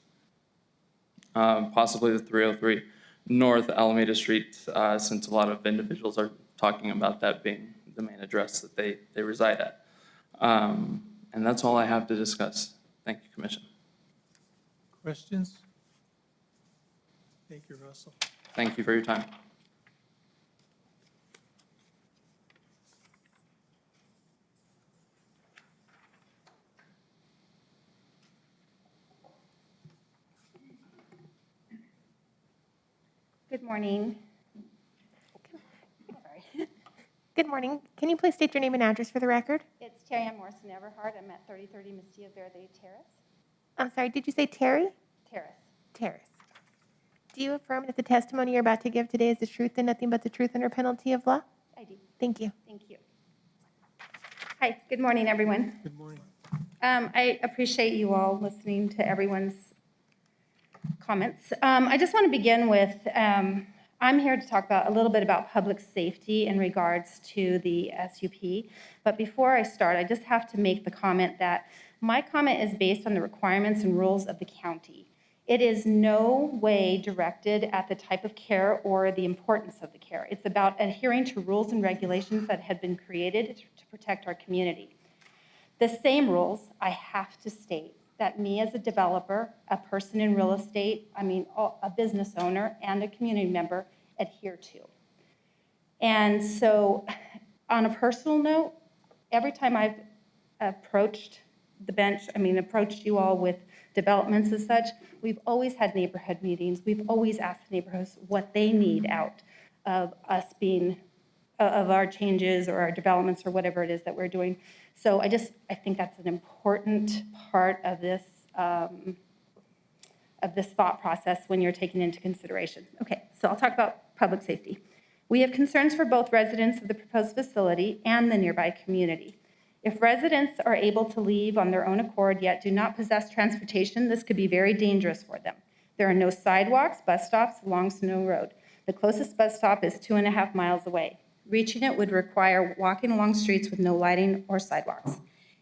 Q: Possibly the 303 North Alameda Street, since a lot of individuals are talking about that being the main address that they reside at. And that's all I have to discuss. Thank you, Commission.
D: Questions? Thank you, Russell.
Q: Thank you for your time.
R: Good morning. Sorry.
G: Good morning. Can you please state your name and address for the record?
R: It's Terry Ann Morrison Everhart. I'm at 3030 Mesilla Verde Terrace.
G: I'm sorry, did you say Terry?
R: Terrace.
G: Terrace. Do you affirm that the testimony you're about to give today is the truth and nothing but the truth under penalty of law?
R: I do.
G: Thank you.
R: Thank you. Hi, good morning, everyone.
D: Good morning.
R: I appreciate you all listening to everyone's comments. I just want to begin with, I'm here to talk about a little bit about public safety in regards to the SUP. But before I start, I just have to make the comment that my comment is based on the requirements and rules of the county. It is no way directed at the type of care or the importance of the care. It's about adhering to rules and regulations that have been created to protect our community. The same rules, I have to state, that me as a developer, a person in real estate, a business owner, and a community member adhere to. And so on a personal note, every time I've approached the bench, approached you all with developments as such, we've always had neighborhood meetings. We've always asked the neighborhoods what they need out of us being, of our changes or our developments or whatever it is that we're doing. So I think that's an important part of this thought process when you're taking into consideration. Okay, so I'll talk about public safety. We have concerns for both residents of the proposed facility and the nearby community. If residents are able to leave on their own accord yet do not possess transportation, this could be very dangerous for them. There are no sidewalks, bus stops along Snow Road. The closest bus stop is 2.5 miles away. Reaching it would require walking along streets with no lighting or sidewalks.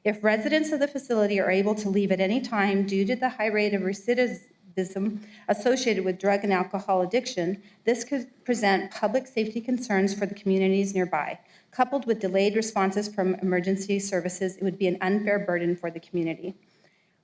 R: If residents of the facility are able to leave at any time due to the high rate of recidivism associated with drug and alcohol addiction, this could present public safety concerns for the communities nearby. Coupled with delayed responses from emergency services, it would be an unfair burden for the community.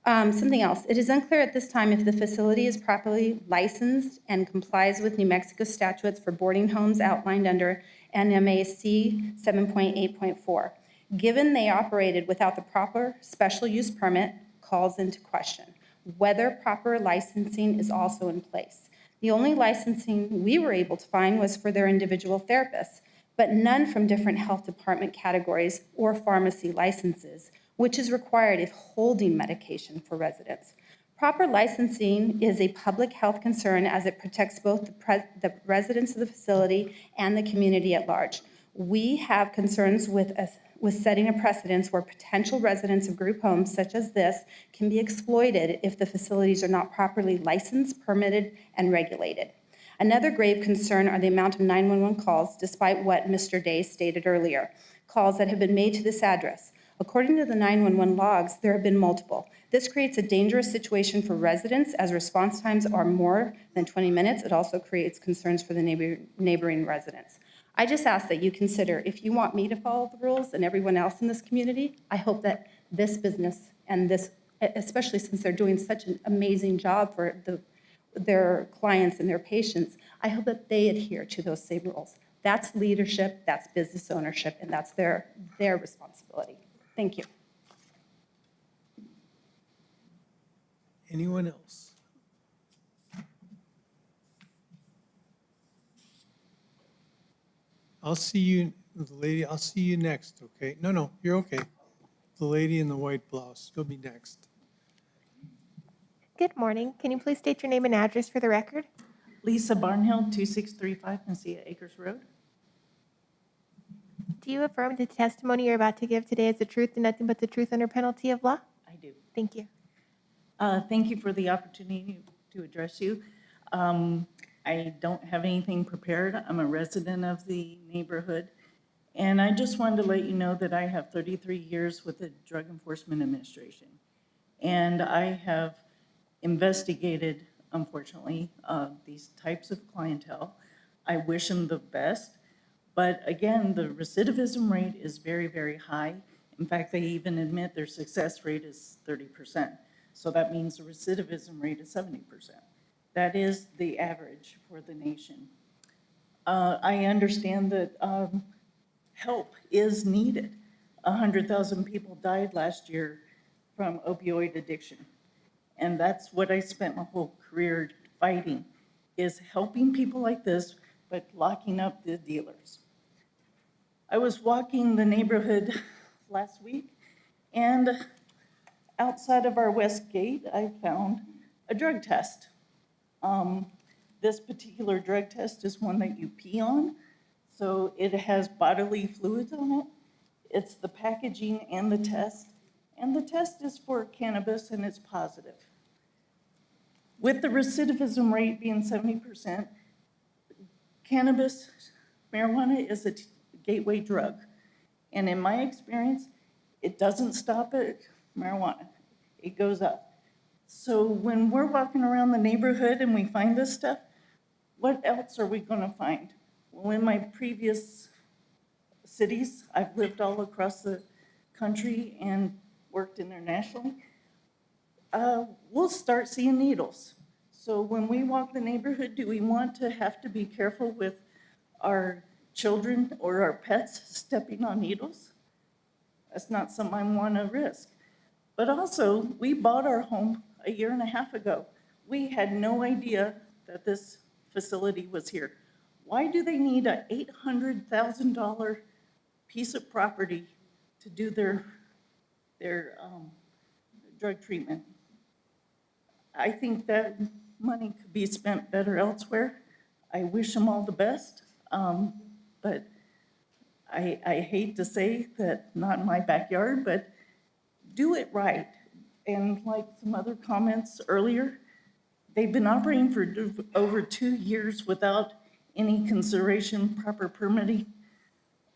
R: Something else, it is unclear at this time if the facility is properly licensed and complies with New Mexico statutes for boarding homes outlined under NMAC 7.8.4. Given they operated without the proper special use permit, calls into question whether proper licensing is also in place. The only licensing we were able to find was for their individual therapists, but none from different health department categories or pharmacy licenses, which is required if holding medication for residents. Proper licensing is a public health concern as it protects both the residents of the facility and the community at large. We have concerns with setting a precedence where potential residents of group homes such as this can be exploited if the facilities are not properly licensed, permitted, and regulated. Another grave concern are the amount of 911 calls, despite what Mr. Day stated earlier, calls that have been made to this address. According to the 911 logs, there have been multiple. This creates a dangerous situation for residents as response times are more than 20 minutes. It also creates concerns for the neighboring residents. I just ask that you consider, if you want me to follow the rules and everyone else in this community, I hope that this business and this, especially since they're doing such an amazing job for their clients and their patients, I hope that they adhere to those same rules. That's leadership, that's business ownership, and that's their responsibility. Thank you.
D: Anyone else? I'll see you, the lady, I'll see you next, okay? No, you're okay. The lady in the white blouse, you'll be next.
G: Good morning. Can you please state your name and address for the record?
N: Lisa Barnhill, 2635 Mesilla Acres Road.
G: Do you affirm the testimony you're about to give today is the truth and nothing but the truth under penalty of law?
N: I do.
G: Thank you.
N: Thank you for the opportunity to address you. I don't have anything prepared. I'm a resident of the neighborhood. And I just wanted to let you know that I have 33 years with the Drug Enforcement Administration. And I have investigated, unfortunately, these types of clientele. I wish them the best. But again, the recidivism rate is very, very high. In fact, they even admit their success rate is 30%. So that means the recidivism rate is 70%. That is the average for the nation. I understand that help is needed. 100,000 people died last year from opioid addiction. And that's what I spent my whole career fighting, is helping people like this, but locking up the dealers. I was walking the neighborhood last week, and outside of our west gate, I found a drug test. This particular drug test is one that you pee on, so it has bodily fluids on it. It's the packaging and the test is for cannabis, and it's positive. With the recidivism rate being 70%, cannabis, marijuana is a gateway drug. And in my experience, it doesn't stop at marijuana. It goes up. So when we're walking around the neighborhood and we find this stuff, what else are we gonna find? Well, in my previous cities, I've lived all across the country and worked internationally, we'll start seeing needles. So when we walk the neighborhood, do we want to have to be careful with our children or our pets stepping on needles? That's not something I want to risk. But also, we bought our home a year and a half ago. We had no idea that this facility was here. Why do they need a $800,000 piece of property to do their drug treatment? I think that money could be spent better elsewhere. I wish them all the best, but I hate to say that, not in my backyard, but do it right. And like some other comments earlier, they've been operating for over 2 years without any consideration, proper permitting.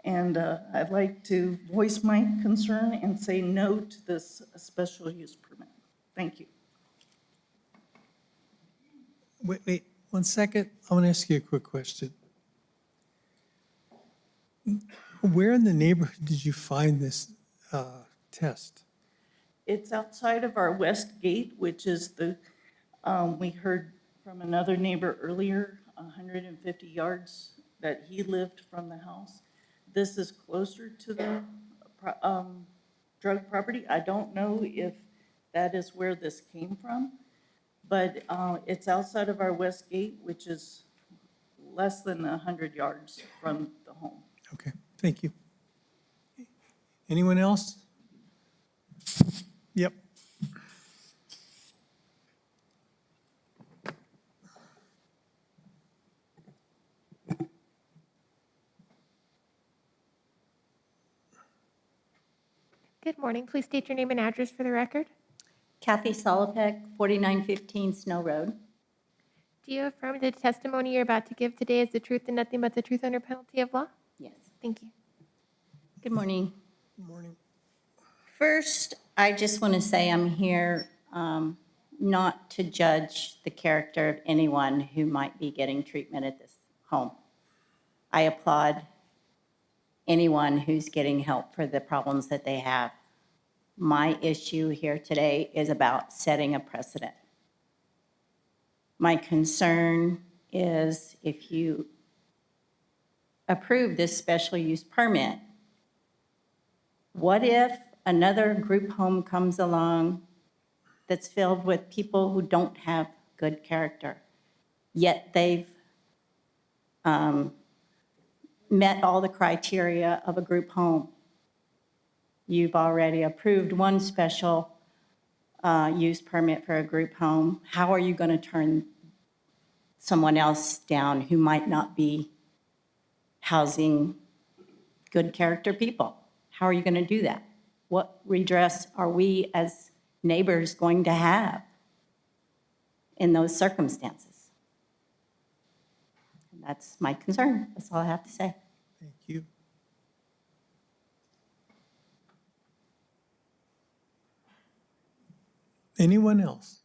N: And I'd like to voice my concern and say no to this special use permit. Thank you.
D: Wait, 1 second. I want to ask you a quick question. Where in the neighborhood did you find this test?
N: It's outside of our west gate, which is the, we heard from another neighbor earlier, 150 yards that he lived from the house. This is closer to the drug property. I don't know if that is where this came from, but it's outside of our west gate, which is less than 100 yards from the home.
D: Okay, thank you. Anyone else? Yep.
G: Good morning. Please state your name and address for the record.
S: Kathy Solopek, 4915 Snow Road.
G: Do you affirm the testimony you're about to give today is the truth and nothing but the truth under penalty of law?
S: Yes.
G: Thank you.
S: Good morning.
D: Good morning.
S: First, I just want to say I'm here not to judge the character of anyone who might be getting treatment at this home. I applaud anyone who's getting help for the problems that they have. My issue here today is about setting a precedent. My concern is if you approve this special use permit, what if another group home comes along that's filled with people who don't have good character, yet they've met all the criteria of a group home? You've already approved one special use permit for a group home. How are you going to turn someone else down who might not be housing good character people? How are you going to do that? What redress are we as neighbors going to have in those circumstances? And that's my concern. That's all I have to say.
D: Thank you. Anyone else?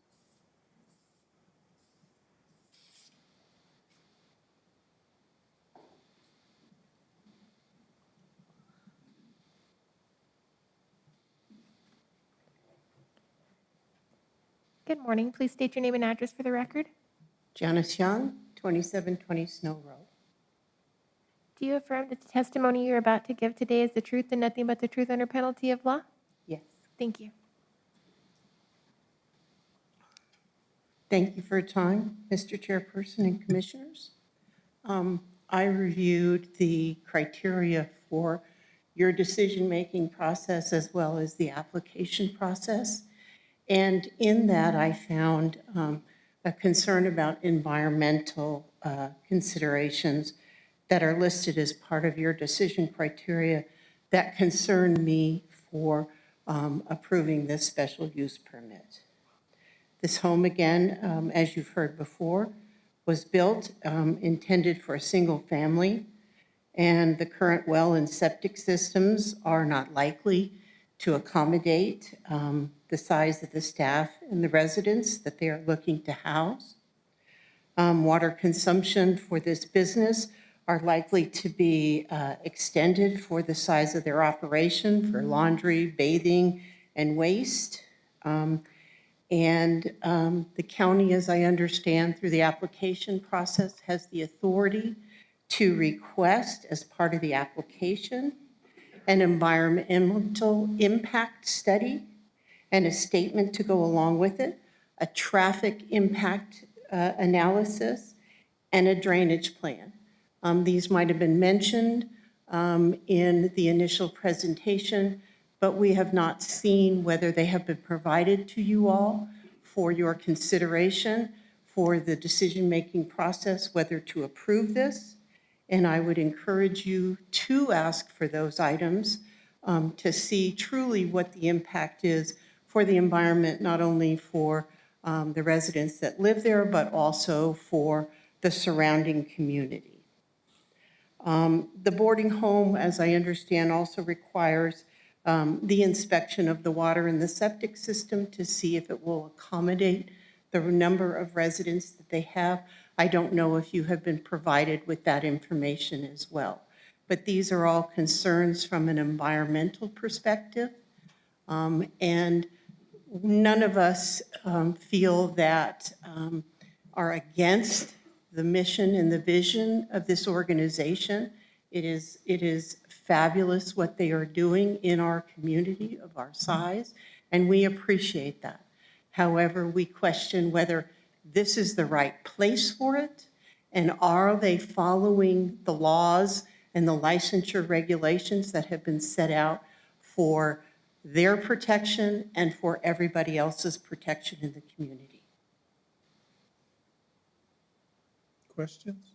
G: Good morning. Please state your name and address for the record.
B: Janice Young, 2720 Snow Road.
G: Do you affirm that the testimony you're about to give today is the truth and nothing but the truth under penalty of law?
B: Yes.
G: Thank you.
B: Thank you for your time, Mr. Chairperson and Commissioners. I reviewed the criteria for your decision-making process as well as the application process. And in that, I found a concern about environmental considerations that are listed as part of your decision criteria that concerned me for approving this special use permit. This home, again, as you've heard before, was built intended for a single family, and the current well and septic systems are not likely to accommodate the size of the staff and the residents that they are looking to house. Water consumption for this business are likely to be extended for the size of their operation for laundry, bathing, and waste. The county, as I understand through the application process, has the authority to request as part of the application an environmental impact study and a statement to go along with it, a traffic impact analysis, and a drainage plan. These might have been mentioned in the initial presentation, but we have not seen whether they have been provided to you all for your consideration for the decision-making process, whether to approve this. And I would encourage you to ask for those items to see truly what the impact is for the environment, not only for the residents that live there, but also for the surrounding community. The boarding home, as I understand, also requires the inspection of the water and the septic system to see if it will accommodate the number of residents that they have. I don't know if you have been provided with that information as well. But these are all concerns from an environmental perspective. And none of us feel that are against the mission and the vision of this organization. It is fabulous what they are doing in our community of our size, and we appreciate that. However, we question whether this is the right place for it, and are they following the laws and the licensure regulations that have been set out for their protection and for everybody else's protection in the community.
D: Questions?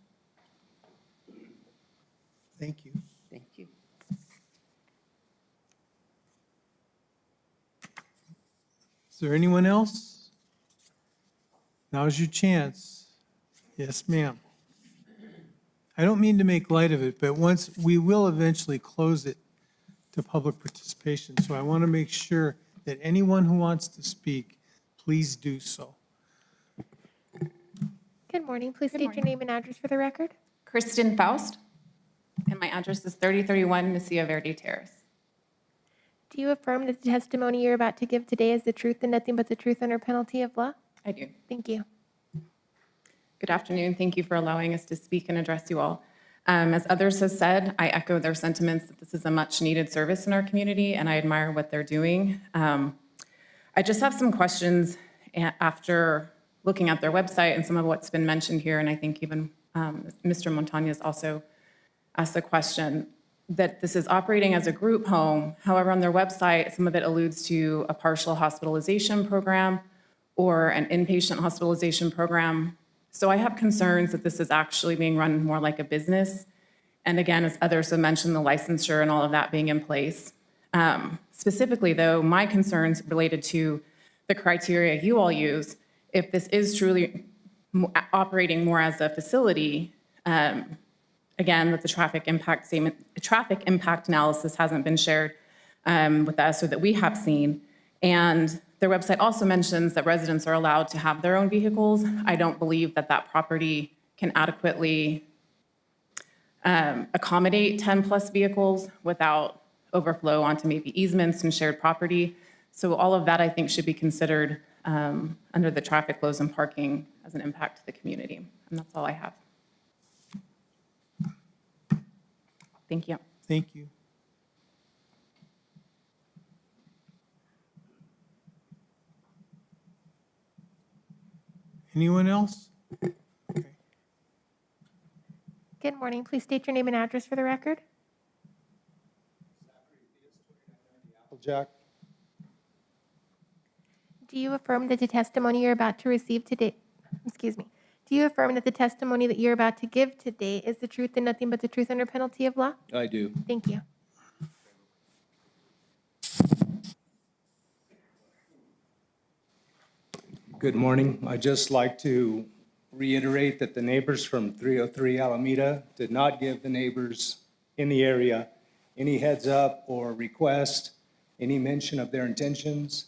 D: Thank you.
B: Thank you.
D: Is there anyone else? Now's your chance. Yes, ma'am. I don't mean to make light of it, but we will eventually close it. to public participation. So I want to make sure that anyone who wants to speak, please do so.
G: Good morning. Please state your name and address for the record.
T: Kristen Faust, and my address is 3031 Missio Verde Terrace.
G: Do you affirm that the testimony you're about to give today is the truth and nothing but the truth under penalty of law?
T: I do.
G: Thank you.
T: Good afternoon. Thank you for allowing us to speak and address you all. As others have said, I echo their sentiments that this is a much-needed service in our community, and I admire what they're doing. I just have some questions after looking at their website and some of what's been mentioned here, and I think even Mr. Montañez also asked the question that this is operating as a group home. However, on their website, some of it alludes to a partial hospitalization program or an inpatient hospitalization program. So I have concerns that this is actually being run more like a business. And again, as others have mentioned, the licensure and all of that being in place. Specifically, though, my concerns related to the criteria you all use. If this is truly operating more as a facility, again, that the traffic impact analysis hasn't been shared with us or that we have seen. And their website also mentions that residents are allowed to have their own vehicles. I don't believe that that property can adequately accommodate 10-plus vehicles without overflow onto maybe easements and shared property. So all of that, I think, should be considered under the traffic flows and parking as an impact to the community. And that's all I have. Thank you.
D: Thank you. Anyone else?
G: Good morning. Please state your name and address for the record.
U: Jack.
G: Do you affirm that the testimony you're about to receive today, do you affirm that the testimony that you're about to give today is the truth and nothing but the truth under penalty of law?
U: I do.
G: Thank you.
U: Good morning. I'd just like to reiterate that the neighbors from 303 Alameda did not give the neighbors in the area any heads up or request, any mention of their intentions.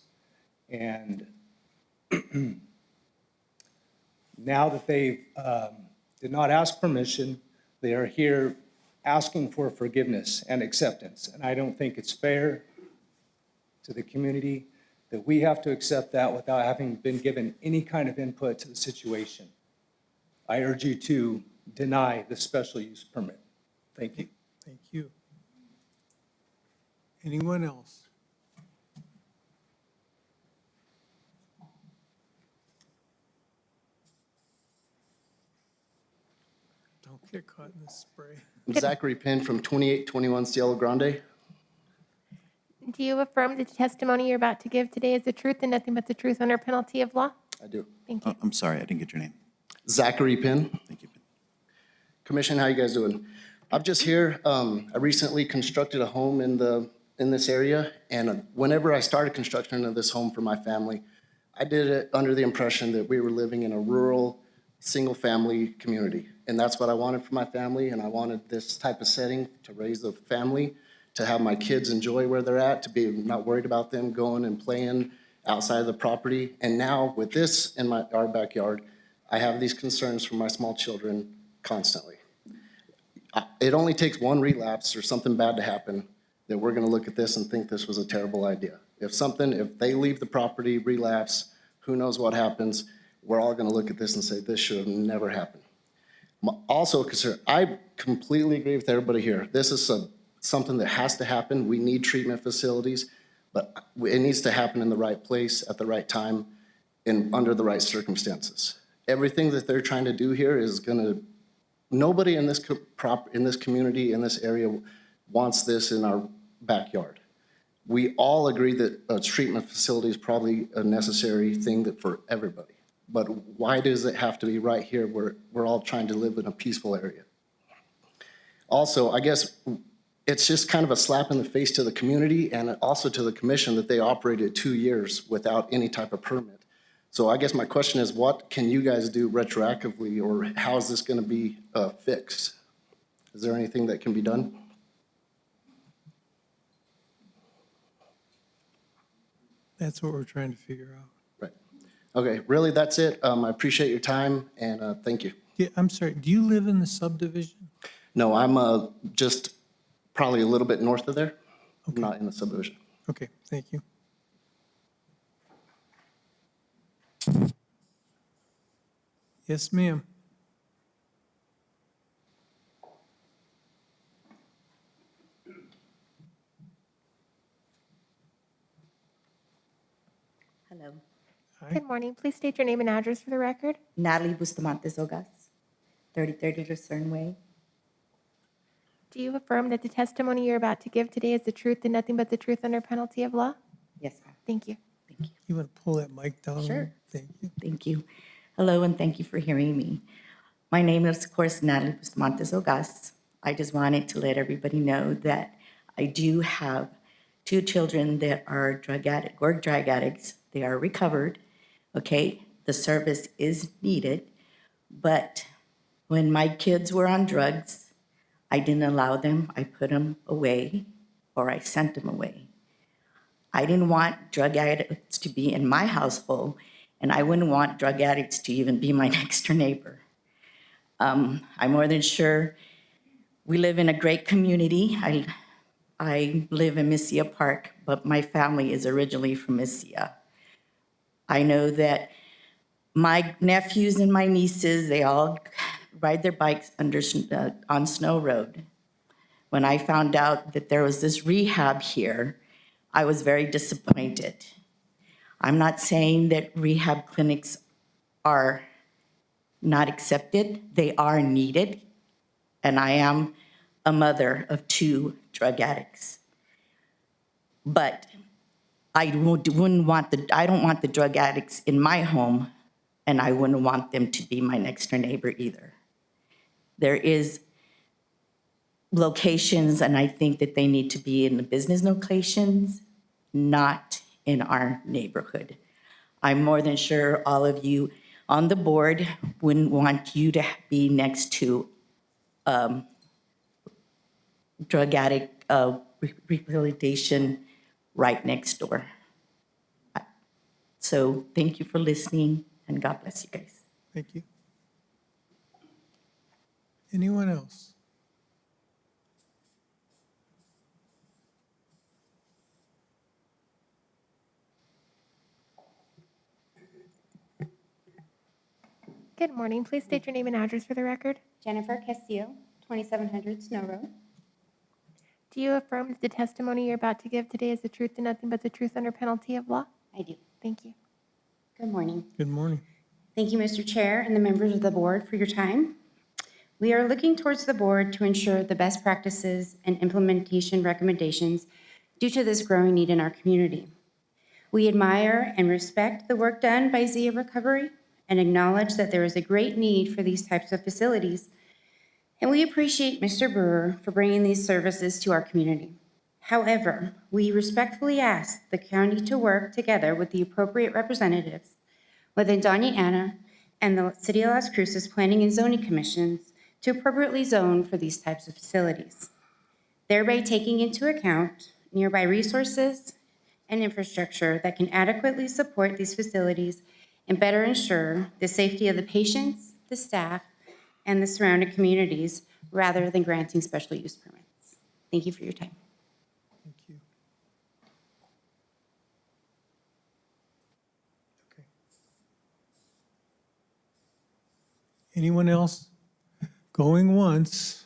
U: And now that they did not ask permission, they are here asking for forgiveness and acceptance. And I don't think it's fair to the community that we have to accept that without having been given any kind of input to the situation. I urge you to deny the special use permit. Thank you.
D: Thank you. Anyone else? Don't get caught in this spray.
V: I'm Zachary Penn from 2821 Cielo Grande.
G: Do you affirm that the testimony you're about to give today is the truth and nothing but the truth under penalty of law?
V: I do.
G: Thank you.
A: I'm sorry, I didn't get your name.
V: Zachary Penn.
A: Thank you.
V: Commission, how you guys doing? I'm just here. I recently constructed a home in this area, and whenever I started construction of this home for my family, I did it under the impression that we were living in a rural, single-family community, and that's what I wanted for my family, and I wanted this type of setting to raise a family, to have my kids enjoy where they're at, to be not worried about them going and playing outside of the property. And now with this in our backyard, I have these concerns for my small children constantly. It only takes one relapse or something bad to happen that we're gonna look at this and think this was a terrible idea. If they leave the property, relapse, who knows what happens, we're all gonna look at this and say, this should have never happened. Also, I completely agree with everybody here. This is something that has to happen. We need treatment facilities, but it needs to happen in the right place, at the right time, and under the right circumstances. Everything that they're trying to do here is gonna, nobody in this community, in this area, wants this in our backyard. We all agree that a treatment facility is probably a necessary thing for everybody. But why does it have to be right here where we're all trying to live in a peaceful area? Also, I guess it's just kind of a slap in the face to the community and also to the commission that they operated 2 years without any type of permit. So I guess my question is, what can you guys do retroactively, or how is this going to be fixed? Is there anything that can be done?
D: That's what we're trying to figure out.
V: Right. Okay, really, that's it. I appreciate your time, and thank you.
D: Yeah, I'm sorry, do you live in the subdivision?
V: No, I'm just probably a little bit north of there. I'm not in the subdivision.
D: Okay, thank you. Yes, ma'am.
C: Hello.
G: Good morning. Please state your name and address for the record.
C: Natalie Bustamante Zogas, 3030 Lucerne Way.
G: Do you affirm that the testimony you're about to give today is the truth and nothing but the truth under penalty of law?
C: Yes, ma'am.
G: Thank you.
D: You want to pull that mic down?
C: Sure.
D: Thank you.
C: Thank you. Hello, and thank you for hearing me. My name is, of course, Natalie Bustamante Zogas. I just wanted to let everybody know that I do have 2 children that are drug addicts. They are recovered. Okay, the service is needed, but when my kids were on drugs, I didn't allow them. I put them away, or I sent them away. I didn't want drug addicts to be in my household, and I wouldn't want drug addicts to even be my next door neighbor. I'm more than sure we live in a great community. I live in Mesilla Park, but my family is originally from Mesilla. I know that my nephews and my nieces, they all ride their bikes on Snow Road. When I found out that there was this rehab here, I was very disappointed. I'm not saying that rehab clinics are not accepted. They are needed. And I am a mother of 2 drug addicts. But I don't want the drug addicts in my home, and I wouldn't want them to be my next door neighbor either. There is locations, and I think that they need to be in the business locations, not in our neighborhood. I'm more than sure all of you on the board wouldn't want you to be next to drug addict rehabilitation right next door. So thank you for listening, and God bless you guys.
D: Thank you. Anyone else?
G: Good morning. Please state your name and address for the record.
O: Jennifer Castillo, 2700 Snow Road.
G: Do you affirm that the testimony you're about to give today is the truth and nothing but the truth under penalty of law?
O: I do.
G: Thank you.
O: Good morning.
D: Good morning.
O: Thank you, Mr. Chair and the members of the board for your time. We are looking towards the board to ensure the best practices and implementation recommendations due to this growing need in our community. We admire and respect the work done by Zia Recovery and acknowledge that there is a great need for these types of facilities. And we appreciate Mr. Brewer for bringing these services to our community. However, we respectfully ask the county to work together with the appropriate representatives within Doña Ana and the City of Las Cruces Planning and Zoning Commissions to appropriately zone for these types of facilities, thereby taking into account nearby resources and infrastructure that can adequately support these facilities and better ensure the safety of the patients, the staff, and the surrounding communities, rather than granting special use permits. Thank you for your time.
D: Thank you. Okay. Anyone else? Going once.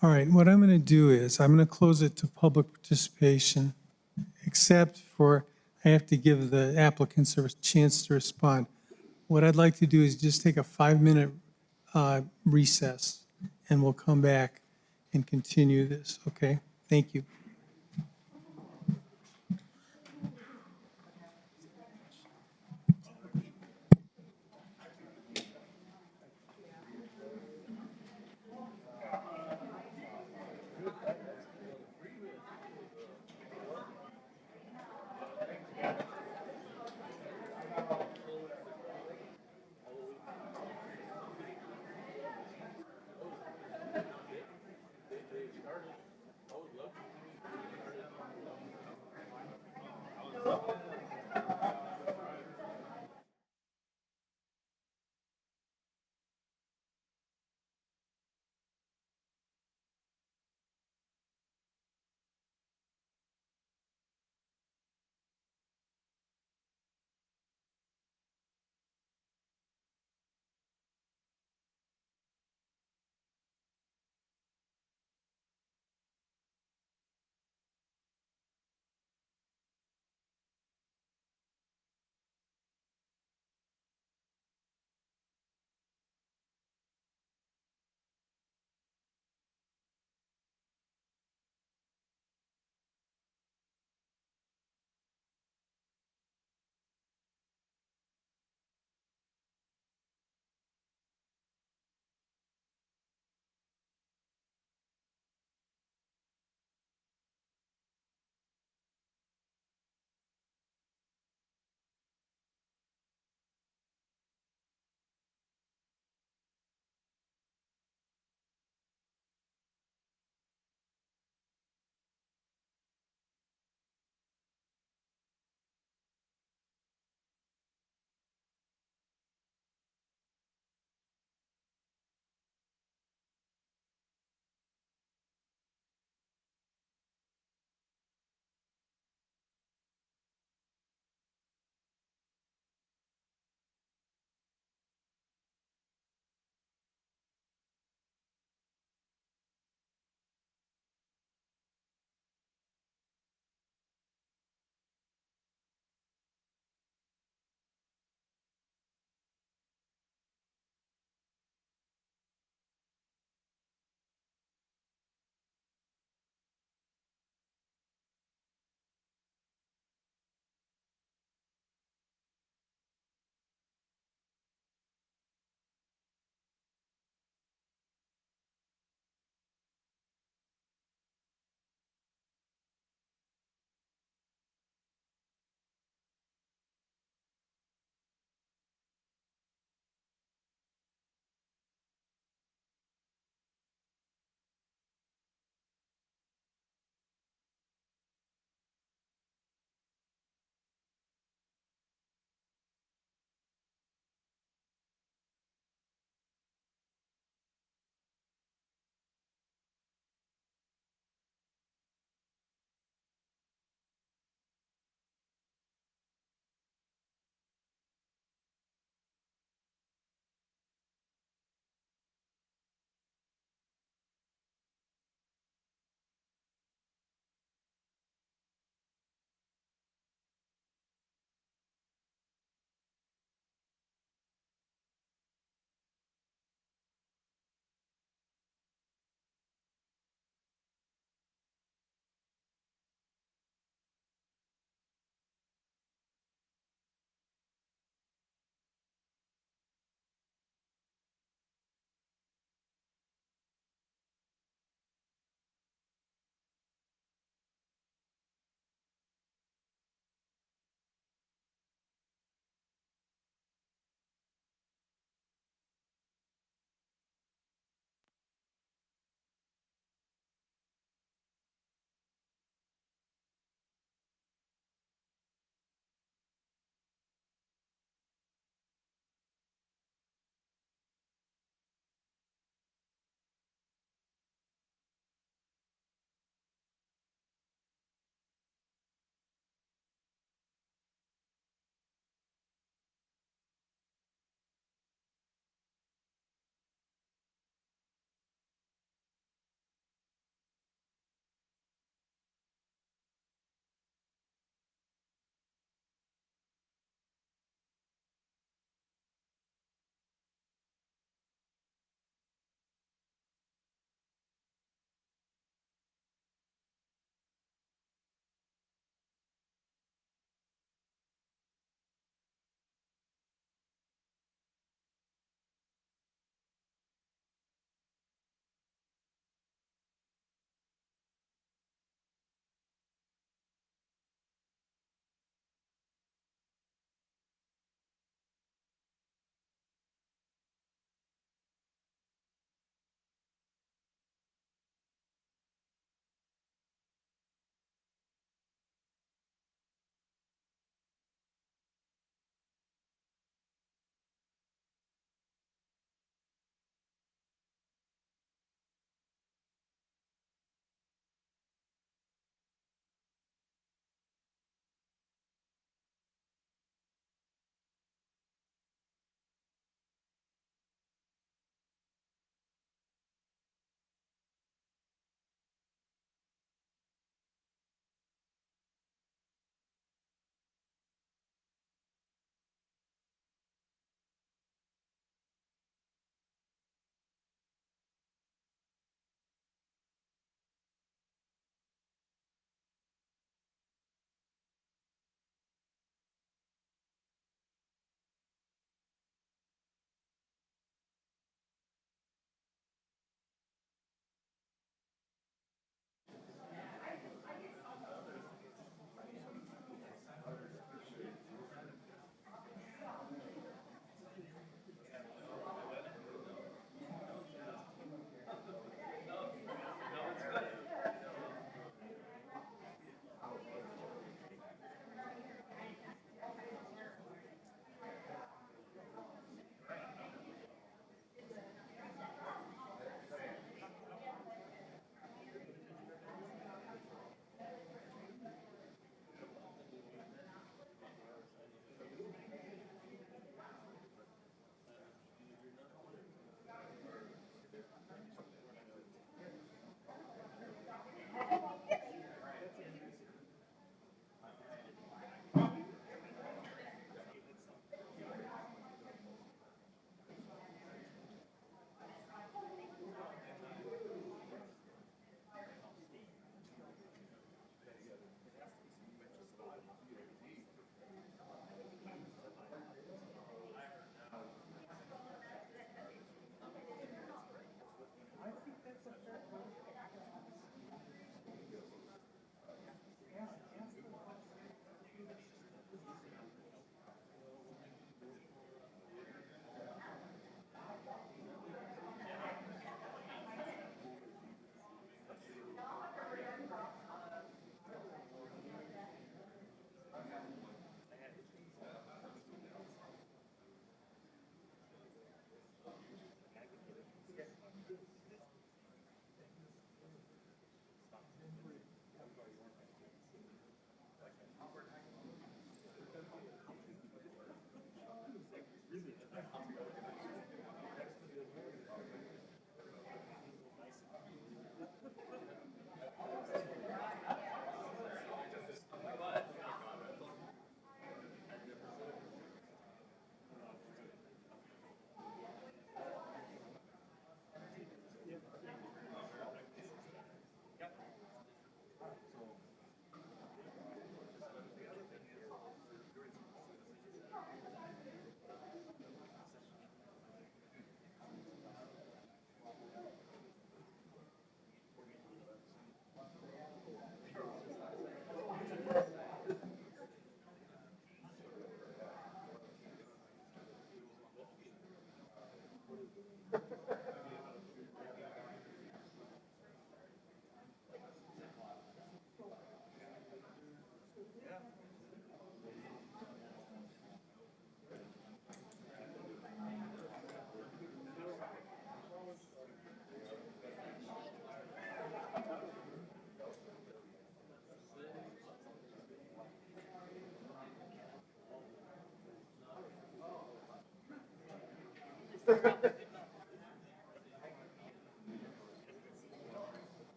D: All right, what I'm going to do is I'm going to close it to public participation, except for I have to give the applicants a chance to respond. What I'd like to do is just take a 5-minute recess, and we'll come back and continue this, okay? Thank you.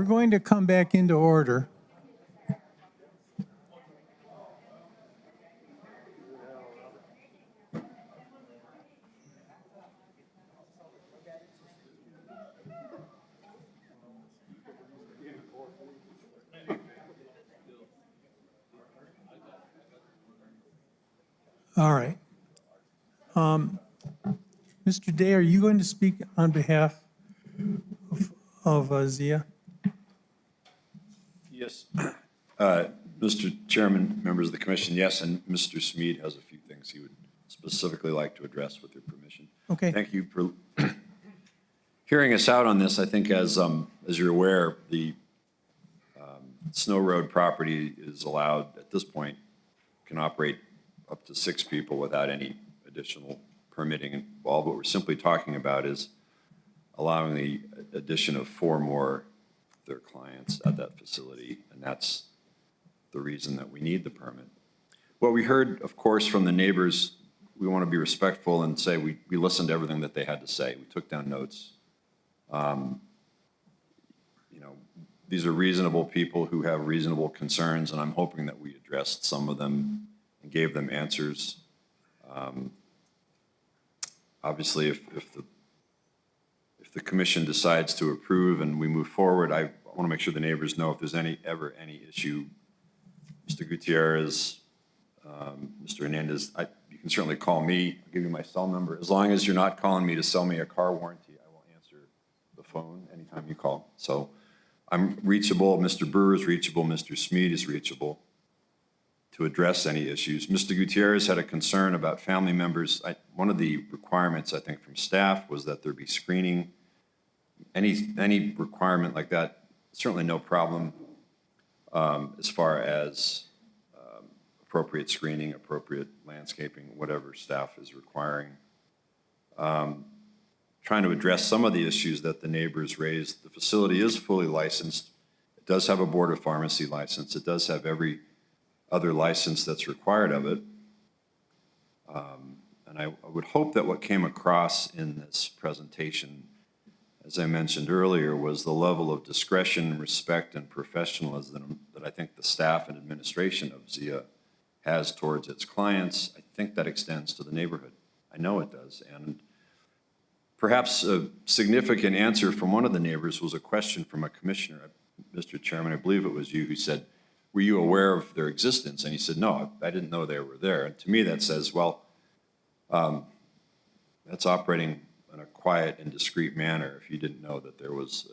D: We're going to come back into order. All right. Mr. Day, are you going to speak on behalf of Zia?
L: Yes. Mr. Chairman, members of the commission, yes, and Mr. Smead has a few things he would specifically like to address with your permission.
D: Okay.
L: Thank you for hearing us out on this. I think as you're aware, the Snow Road property is allowed, at this point, can operate up to 6 people without any additional permitting involved. What we're simply talking about is allowing the addition of 4 more of their clients at that facility, and that's the reason that we need the permit. What we heard, of course, from the neighbors, we want to be respectful and say we listened to everything that they had to say. We took down notes. You know, these are reasonable people who have reasonable concerns, and I'm hoping that we addressed some of them and gave them answers. Obviously, if the commission decides to approve and we move forward, I want to make sure the neighbors know if there's ever any issue. Mr. Gutierrez, Mr. Hernandez, you can certainly call me. I'll give you my cell number. As long as you're not calling me to sell me a car warranty, I will answer the phone anytime you call. So I'm reachable. Mr. Brewer is reachable. Mr. Smead is reachable to address any issues. Mr. Gutierrez had a concern about family members. One of the requirements, I think, from staff was that there be screening. Any requirement like that, certainly no problem as far as appropriate screening, appropriate landscaping, whatever staff is requiring. Trying to address some of the issues that the neighbors raised. The facility is fully licensed. It does have a Board of Pharmacy license. It does have every other license that's required of it. And I would hope that what came across in this presentation, as I mentioned earlier, was the level of discretion, respect, and professionalism that I think the staff and administration of ZIA has towards its clients. I think that extends to the neighborhood. I know it does. And perhaps a significant answer from one of the neighbors was a question from a commissioner. Mr. Chairman, I believe it was you who said, were you aware of their existence? And he said, no, I didn't know they were there. And to me, that says, well, that's operating in a quiet and discreet manner if you didn't know that there was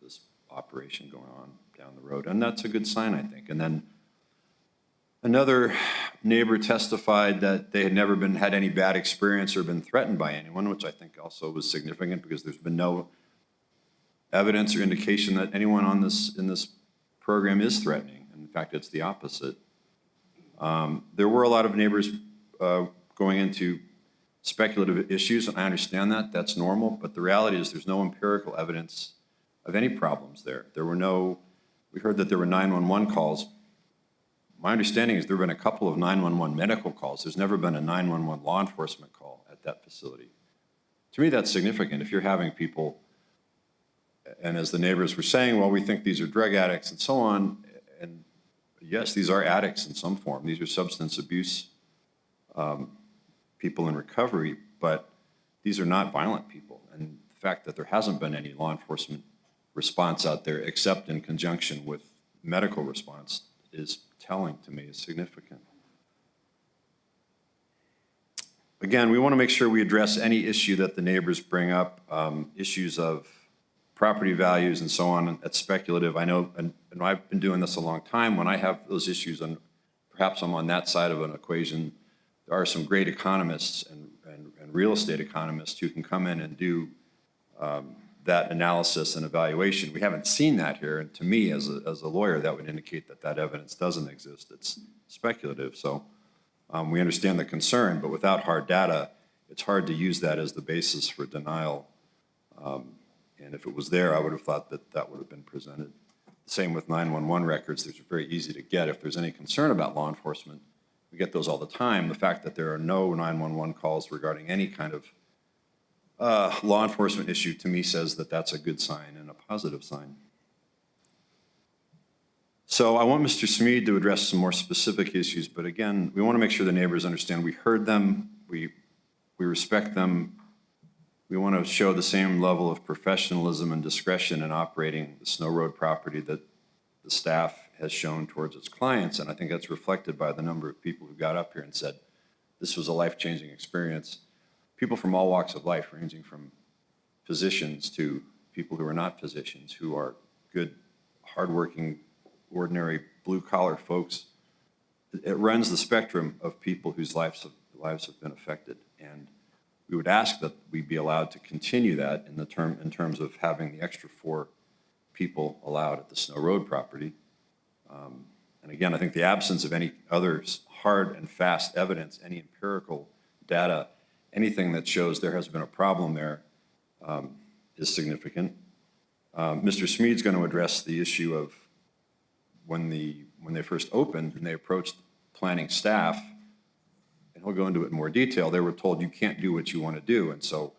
L: this operation going on down the road. And that's a good sign, I think. And then another neighbor testified that they had never had any bad experience or been threatened by anyone, which I think also was significant because there's been no evidence or indication that anyone in this program is threatening. In fact, it's the opposite. There were a lot of neighbors going into speculative issues, and I understand that. That's normal. But the reality is there's no empirical evidence of any problems there. We heard that there were 911 calls. My understanding is there have been a couple of 911 medical calls. There's never been a 911 law enforcement call at that facility. To me, that's significant. If you're having people, and as the neighbors were saying, well, we think these are drug addicts and so on, and yes, these are addicts in some form. These are substance abuse people in recovery, but these are not violent people. And the fact that there hasn't been any law enforcement response out there except in conjunction with medical response is telling to me, is significant. Again, we want to make sure we address any issue that the neighbors bring up, issues of property values and so on. That's speculative. I know, and I've been doing this a long time. When I have those issues, and perhaps I'm on that side of an equation, there are some great economists and real estate economists who can come in and do that analysis and evaluation. We haven't seen that here, and to me, as a lawyer, that would indicate that that evidence doesn't exist. It's speculative. So we understand the concern, but without hard data, it's hard to use that as the basis for denial. And if it was there, I would have thought that that would have been presented. Same with 911 records. They're very easy to get. If there's any concern about law enforcement, we get those all the time. The fact that there are no 911 calls regarding any kind of law enforcement issue, to me, says that that's a good sign and a positive sign. So I want Mr. Smead to address some more specific issues, but again, we want to make sure the neighbors understand we heard them, we respect them. We want to show the same level of professionalism and discretion in operating the Snow Road property that the staff has shown towards its clients, and I think that's reflected by the number of people who got up here and said, this was a life-changing experience. People from all walks of life, ranging from physicians to people who are not physicians, who are good, hardworking, ordinary blue-collar folks. It runs the spectrum of people whose lives have been affected. And we would ask that we be allowed to continue that in terms of having the extra 4 people allowed at the Snow Road property. And again, I think the absence of any other hard and fast evidence, any empirical data, anything that shows there has been a problem there is significant. Mr. Smead's going to address the issue of when they first opened and they approached planning staff, and he'll go into it in more detail. They were told, you can't do what you want to do. And so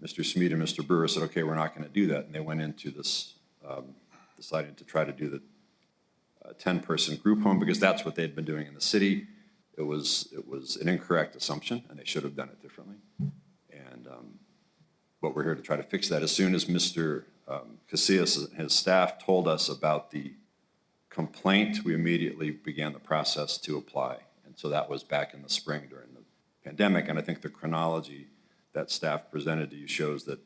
L: Mr. Smead and Mr. Brewer said, okay, we're not going to do that. And they went into this, deciding to try to do the 10-person group home because that's what they'd been doing in the city. It was an incorrect assumption, and they should have done it differently. And but we're here to try to fix that. As soon as Mr. Casillas and his staff told us about the complaint, we immediately began the process to apply. And so that was back in the spring during the pandemic. And I think the chronology that staff presented to you shows that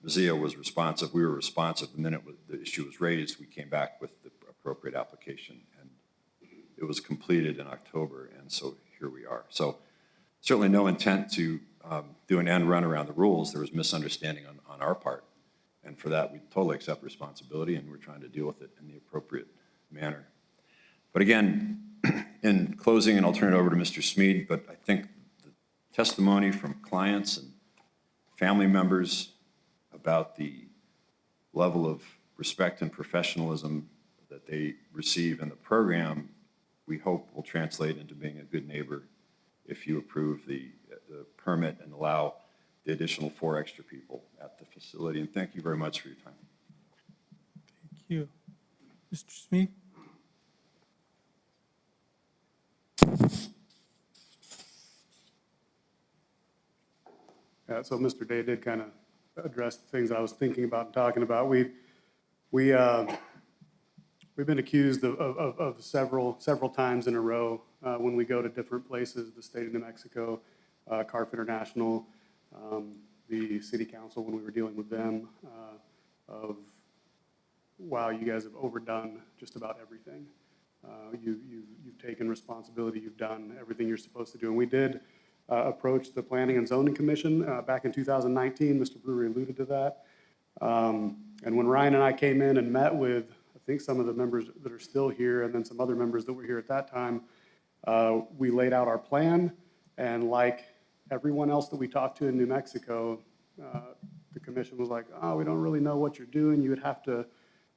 L: ZIA was responsive. We were responsive. The minute the issue was raised, we came back with the appropriate application. And it was completed in October. And so here we are. So certainly no intent to do an end run around the rules. There was misunderstanding on our part. And for that, we totally accept responsibility, and we're trying to deal with it in the appropriate manner. But again, in closing, and I'll turn it over to Mr. Smead, but I think the testimony from clients and family members about the level of respect and professionalism that they receive in the program, we hope will translate into being a good neighbor if you approve the permit and allow the additional 4 extra people at the facility. And thank you very much for your time.
D: Thank you. Mr. Smead?
F: So Mr. Day did kind of address the things I was thinking about and talking about. We've been accused of several times in a row when we go to different places, the state of New Mexico, CARF International, the city council when we were dealing with them, of, wow, you guys have overdone just about everything. You've taken responsibility, you've done everything you're supposed to do. And we did approach the Planning and Zoning Commission back in 2019. Mr. Brewery alluded to that. And when Ryan and I came in and met with, I think some of the members that are still here and then some other members that were here at that time, we laid out our plan. And like everyone else that we talked to in New Mexico, the commission was like, oh, we don't really know what you're doing. You would have to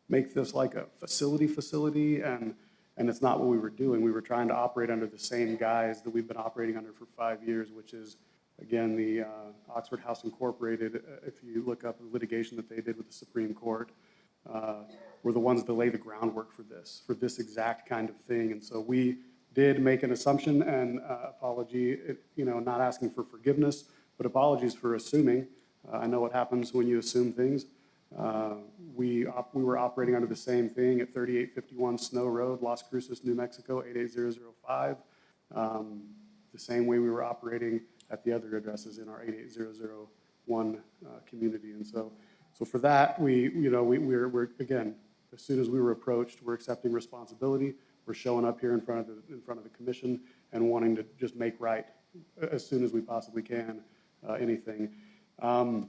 F: make this like a facility, and it's not what we were doing. We were trying to operate under the same guise that we've been operating under for 5 years, which is, again, the Oxford House Incorporated. If you look up the litigation that they did with the Supreme Court, were the ones that lay the groundwork for this exact kind of thing. And so we did make an assumption and apology, not asking for forgiveness, but apologies for assuming. I know what happens when you assume things. We were operating under the same thing at 3851 Snow Road, Las Cruces, New Mexico, 88005. The same way we were operating at the other addresses in our 88001 community. And so for that, we're again, as soon as we were approached, we're accepting responsibility. We're showing up here in front of the commission and wanting to just make right as soon as we possibly can anything. I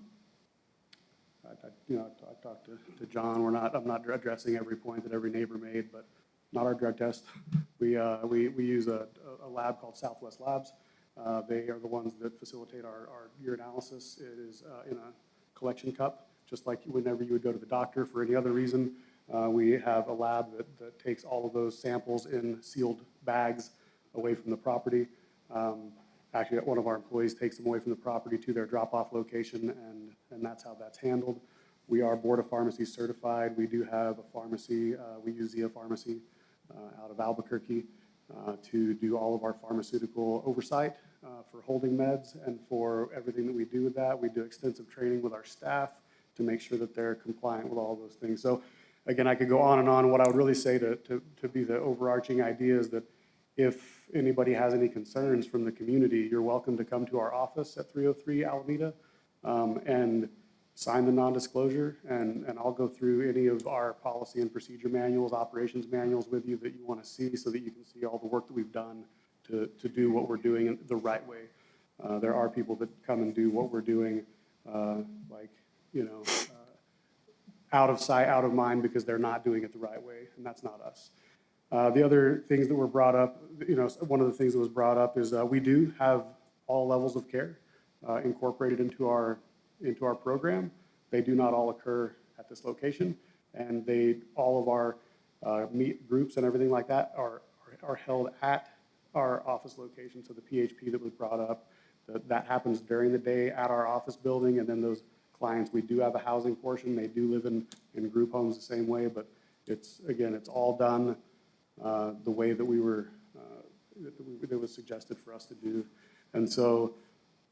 F: talked to John. I'm not addressing every point that every neighbor made, but not our drug test. We use a lab called Southwest Labs. They are the ones that facilitate our urinalysis. It is in a collection cup, just like whenever you would go to the doctor for any other reason. We have a lab that takes all of those samples in sealed bags away from the property. Actually, one of our employees takes them away from the property to their drop-off location, and that's how that's handled. We are Board of Pharmacy certified. We do have a pharmacy. We use Zia Pharmacy out of Albuquerque to do all of our pharmaceutical oversight for holding meds and for everything that we do with that. We do extensive training with our staff to make sure that they're compliant with all those things. So again, I could go on and on. What I would really say to be the overarching idea is that if anybody has any concerns from the community, you're welcome to come to our office at 303 Alameda and sign the non-disclosure, and I'll go through any of our policy and procedure manuals, operations manuals with you that you want to see so that you can see all the work that we've done to do what we're doing the right way. There are people that come and do what we're doing, out of sight, out of mind, because they're not doing it the right way, and that's not us. The other things that were brought up, one of the things that was brought up is we do have all levels of care incorporated into our program. They do not all occur at this location, and all of our meet groups and everything like that are held at our office location. So the PHP that was brought up, that happens during the day at our office building, and then those clients, we do have a housing portion. They do live in group homes the same way, but it's all done the way that that was suggested for us to do. And so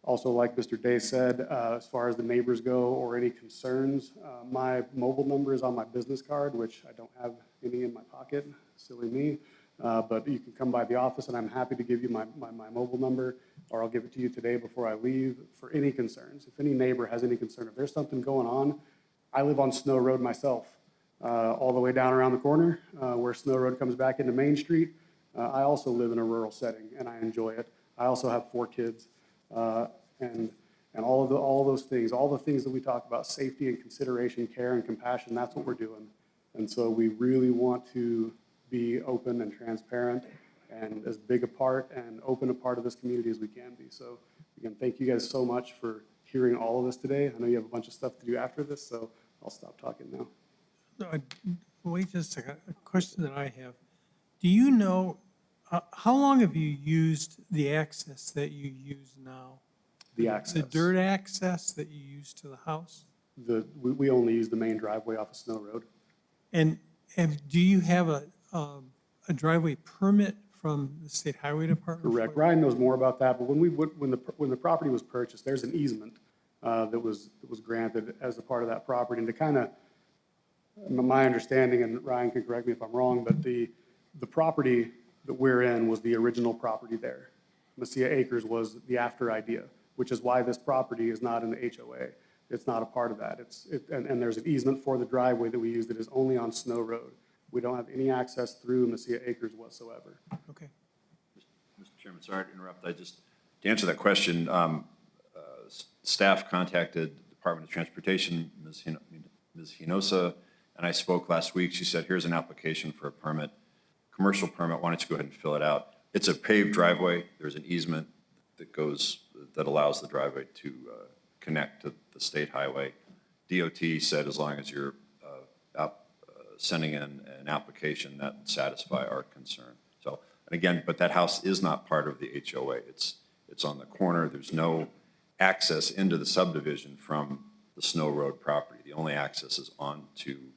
F: also, like Mr. Day said, as far as the neighbors go or any concerns, my mobile number is on my business card, which I don't have any in my pocket, silly me. But you can come by the office, and I'm happy to give you my mobile number, or I'll give it to you today before I leave for any concerns. If any neighbor has any concern, if there's something going on, I live on Snow Road myself, all the way down around the corner where Snow Road comes back into Main Street. I also live in a rural setting, and I enjoy it. I also have 4 kids, and all those things, all the things that we talk about, safety and consideration, care and compassion, that's what we're doing. And so we really want to be open and transparent and as big a part and open a part of this community as we can be. So again, thank you guys so much for hearing all of this today. I know you have a bunch of stuff to do after this, so I'll stop talking now.
D: Wait just a second. A question that I have. Do you know, how long have you used the access that you use now?
F: The access.
D: The dirt access that you use to the house?
F: We only use the main driveway off of Snow Road.
D: And do you have a driveway permit from the State Highway Department?
F: Correct. Ryan knows more about that, but when the property was purchased, there's an easement that was granted as a part of that property. And to kind of, my understanding, and Ryan can correct me if I'm wrong, but the property that we're in was the original property there. Mesilla Acres was the after idea, which is why this property is not in the HOA. It's not a part of that. And there's an easement for the driveway that we use that is only on Snow Road. We don't have any access through Mesilla Acres whatsoever.
D: Okay.
L: Mr. Chairman, sorry to interrupt. To answer that question, staff contacted the Department of Transportation, Ms. Hinosa, and I spoke last week. She said, here's an application for a permit, commercial permit. Why don't you go ahead and fill it out? It's a paved driveway. There's an easement that allows the driveway to connect to the state highway. DOT said as long as you're sending in an application, that would satisfy our concern. So, and again, but that house is not part of the HOA. It's on the corner. There's no access into the subdivision from the Snow Road property. The only access is onto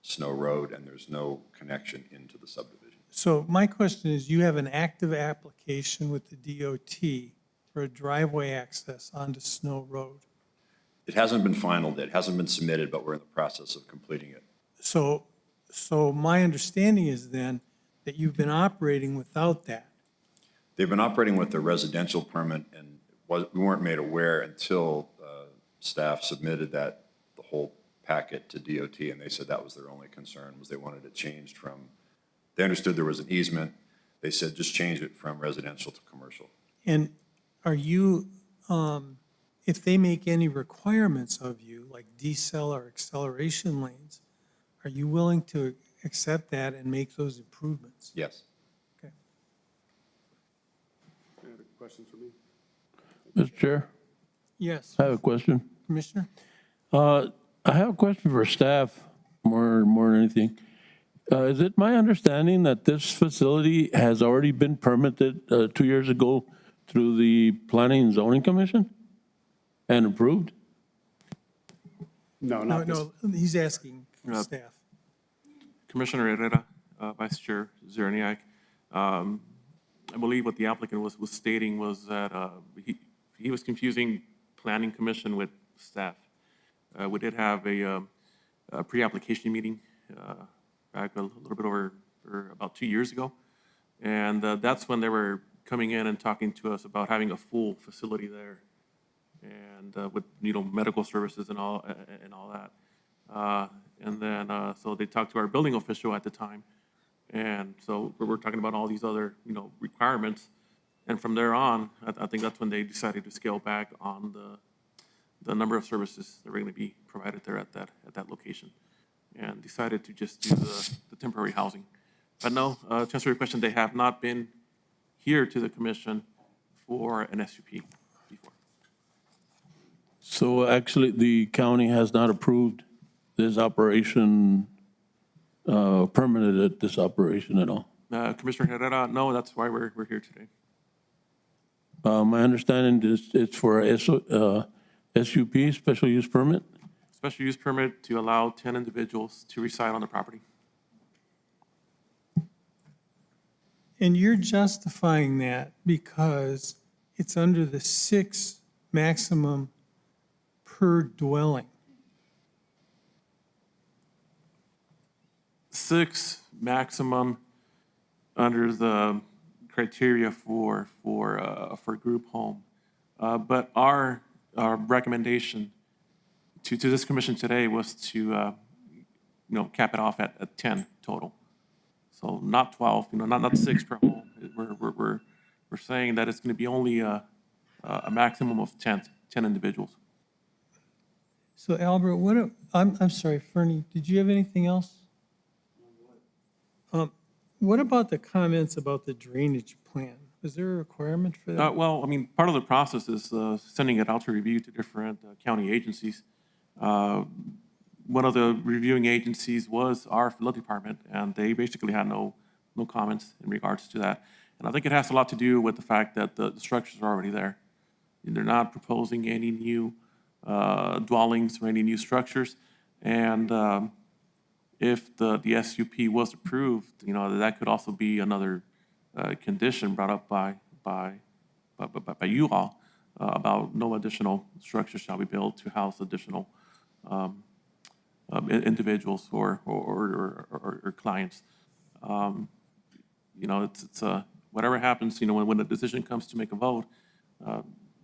L: Snow Road, and there's no connection into the subdivision.
D: So my question is, you have an active application with the DOT for a driveway access onto Snow Road.
L: It hasn't been finalized. It hasn't been submitted, but we're in the process of completing it.
D: So my understanding is then that you've been operating without that.
L: They've been operating with a residential permit, and we weren't made aware until staff submitted the whole packet to DOT, and they said that was their only concern, was they wanted it changed from, they understood there was an easement. They said just change it from residential to commercial.
D: And are you, if they make any requirements of you, like decel or acceleration lanes, are you willing to accept that and make those improvements?
L: Yes.
D: Okay.
F: Any other questions for me?
K: Mr. Chair,
D: Yes,
K: I have a question.
D: Commissioner?
K: I have a question for staff more than anything. Is it my understanding that this facility has already been permitted 2 years ago through the Planning and Zoning Commission and approved?
F: No,
D: No,
F: not this.
D: no, he's asking for staff.
H: Commissioner Herrera, Vice Chair Zerniak, I believe what the applicant was stating was that he was confusing Planning Commission with staff. We did have a pre-application meeting back a little bit over, or about 2 years ago. And that's when they were coming in and talking to us about having a full facility there. And with, medical services and all that. And then, so they talked to our building official at the time. And so we're talking about all these other, requirements. And from there on, I think that's when they decided to scale back on the number of services that were going to be provided there at that location. And decided to just do the temporary housing. But no, to answer your question, they have not been here to the commission for an SUP before.
K: So actually, the county has not approved this operation, permitted this operation at all.
H: Commissioner Herrera, no, that's why we're here today.
K: My understanding is it's for a SUP, special use permit?
H: Special use permit to allow 10 individuals to reside on the property.
D: And you're justifying that because it's under the 6 maximum per dwelling.
H: 6 maximum under the criteria for group home. But our recommendation to this commission today was to cap it off at 10 total. So not 12, not 6 per home. We're saying that it's going to be only a maximum of 10 individuals.
D: So Albert, I'm sorry, Fernie, did you have anything else? What about the comments about the drainage plan? Is there a requirement for that?
H: Well, I mean, part of the process is sending it out to review to different county agencies. One of the reviewing agencies was our field department, and they basically had no comments in regards to that. And I think it has a lot to do with the fact that the structures are already there. And they're not proposing any new dwellings or any new structures. And if the SUP was approved, that could also be another condition brought up by you all about no additional structures shall be built to house additional individuals or clients. It's whatever happens, when the decision comes to make a vote,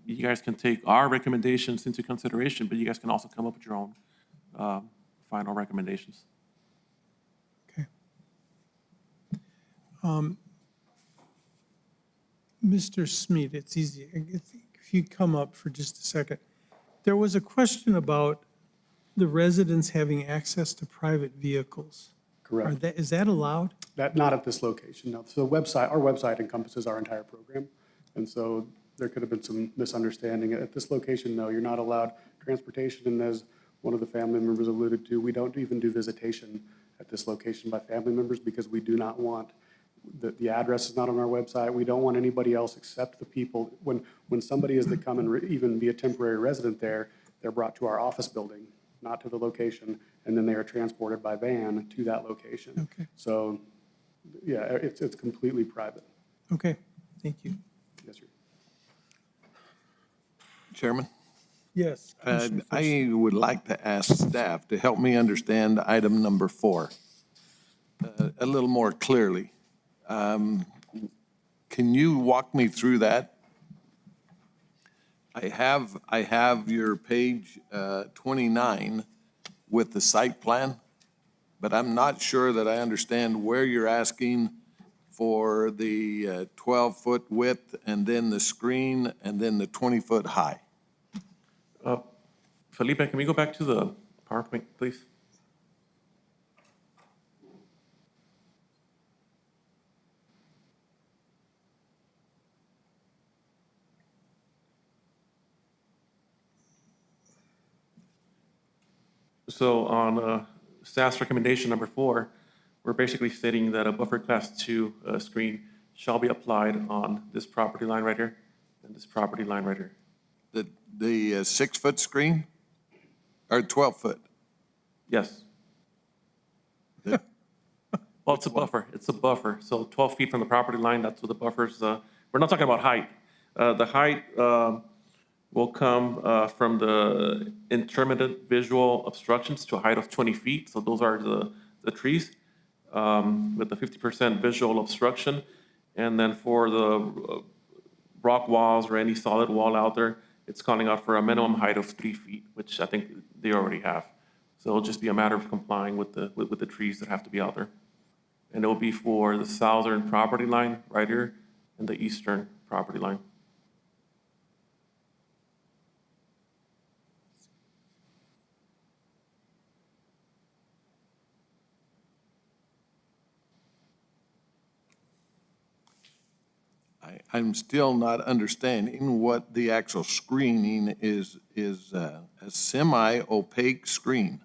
H: you guys can take our recommendations into consideration, but you guys can also come up with your own final recommendations.
D: Mr. Smead, it's easy. If you come up for just a second. There was a question about the residents having access to private vehicles.
F: Correct.
D: Is that allowed?
F: Not at this location, no. So our website encompasses our entire program. And so there could have been some misunderstanding. At this location, no, you're not allowed transportation. And as one of the family members alluded to, we don't even do visitation at this location by family members because we do not want, the address is not on our website. We don't want anybody else except the people. When somebody is to come and even be a temporary resident there, they're brought to our office building, not to the location, and then they are transported by van to that location.
D: Okay.
F: So, yeah, it's completely private.
D: Okay, thank you.
F: Yes, sir.
I: Chairman?
D: Yes. Commissioner
I: I would like to ask staff to help me understand item number 4 a little more clearly. Can you walk me through that? I have your page 29 with the site plan, but I'm not sure that I understand where you're asking for the 12-foot width and then the screen and then the 20-foot high.
H: Felipe, can we go back to the PowerPoint, please? So on staff's recommendation number 4, we're basically stating that a buffer class 2 screen shall be applied on this property line right here and this property line right here.
I: The 6-foot screen or 12-foot?
H: Yes. Well, it's a buffer. It's a buffer. So 12 feet from the property line, that's what the buffer's, we're not talking about height. The height will come from the intermittent visual obstructions to a height of 20 feet. So those are the trees with the 50% visual obstruction. And then for the rock walls or any solid wall out there, it's calling out for a minimum height of 3 feet, which I think they already have. So it'll just be a matter of complying with the trees that have to be out there. And it'll be for the southern property line right here and the eastern property line.
I: I'm still not understanding what the actual screening is a semi-opaque screen.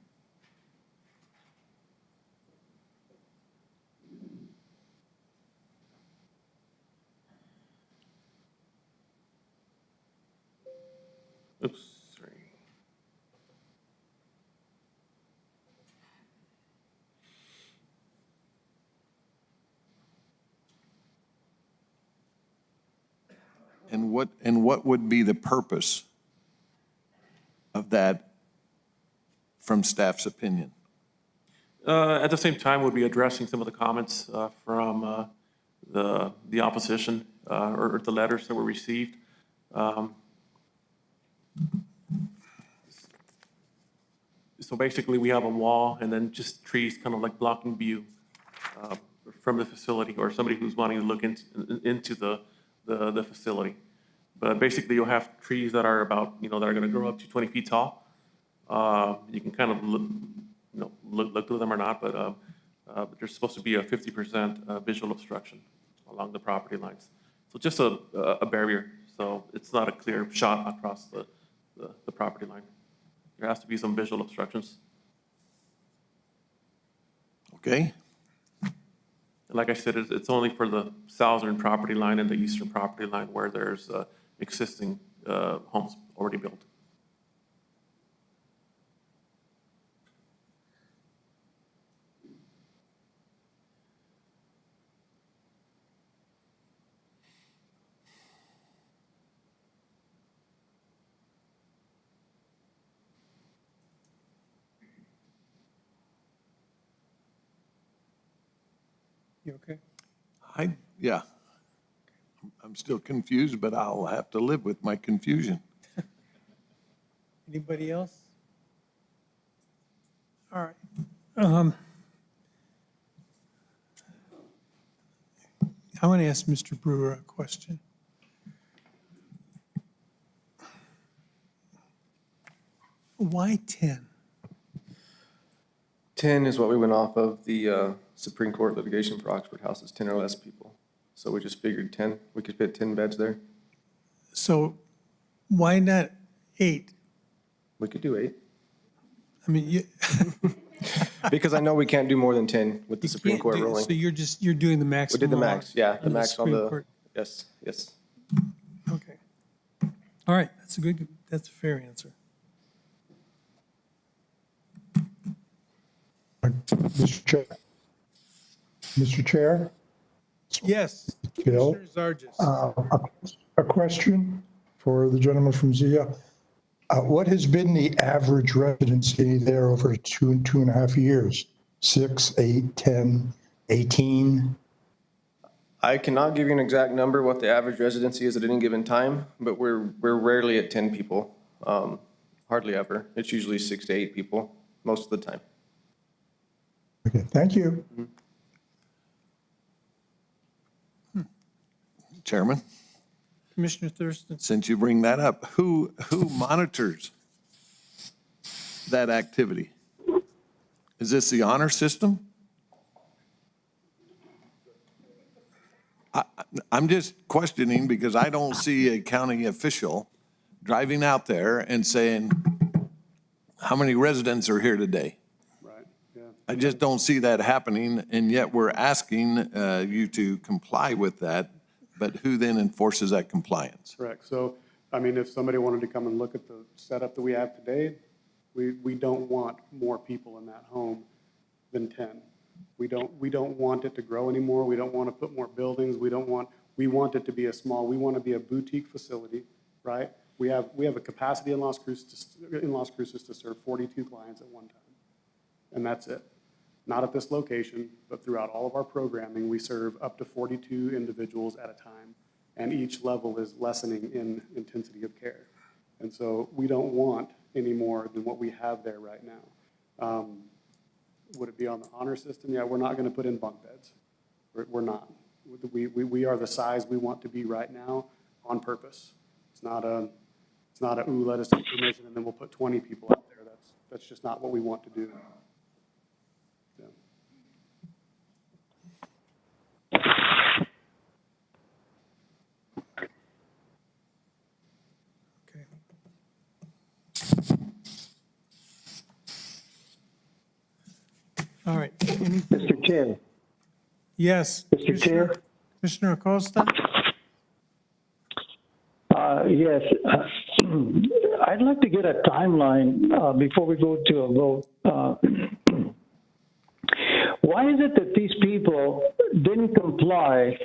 H: Oops, sorry.
I: And what would be the purpose of that from staff's opinion?
H: At the same time, we'll be addressing some of the comments from the opposition or the letters that were received. So basically, we have a wall and then just trees kind of like blocking view from the facility or somebody who's wanting to look into the facility. But basically, you'll have trees that are about, that are going to grow up to 20 feet tall. You can kind of look through them or not, but there's supposed to be a 50% visual obstruction along the property lines. So just a barrier. So it's not a clear shot across the property line. There has to be some visual obstructions.
I: Okay.
H: And like I said, it's only for the southern property line and the eastern property line where there's existing homes already built.
D: You okay?
I: Yeah. I'm still confused, but I'll have to live with my confusion.
D: Anybody else? All right. I want to ask Mr. Brewer a question. Why 10?
E: 10 is what we went off of the Supreme Court litigation for Oxford House, is 10 or less people. So we just figured 10, we could fit 10 beds there.
D: So why not 8?
E: We could do 8.
D: I mean,
E: Because I know we can't do more than 10 with the Supreme Court ruling.
D: So you're doing the
E: We
D: maximum?
E: did the max, yeah, the
D: on
E: max on
D: Supreme
E: the,
D: Court?
E: yes, yes.
D: Okay. All right, that's a fair answer.
J: Mr. Chair?
D: Yes,
J: Bill?
D: Commissioner Zargis.
J: A question for the gentleman from Zia. What has been the average residency there over 2.5 years? 6, 8, 10, 18?
E: I cannot give you an exact number what the average residency is at any given time, but we're rarely at 10 people, hardly ever. It's usually 6 to 8 people most of the time.
J: Okay, thank you.
I: Chairman,
D: Commissioner Thurston.
I: since you bring that up, who monitors that activity? Is this the honor system? I'm just questioning because I don't see a county official driving out there and saying, how many residents are here today?
F: Right, yeah.
I: I just don't see that happening, and yet we're asking you to comply with that, but who then enforces that compliance?
F: Correct. So, I mean, if somebody wanted to come and look at the setup that we have today, We don't want more people in that home than 10. We don't want it to grow anymore. We don't want to put more buildings. We want it to be we want to be a boutique facility, right? We have a capacity in Las Cruces to serve 42 clients at one time. And that's it. Not at this location, but throughout all of our programming, we serve up to 42 individuals at a time. And each level is lessening in intensity of care. And so we don't want any more than what we have there right now. Would it be on the honor system? Yeah, we're not going to put in bunk beds. We're not. We are the size we want to be right now on purpose. It's not a, ooh, let us get permission and then we'll put 20 people out there. That's just not what we want to do. Yeah.
D: All right.
M: Mr. Chair.
D: Yes.
M: Mr. Chair.
D: Commissioner Acosta?
M: Yes. I'd like to get a timeline before we go to a vote. Why is it that these people didn't comply?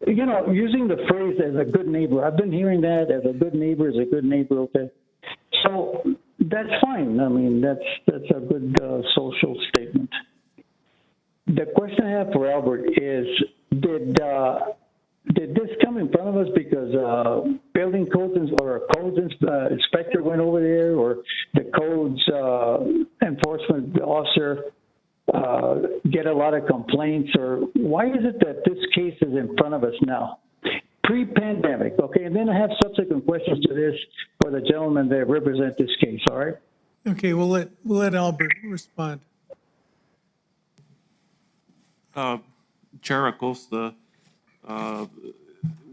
M: You know, using the phrase as a good neighbor. I've been hearing that as a good neighbor is a good neighbor, okay? So that's fine. I mean, that's a good social statement. The question I have for Albert is, did this come in front of us because building codes or a codes inspector went over there, or the codes enforcement officer get a lot of complaints, or why is it that this case is in front of us now? Pre-pandemic, okay, and then I have subsequent questions to this for the gentlemen that represent this case, all right?
D: Okay, we'll let Albert respond.
H: Chair Acosta,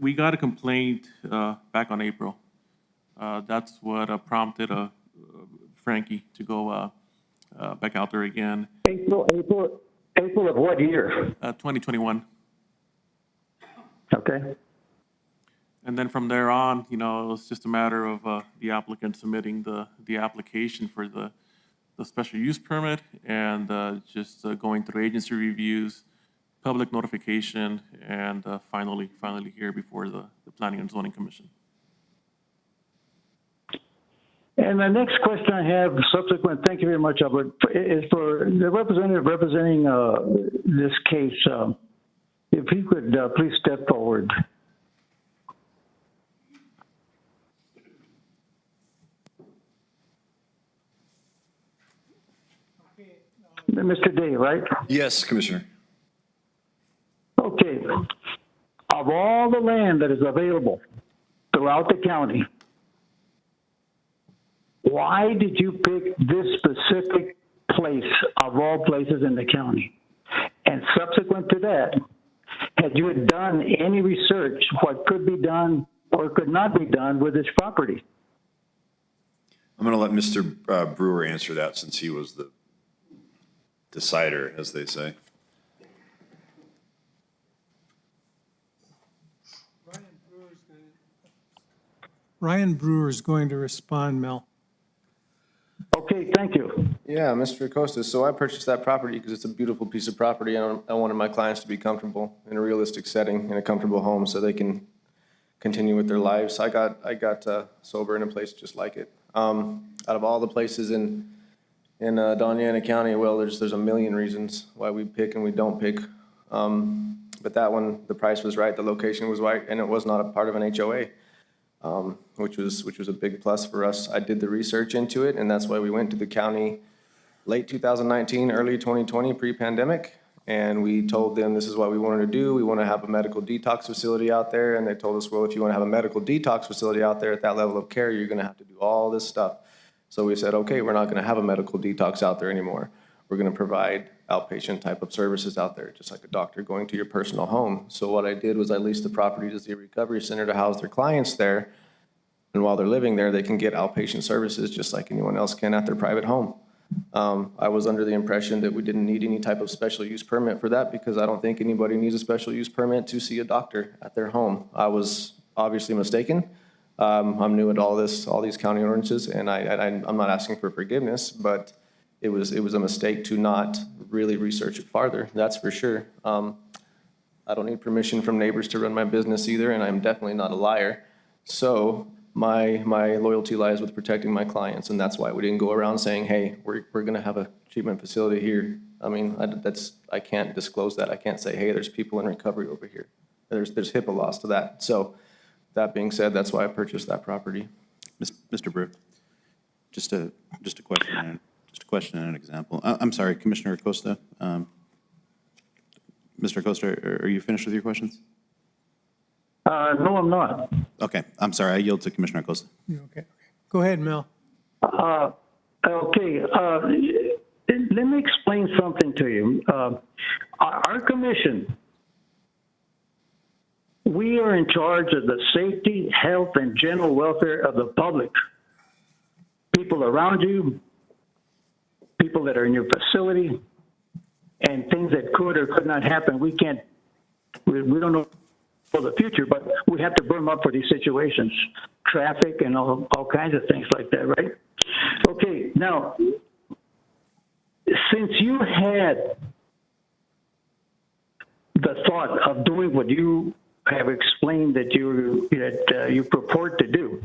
H: we got a complaint back on April. That's what prompted Frankie to go back out there again.
M: April of what year?
H: 2021.
M: Okay.
H: And then from there on, you know, it was just a matter of the applicant submitting the application for the special use permit and just going through agency reviews, public notification, and finally here before the Planning and Zoning Commission.
M: And the next question I have, subsequent, thank you very much, Albert, is for the representative representing this case. If he could please step forward. Mr. Day, right?
L: Yes, Commissioner.
M: Okay. Of all the land that is available throughout the county, why did you pick this specific place of all places in the county? And subsequent to that, had you done any research what could be done or could not be done with this property?
L: I'm going to let Mr. Brewer answer that since he was the decider, as they say.
D: Ryan Brewer is going to respond, Mel.
M: Okay, thank you.
E: Yeah, Mr. Acosta, so I purchased that property because it's a beautiful piece of property, and I wanted my clients to be comfortable in a realistic setting, in a comfortable home, so they can continue with their lives. I got sober in a place just like it. Out of all the places in Doña County, well, there's a million reasons why we pick and we don't pick. But that one, the price was right, the location was right, and it was not a part of an HOA. Which was a big plus for us. I did the research into it, and that's why we went to the county late 2019, early 2020, pre-pandemic, and we told them this is what we wanted to do. We want to have a medical detox facility out there, and they told us, well, if you want to have a medical detox facility out there at that level of care, you're going to have to do all this stuff. So we said, okay, we're not going to have a medical detox out there anymore. We're going to provide outpatient type of services out there, just like a doctor going to your personal home. So what I did was I leased the property to the recovery center to house their clients there. And while they're living there, they can get outpatient services just like anyone else can at their private home. I was under the impression that we didn't need any type of special use permit for that because I don't think anybody needs a special use permit to see a doctor at their home. I was obviously mistaken. I'm new at all these county ordinances, and I'm not asking for forgiveness, but it was a mistake to not really research it farther, that's for sure. I don't need permission from neighbors to run my business either, and I'm definitely not a liar. So my loyalty lies with protecting my clients, and that's why we didn't go around saying, hey, we're gonna have a treatment facility here. I mean, I can't disclose that. I can't say, hey, there's people in recovery over here. There's HIPAA laws to that. So that being said, that's why I purchased that property.
A: Mr. Brewer, just a question and an example. I'm sorry, Commissioner Acosta. Mr. Acosta, are you finished with your questions?
M: No, I'm not.
A: Okay, I'm sorry, I yield to Commissioner Acosta.
D: Okay. Go ahead, Mel.
M: Okay, let me explain something to you. Our commission, we are in charge of the safety, health, and general welfare of the public. People around you, people that are in your facility, and things that could or could not happen. We don't know for the future, but we have to burn up for these situations, traffic and all kinds of things like that, right? Okay, now, since you had the thought of doing what you have explained that you purport to do,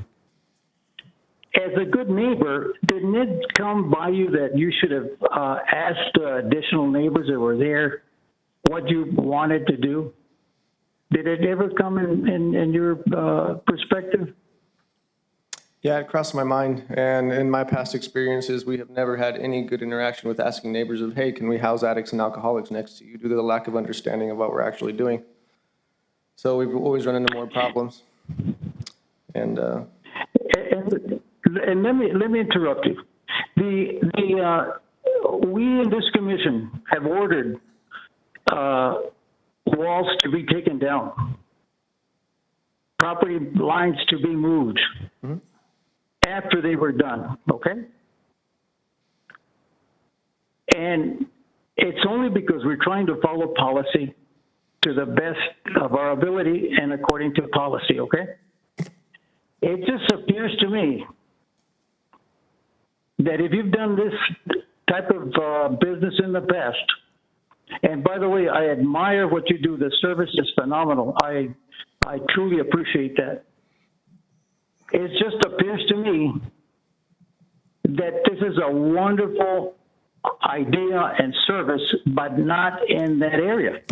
M: as a good neighbor, didn't it come by you that you should have asked additional neighbors that were there what you wanted to do? Did it ever come in your perspective?
E: Yeah, it crossed my mind, and in my past experiences, we have never had any good interaction with asking neighbors of, hey, can we house addicts and alcoholics next to you due to the lack of understanding of what we're actually doing. So we've always run into more problems. And let me interrupt you. We in this commission have ordered walls to be taken down, property lines to be moved after they were done, okay? And it's only because we're trying to follow policy to the best of our ability and according to policy, okay? It just appears to me that if you've done this type of business in the past, and by the way, I admire what you do. The service is phenomenal. I truly appreciate that. It just appears to me that this is a wonderful idea and service, but not in that area.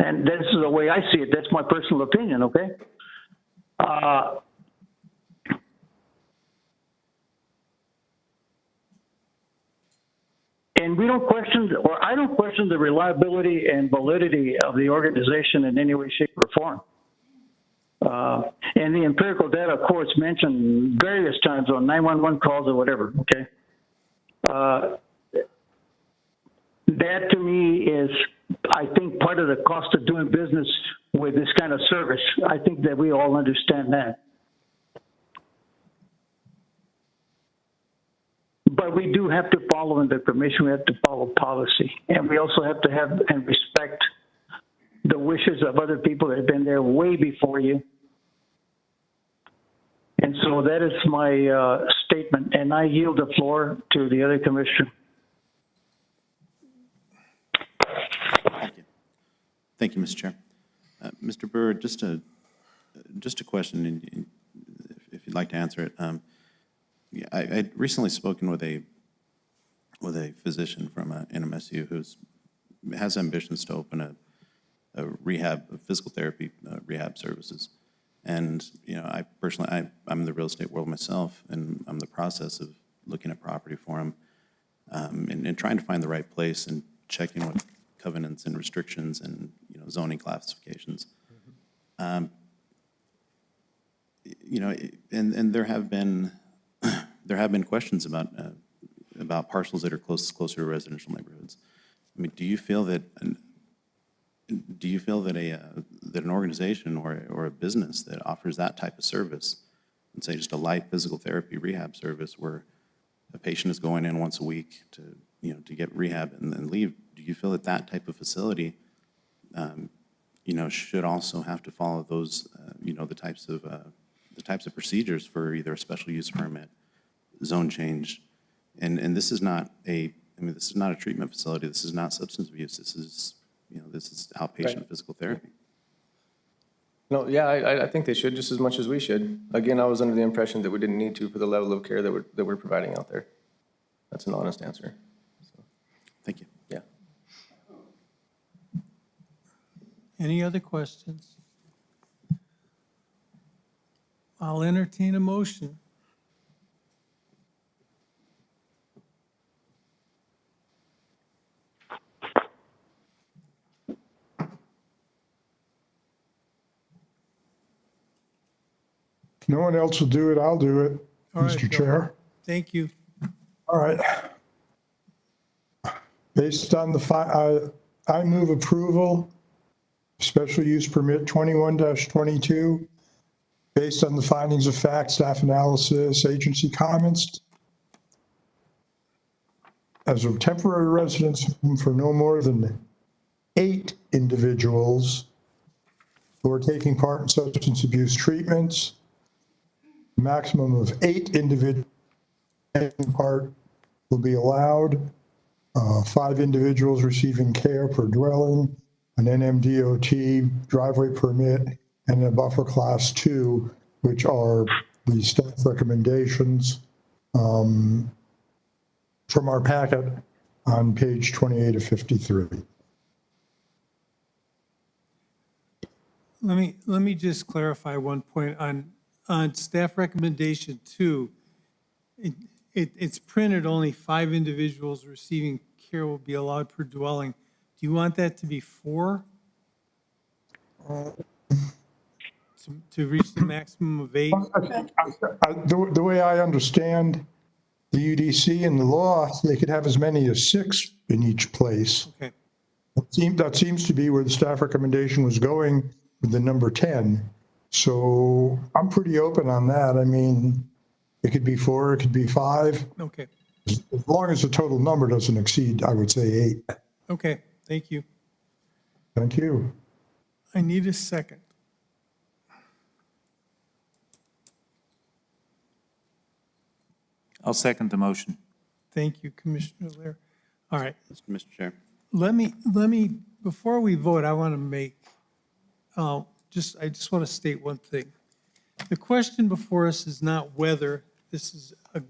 E: And this is the way I see it. That's my personal opinion, okay? And we don't question, or I don't question the reliability and validity of the organization in any way, shape, or form. And the empirical data, of course, mentioned various times on 911 calls or whatever, okay? That to me is, I think, part of the cost of doing business with this kind of service. I think that we all understand that. But we do have to follow in the commission, we have to follow policy. And we also have to have and respect the wishes of other people that have been there way before you. And so that is my statement, and I yield the floor to the other commissioner.
A: Thank you, Mr. Chair. Mr. Brewer, just a question, and if you'd like to answer it. Yeah, I'd recently spoken with a physician from NMSU who has ambitions to open a physical therapy rehab services. And, you know, I personally, I'm in the real estate world myself, and I'm in the process of looking at property for him and trying to find the right place and checking what covenants and restrictions and, you know, zoning classifications. You know, and there have been questions about parcels that are closer to residential neighborhoods. I mean, do you feel that an organization or a business that offers that type of service, and say just a light physical therapy rehab service where a patient is going in once a week to get rehab and then leave, do you feel that type of facility, you know, should also have to follow those, you know, the types of the types of procedures for either a special use permit, zone change. And this is not this is not a treatment facility. This is not substance abuse. This is, this is outpatient
E: Right.
A: physical therapy.
E: No, yeah, I think they should just as much as we should. Again, I was under the impression that we didn't need to for the level of care that we're providing out there. That's an honest answer.
A: Thank you.
E: Yeah.
D: Any other questions? I'll entertain a motion.
J: If no one else will do it, I'll do it,
D: All right,
J: Mr.
D: Bill.
J: Chair.
D: Thank you.
J: All right. Based on I move approval, special use permit 21-22, based on the findings of fact, staff analysis, agency comments, as a temporary residence for no more than 8 individuals who are taking part in substance abuse treatments, maximum of 8 individuals taking part will be allowed. 5 individuals receiving care per dwelling, an NMDOT driveway permit, and a buffer class 2, which are the staff recommendations from our packet on page 28 of 53.
D: Let me just clarify one point on staff recommendation 2. It's printed only 5 individuals receiving care will be allowed per dwelling. Do you want that to be 4? To reach the maximum of 8?
J: The way I understand the UDC and the law, they could have as many as 6 in each place.
D: Okay.
J: That seems to be where the staff recommendation was going with the number 10. So I'm pretty open on that. I mean, it could be 4, it could be 5.
D: Okay.
J: As long as the total number doesn't exceed, I would say 8.
D: Okay, thank you.
J: Thank you.
D: I need a second.
P: I'll second the motion.
D: Thank you, Commissioner Lair. All right.
A: Mr. Chair.
D: Let me, before we vote, I want to make, I just want to state one thing. The question before us is not whether this is a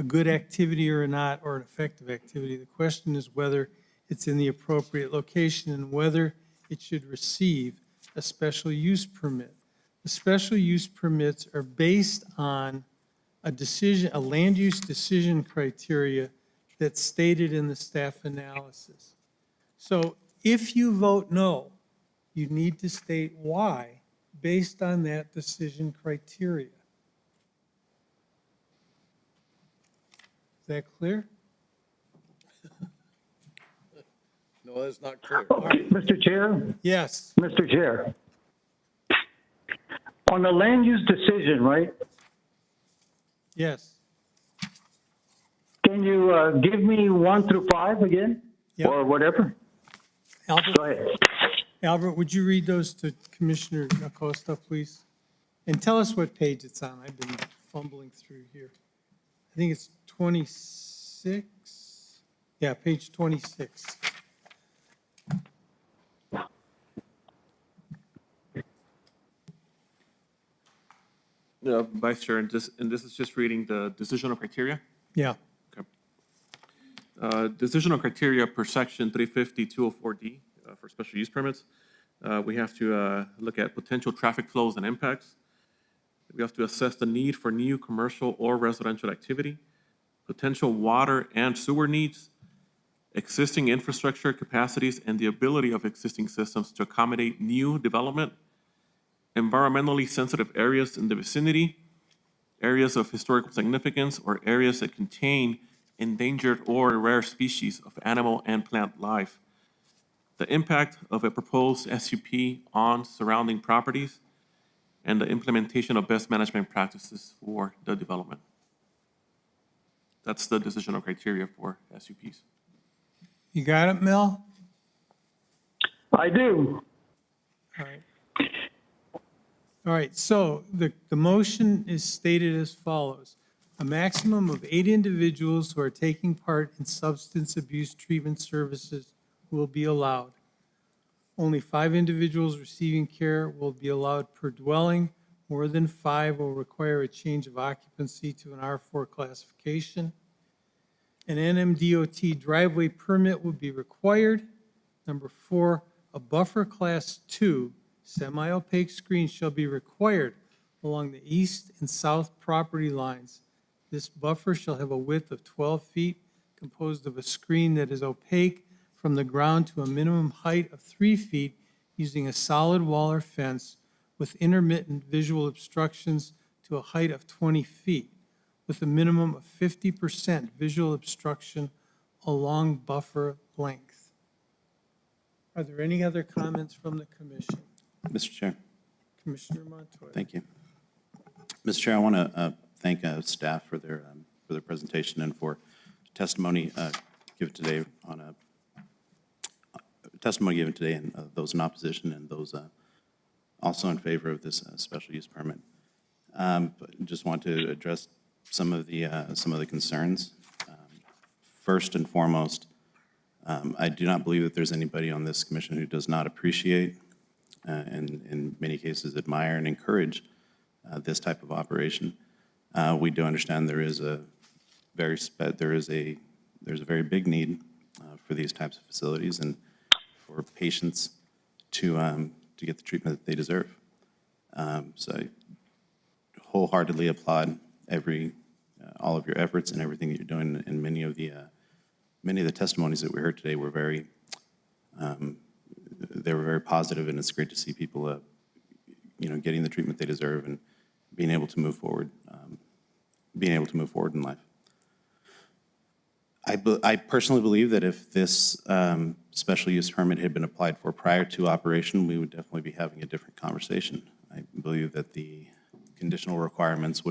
D: good activity or not, or an effective activity. The question is whether it's in the appropriate location and whether it should receive a special use permit. The special use permits are based on a land use decision criteria that's stated in the staff analysis. So if you vote no, you need to state why based on that decision criteria. Is that clear?
I: No, that's not clear.
M: Mr. Chair?
D: Yes.
M: Mr. Chair? On the land use decision, right?
D: Yes.
M: Can you give me 1 through 5 again?
D: Yep.
M: Or whatever?
D: Albert,
M: Go ahead.
D: Albert, would you read those to Commissioner Acosta, please? And tell us what page it's on. I've been fumbling through here. I think it's 26. Yeah, page 26.
H: Vice Chair, and this is just reading the decisional criteria.
D: Yeah.
H: Decisional criteria per section 350-204D for special use permits. We have to look at potential traffic flows and impacts. We have to assess the need for new commercial or residential activity, potential water and sewer needs, existing infrastructure capacities and the ability of existing systems to accommodate new development, environmentally sensitive areas in the vicinity, areas of historical significance, or areas that contain endangered or rare species of animal and plant life, the impact of a proposed SUP on surrounding properties, and the implementation of best management practices for the development. That's the decisional criteria for SUPs.
D: You got it, Mel?
M: I do.
D: All right. All right, so the motion is stated as follows. A maximum of 8 individuals who are taking part in substance abuse treatment services will be allowed. Only 5 individuals receiving care will be allowed per dwelling. More than 5 will require a change of occupancy to an R4 classification. An NMDOT driveway permit will be required. Number 4, a buffer class 2 semi-opaque screen shall be required along the east and south property lines. This buffer shall have a width of 12 feet, composed of a screen that is opaque from the ground to a minimum height of 3 feet, using a solid wall or fence with intermittent visual obstructions to a height of 20 feet, with a minimum of 50% visual obstruction along buffer length. Are there any other comments from the commission?
A: Mr. Chair.
D: Commissioner Montoya.
A: Thank you. Mr. Chair, I want to thank staff for their presentation and for testimony given today and those in opposition and those also in favor of this special use permit. But just want to address some of the concerns. First and foremost, I do not believe that there's anybody on this commission who does not appreciate and in many cases admire and encourage this type of operation. We do understand there's a very big need for these types of facilities and for patients to get the treatment that they deserve. So I wholeheartedly applaud all of your efforts and everything that you're doing. And many of the testimonies that we heard today were very positive, and it's great to see people getting the treatment they deserve and being able to move forward in life. I personally believe that if this special use permit had been applied for prior to operation, we would definitely be having a different conversation. I believe that the conditional requirements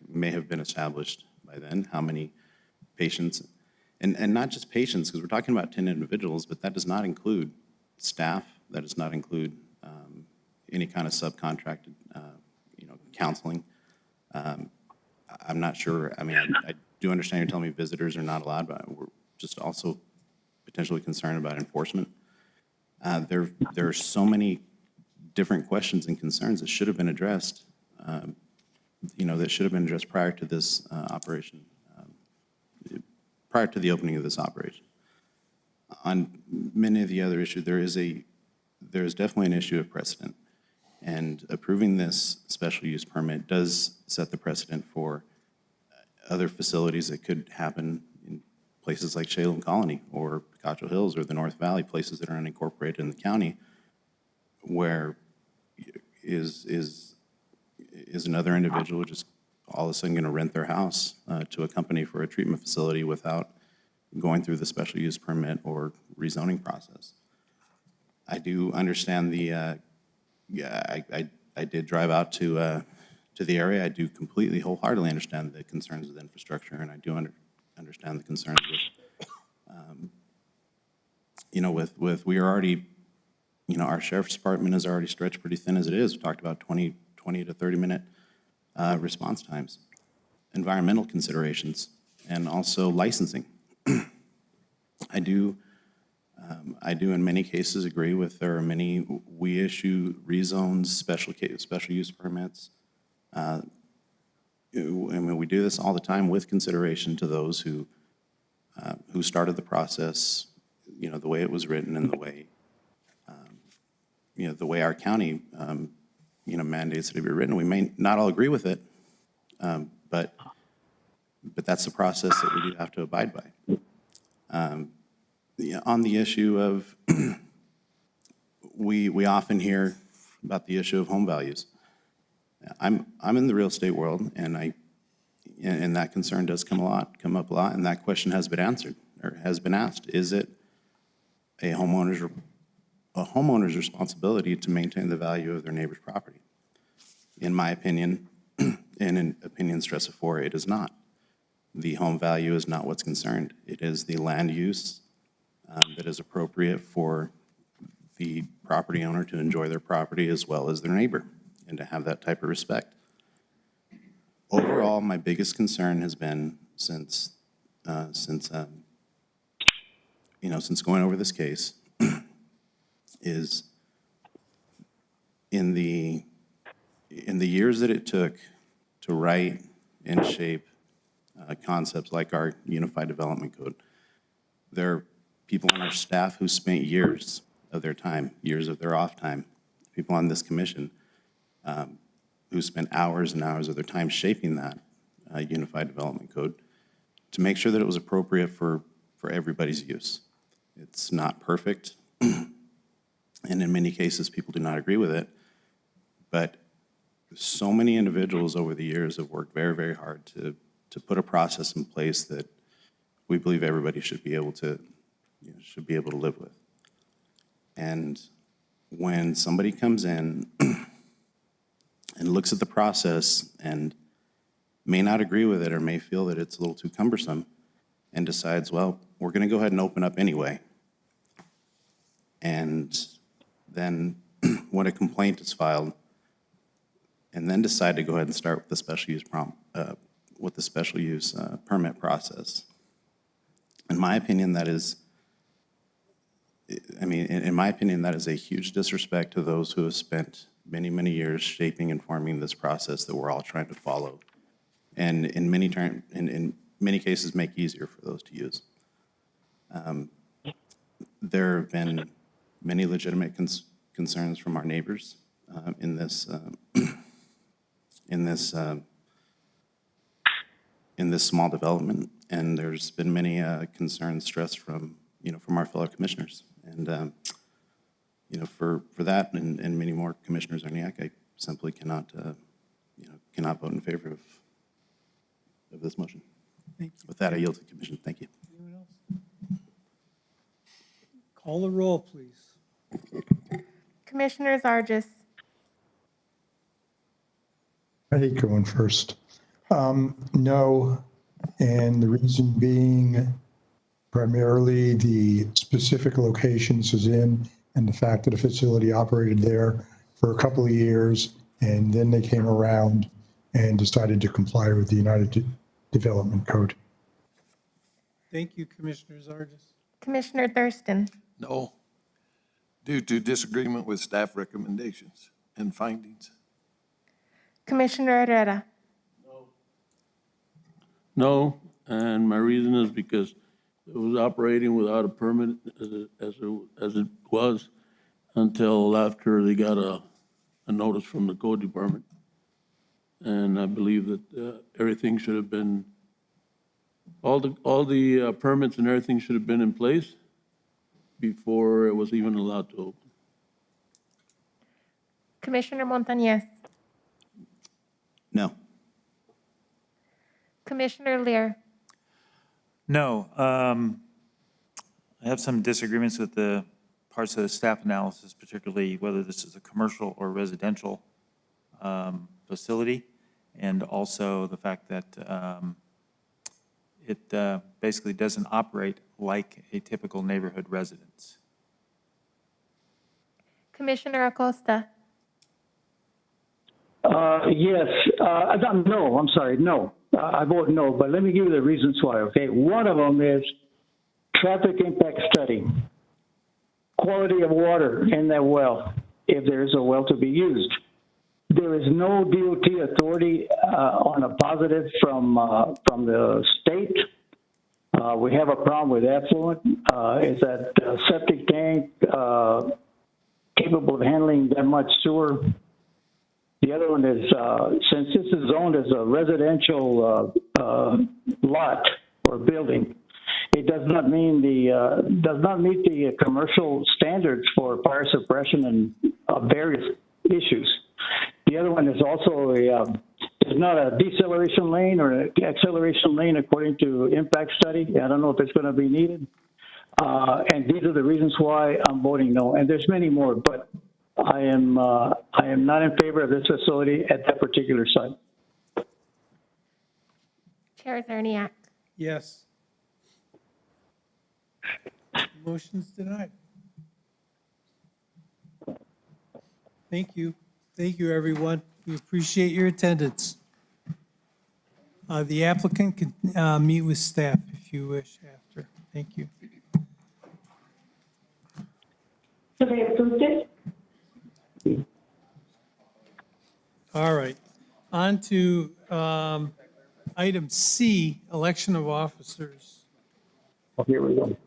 A: may have been established by then, how many patients, and not just patients, because we're talking about 10 individuals, but that does not include staff, that does not include any kind of subcontracted, counseling. I'm not sure, I do understand you're telling me visitors are not allowed, but we're just also potentially concerned about enforcement. There are so many different questions and concerns that should have been addressed, that should have been addressed prior to this operation, prior to the opening of this operation. On many of the other issues, there is definitely an issue of precedent. And approving this special use permit does set the precedent for other facilities that could happen in places like Shalem Colony or Picacho Hills or the North Valley, places that are unincorporated in the county, where is another individual just all of a sudden going to rent their house to a company for a treatment facility without going through the special use permit or rezoning process. I do understand I did drive out to the area. I do completely, wholeheartedly understand the concerns with infrastructure, and I do understand the concerns with, we are already, our sheriff's department is already stretched pretty thin as it is. We talked about 20 to 30-minute response times, environmental considerations, and also licensing. I do in many cases agree with, there are many, we issue rezones, special use permits. We do this all the time with consideration to those who started the process, the way it was written and the way our county, mandates that it be written. We may not all agree with it, but that's the process that we do have to abide by. On the issue of, we often hear about the issue of home values. I'm in the real estate world, and that concern does come up a lot, and that question has been answered or has been asked. Is it a homeowner's responsibility to maintain the value of their neighbor's property? In my opinion, and in opinion stress of 4, it is not. The home value is not what's concerned. It is the land use that is appropriate for the property owner to enjoy their property as well as their neighbor. and to have that type of respect. Overall, my biggest concern has been since going over this case is in the years that it took to write and shape concepts like our Unified Development Code, there are people on our staff who spent years of their time, years of their off time, people on this commission who spent hours and hours of their time shaping that Unified Development Code to make sure that it was appropriate for everybody's use. It's not perfect, and in many cases, people do not agree with it, but so many individuals over the years have worked very, very hard to put a process in place that we believe everybody should be able to live with. And when somebody comes in and looks at the process and may not agree with it or may feel that it's a little too cumbersome and decides, well, we're going to go ahead and open up anyway. And then when a complaint is filed, and then decide to go ahead and start with the special use permit process. In my opinion, that is a huge disrespect to those who have spent many, many years shaping and forming this process that we're all trying to follow, and in many cases make easier for those to use. There have been many legitimate concerns from our neighbors in this small development, and there's been many concerns stressed from our fellow commissioners. And for that and many more, Commissioner Zerniak, I simply cannot vote in favor of this motion.
D: Thank you.
A: With that, I yield to the commission. Thank you.
D: Anyone else? Call the roll, please.
G: Commissioner Zargis.
J: I hate going first. No, and the reason being primarily the specific locations is in, and the fact that a facility operated there for a couple of years, and then they came around and decided to comply with the United Development Code.
D: Thank you, Commissioner Zargis.
G: Commissioner Thurston.
I: No, due to disagreement with staff recommendations and findings.
G: Commissioner Herrera.
K: No, and my reason is because it was operating without a permit as it was until after they got a notice from the code department. And I believe that everything should have been, all the permits and everything should have been in place before it was even allowed to open.
G: Commissioner Montañez.
A: No.
G: Commissioner Lear.
P: No. I have some disagreements with the parts of the staff analysis, particularly whether this is a commercial or residential facility, and also the fact that it basically doesn't operate like a typical neighborhood residence.
G: Commissioner Acosta.
M: Yes, no, I'm sorry, no. I vote no, but let me give you the reasons why, okay? One of them is traffic impact study, quality of water in that well, if there is a well to be used. There is no DOT authority on a positive from the state. We have a problem with effluent. Is that septic tank capable of handling that much sewer? The other one is, since this is zoned as a residential lot or building, it does not meet the commercial standards for fire suppression and various issues. The other one is also there's not a deceleration lane or an acceleration lane according to impact study. I don't know if it's going to be needed. And these are the reasons why I'm voting no. And there's many more, but I am not in favor of this facility at that particular site.
G: Chair Zerniak.
D: Yes. Motion's denied. Thank you. Thank you, everyone. We appreciate your attendance. The applicant can meet with staff if you wish after. Thank you.
M: So they approved it?
D: All right. On to item C, election of officers.
M: Oh, here we go.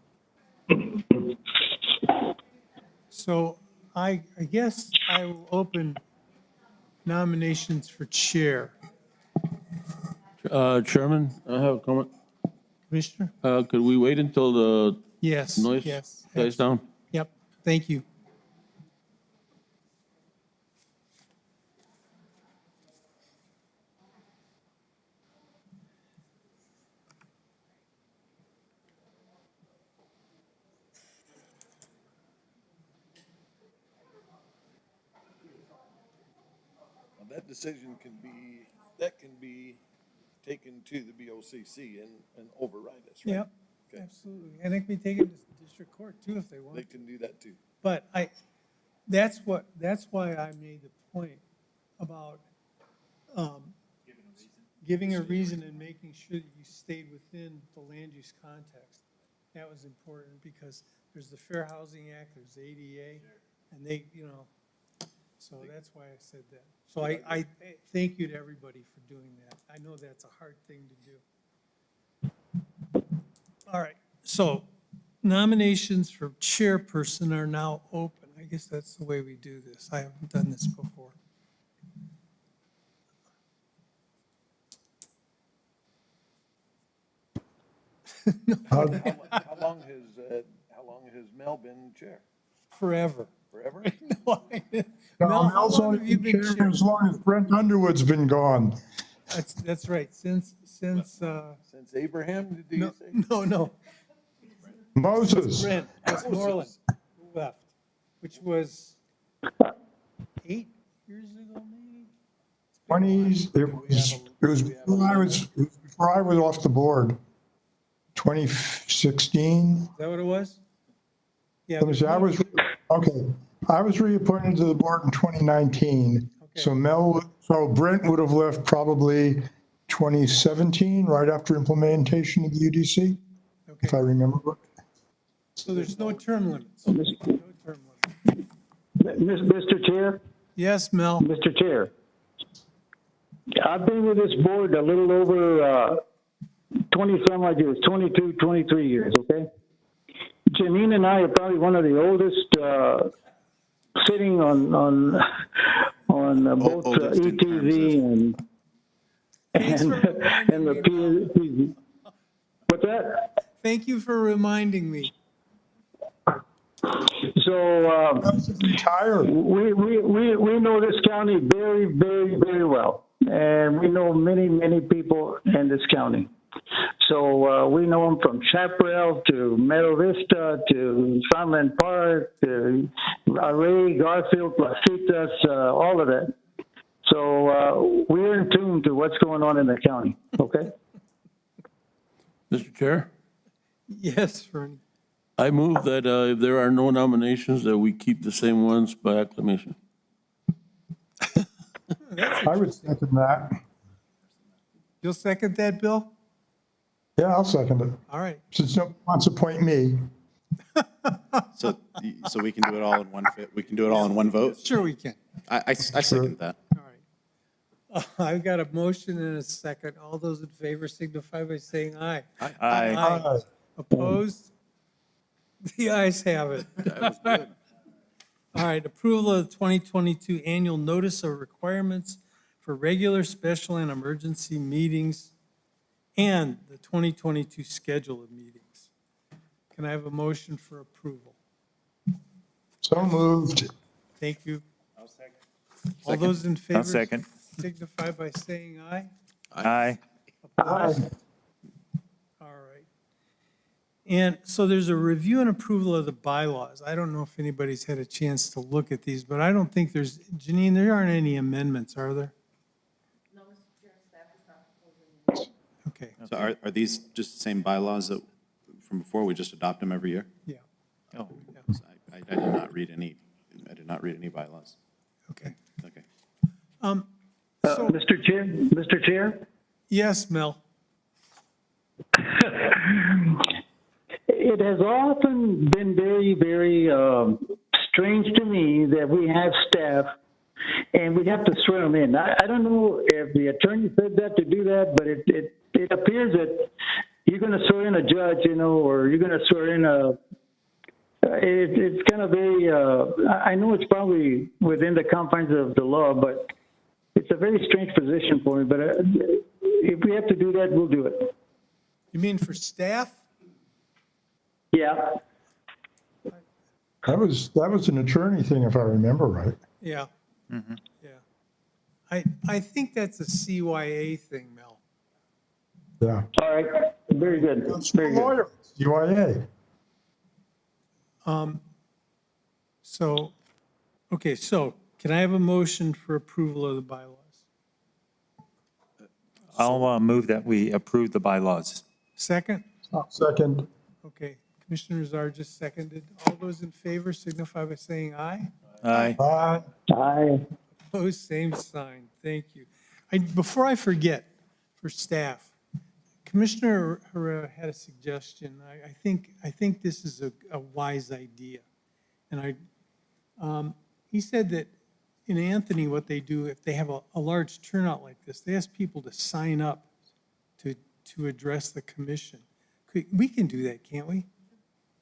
D: So I guess I will open nominations for chair.
K: Chairman, I have a comment.
D: Commissioner?
K: Could we wait until the
D: Yes,
K: noise
D: yes.
K: dies down?
D: Yep, thank you.
I: That decision can be taken to the BOCC and override us, right?
D: Yep,
I: Okay.
D: absolutely. And it can be taken to district court too if they want.
I: They can do that too.
D: But that's why I made the point about giving a reason and making sure that you stayed within the land use context. That was important because there's the Fair Housing Act, there's the ADA, and they, so that's why I said that. So I thank you to everybody for doing that. I know that's a hard thing to do. All right, so nominations for chairperson are now open. I guess that's the way we do this. I haven't done this before.
I: How long has Mel been chair?
D: Forever.
I: Forever?
D: No,
J: No, Mel's
D: how long
J: only
D: have you
J: been
D: been
J: chair as long as Brent Underwood's been gone.
D: That's right, since,
I: Since Abraham, do you say?
D: no.
J: Moses.
D: Brent Westmoreland who left, which was 8 years ago, maybe?
J: 20s, it was before I was off the board. 2016.
D: Is that what it was? Yeah.
J: Let me see, I was reappointed to the board in 2019. So Brent would have left probably 2017, right after implementation of the UDC, if I remember.
D: So there's no term limits. No term limits.
M: Mr. Chair?
D: Yes, Mel?
M: Mr. Chair, I've been with this board a little over 20-some odd years, 22, 23 years, okay? Janine and I are probably one of the oldest sitting on both ETV and the PZ. What's that?
D: Thank you for reminding me.
M: So we know this county very, very, very well, and we know many, many people in this county. So we know them from Chaparral to Meadow Vista to Sunland Park to Ray, Garfield, Placitas, all of that. So we're in tune to what's going on in the county. Okay.
K: Mr. Chair,
D: Yes, Vern.
K: I move that if there are no nominations, that we keep the same ones by acclamation.
J: I would second that.
D: You'll second that, Bill?
J: Yeah, I'll second it.
D: All right.
J: Since no one wants to appoint me.
A: So we can do it all in we can do it all in one vote?
D: Sure we can.
A: I second that.
D: I've got a motion and a second. All those in favor signify by saying aye.
J: Aye.
D: Opposed? The ayes have it. All right, approval of the 2022 annual notice of requirements for regular, special, and emergency meetings and the 2022 schedule of meetings. Can I have a motion for approval?
J: So moved.
D: Thank you. All those in favor?
P: I'll second.
D: Signify by saying aye.
P: Aye.
D: Opposed? All right. And so there's a review and approval of the bylaws. I don't know if anybody's had a chance to look at these, but I don't think there's, Janine, there aren't any amendments, are there?
C: No, Mr. Chair, staff is not proposing.
D: Okay.
A: So are these just the same bylaws that from before? We just adopt them every year?
D: Yeah.
A: Oh, I did not read any bylaws.
D: Okay.
A: Okay.
M: Mr. Chair?
D: Yes, Mel?
M: It has often been very, very strange to me that we have staff and we have to swear them in. I don't know if the attorney said that to do that, but it appears that you're going to swear in a judge, or you're going to swear in a. It's kind of very. I know it's probably within the confines of the law, but it's a very strange position for me. But if we have to do that, we'll do it.
D: You mean for staff?
M: Yeah.
J: That was an attorney thing, if I remember right.
D: Yeah. Yeah. I think that's a CYA thing, Mel.
J: Yeah.
M: All right. Very good. Very good.
J: UIA.
D: So, okay, so can I have a motion for approval of the bylaws?
P: I'll move that we approve the bylaws.
D: Second?
J: Second.
D: Okay, Commissioner Zardes seconded. All those in favor signify by saying aye.
P: Aye.
J: Aye.
M: Aye.
D: Opposed, same sign. Thank you. Before I forget, for staff, Commissioner Herrera had a suggestion. I think this is a wise idea. And he said that in Anthony, what they do, if they have a large turnout like this, they ask people to sign up to address the commission. We can do that, can't we?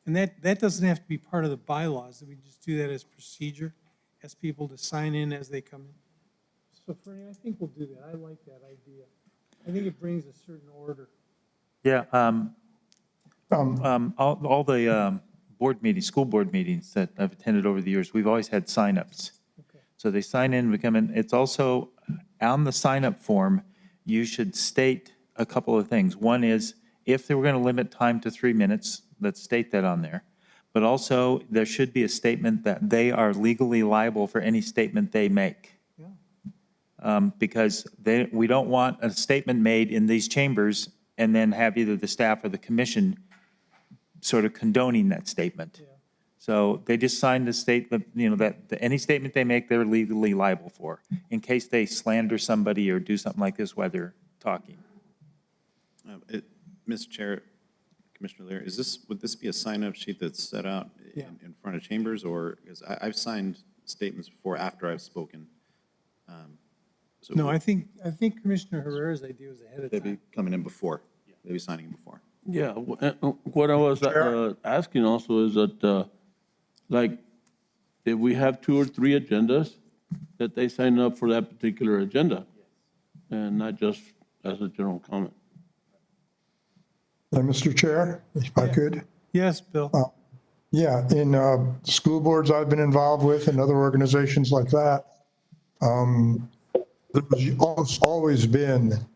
D: And that doesn't have to be part of the bylaws. We just do that as procedure, ask people to sign in as they come in. So Fernie, I think we'll do that. I like that idea. I think it brings a certain order.
P: Yeah, all the board meetings, school board meetings that I've attended over the years, we've always had signups. So they sign in, we come in. It's also, on the sign-up form, you should state a couple of things. One is, if they were going to limit time to 3 minutes, let's state that on there. But also, there should be a statement that they are legally liable for any statement they make. Because we don't want a statement made in these chambers and then have either the staff or the commission sort of condoning that statement. So they just signed the statement, that any statement they make, they're legally liable for, in case they slander somebody or do something like this while they're talking.
A: Mr. Chair, Commissioner Lear, would this be a sign-up sheet that's set out in front of chambers, or, because I've signed statements before after I've spoken.
D: No, I think Commissioner Herrera's idea was ahead of
A: They'd
D: time.
A: be coming in before. They'd be signing in before.
K: Yeah, what I was asking also is that, like, if we have 2 or 3 agendas, that they sign up for that particular agenda, and not just as a general comment.
J: Mr. Chair, if I could.
D: Yes, Bill.
J: Yeah, in school boards I've been involved with and other organizations like that, there's always been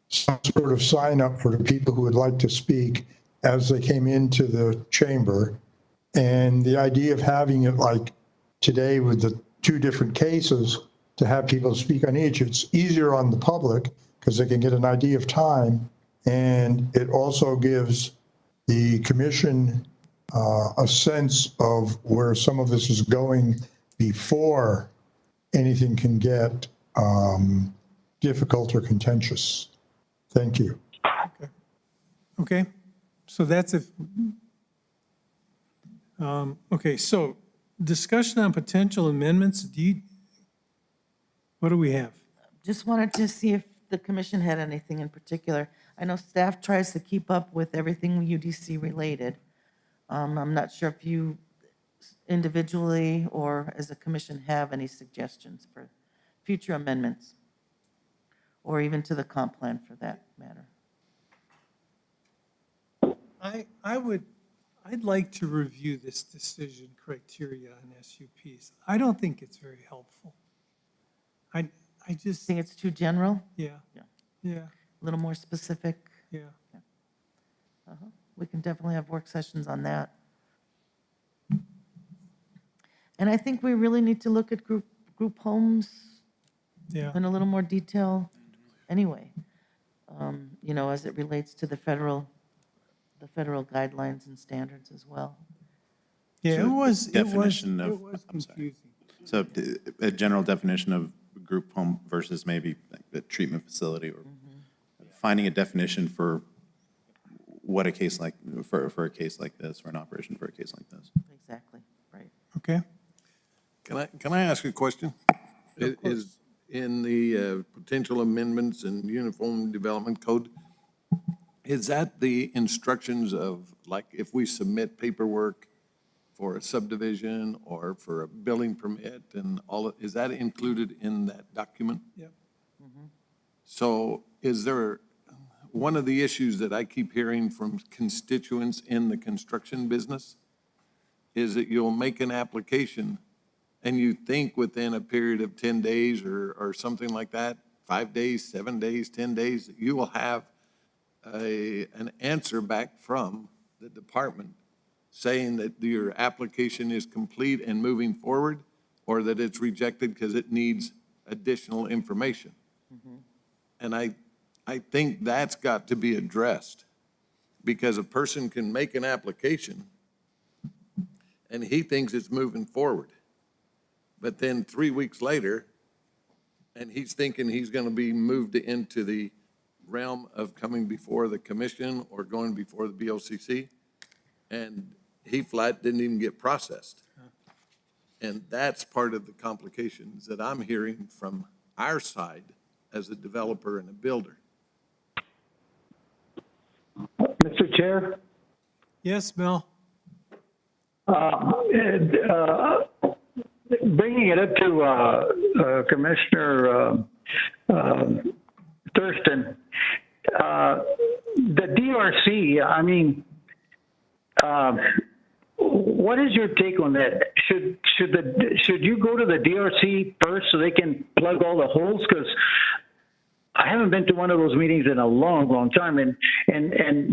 J: some sort of sign up for the people who would like to speak as they came into the chamber. And the idea of having it like today with the 2 different cases, to have people speak on each, it's easier on the public because they can get an idea of time. And it also gives the commission a sense of where some of this is going before anything can get difficult or contentious. Thank you.
D: Okay, so that's okay, so discussion on potential amendments. What do we have?
Q: Just wanted to see if the commission had anything in particular. I know staff tries to keep up with everything UDC related. I'm not sure if you individually or as a commission have any suggestions for future amendments, or even to the comp plan for that matter.
D: I'd like to review this decision criteria on SUPs. I don't think it's very helpful. I just
Q: think it's too general.
D: Yeah.
Q: A little more specific.
D: Yeah.
Q: We can definitely have work sessions on that. And I think we really need to look at group homes in a little more detail anyway, as it relates to the federal guidelines and standards as well.
D: Yeah,
A: So
D: it was
A: definition of-
D: confusing.
A: So a general definition of group home versus maybe like the treatment facility, or finding a definition for what a case like, for a case like this, for an operation for a case like this.
Q: Exactly, right.
D: Okay?
I: Can I ask a question? Is in the potential amendments in Uniform Development Code, is that the instructions of, like, if we submit paperwork for a subdivision or for a building permit and is that included in that document?
D: Yep.
I: So is there, one of the issues that I keep hearing from constituents in the construction business is that you'll make an application and you think within a period of 10 days or something like that, 5 days, 7 days, 10 days, that you will have an answer back from the department saying that your application is complete and moving forward, or that it's rejected because it needs additional information. And I think that's got to be addressed, because a person can make an application and he thinks it's moving forward. But then 3 weeks later, and he's thinking he's going to be moved into the realm of coming before the commission or going before the BOCC, and he flat didn't even get processed. And that's part of the complications that I'm hearing from our side as a developer and a builder.
M: Mr. Chair?
D: Yes, Mel?
M: Bringing it up to Commissioner Thurston, the DRC, I mean, what is your take on that? Should you go to the DRC first so they can plug all the holes? Because I haven't been to one of those meetings in a long, long time. And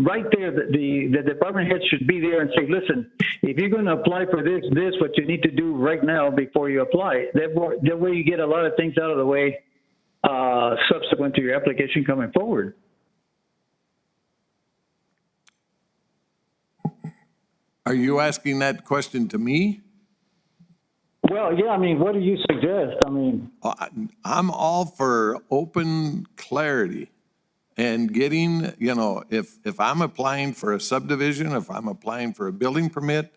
M: right there, the department head should be there and say, listen, if you're going to apply for this, what you need to do right now before you apply. That way you get a lot of things out of the way subsequent to your application coming forward.
I: Are you asking that question to me?
M: Well, yeah, I mean, what do you suggest? I mean,
I: I'm all for open clarity and getting, if I'm applying for a subdivision, if I'm applying for a building permit,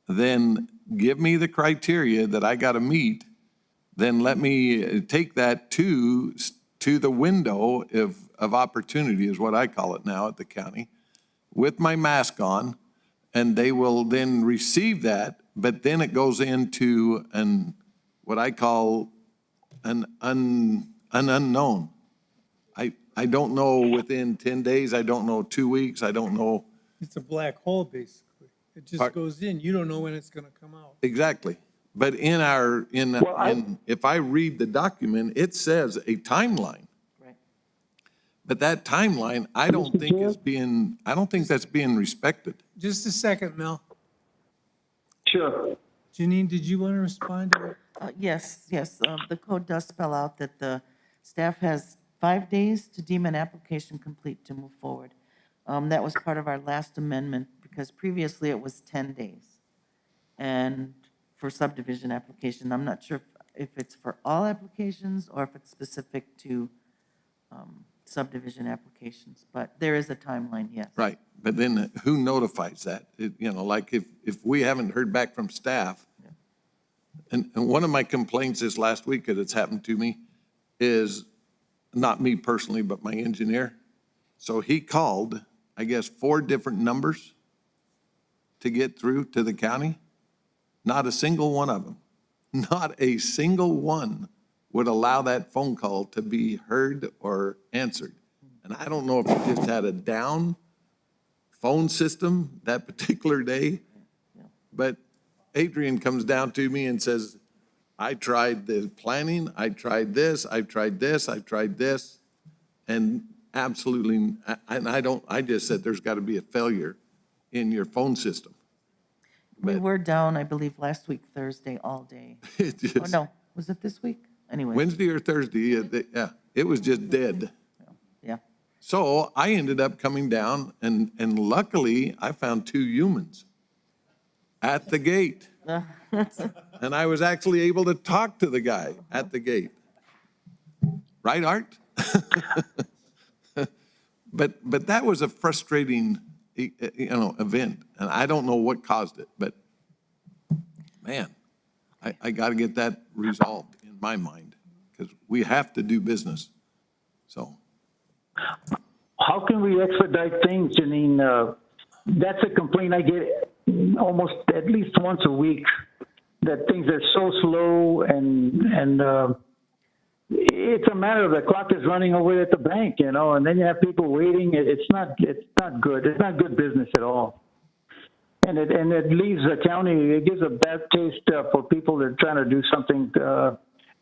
I: then give me the criteria that I got to meet. Then let me take that to the window of opportunity, is what I call it now at the county, with my mask on, and they will then receive that. But then it goes into what I call an unknown. I don't know within 10 days, I don't know 2 weeks, I don't know.
D: It's a black hole, basically. It just goes in. You don't know when it's going to come out.
I: Exactly. But if I read the document, it says a timeline.
Q: Right.
I: But that timeline, I don't think that's being respected.
D: Just a second, Mel.
M: Sure.
D: Janine, did you want to respond to that?
Q: Yes. The code does spell out that the staff has 5 days to deem an application complete to move forward. That was part of our last amendment, because previously it was 10 days. And for subdivision application, I'm not sure if it's for all applications or if it's specific to subdivision applications, but there is a timeline, yes.
I: Right. But then who notifies that? Like if we haven't heard back from staff, and one of my complaints this last week that it's happened to me is not me personally, but my engineer. So he called, I guess, 4 different numbers to get through to the county. Not a single one of them, not a single one would allow that phone call to be heard or answered. And I don't know if he just had a down phone system that particular day, but Adrian comes down to me and says, I tried the planning, I tried this, I've tried this, I've tried this, and absolutely, and I just said, there's got to be a failure in your phone system.
Q: We were down, I believe, last week, Thursday, all day. Oh, no, was it this week? Anyway.
I: Wednesday or Thursday, yeah, it was just dead.
Q: Yeah.
I: So I ended up coming down, and luckily, I found 2 humans at the gate. And I was actually able to talk to the guy at the gate. Right, Art? But that was a frustrating, event, and I don't know what caused it, but man, I got to get that resolved in my mind, because we have to do business, so.
M: How can we expedite things, Janine? That's a complaint I get almost at least once a week, that things are so slow and it's a matter of the clock is running over at the bank, and then you have people waiting. It's not good. It's not good business at all. And it leaves the county, it gives a bad taste for people that are trying to do something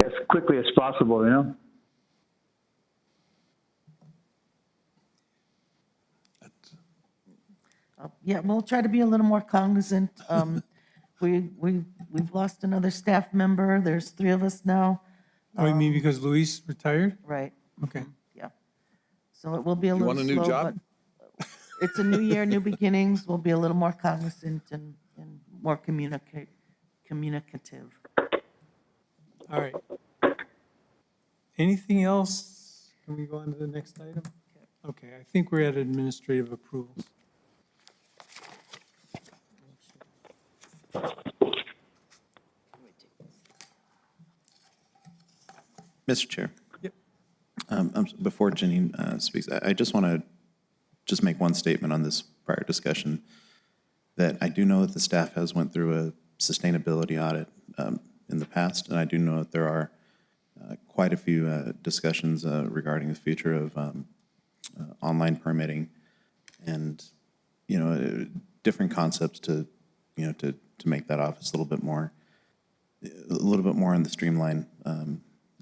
M: as quickly as possible.
Q: Yeah, we'll try to be a little more cognizant. We've lost another staff member. There's 3 of us now.
D: Oh, you mean because Luis retired?
Q: Right.
D: Okay.
Q: Yeah. So it will be a little
I: want a new
Q: slow,
I: job?
Q: but it's a new year, new beginnings. We'll be a little more cognizant and more communicative.
D: All right. Anything else? Can we go on to the next item? Okay, I think we're at administrative approvals.
A: Mr. Chair.
D: Yep.
A: Before Janine speaks, I just want to just make one statement on this prior discussion, that I do know that the staff has went through a sustainability audit in the past, and I do know that there are quite a few discussions regarding the future of online permitting and, different concepts to make that office a little bit more in the streamline,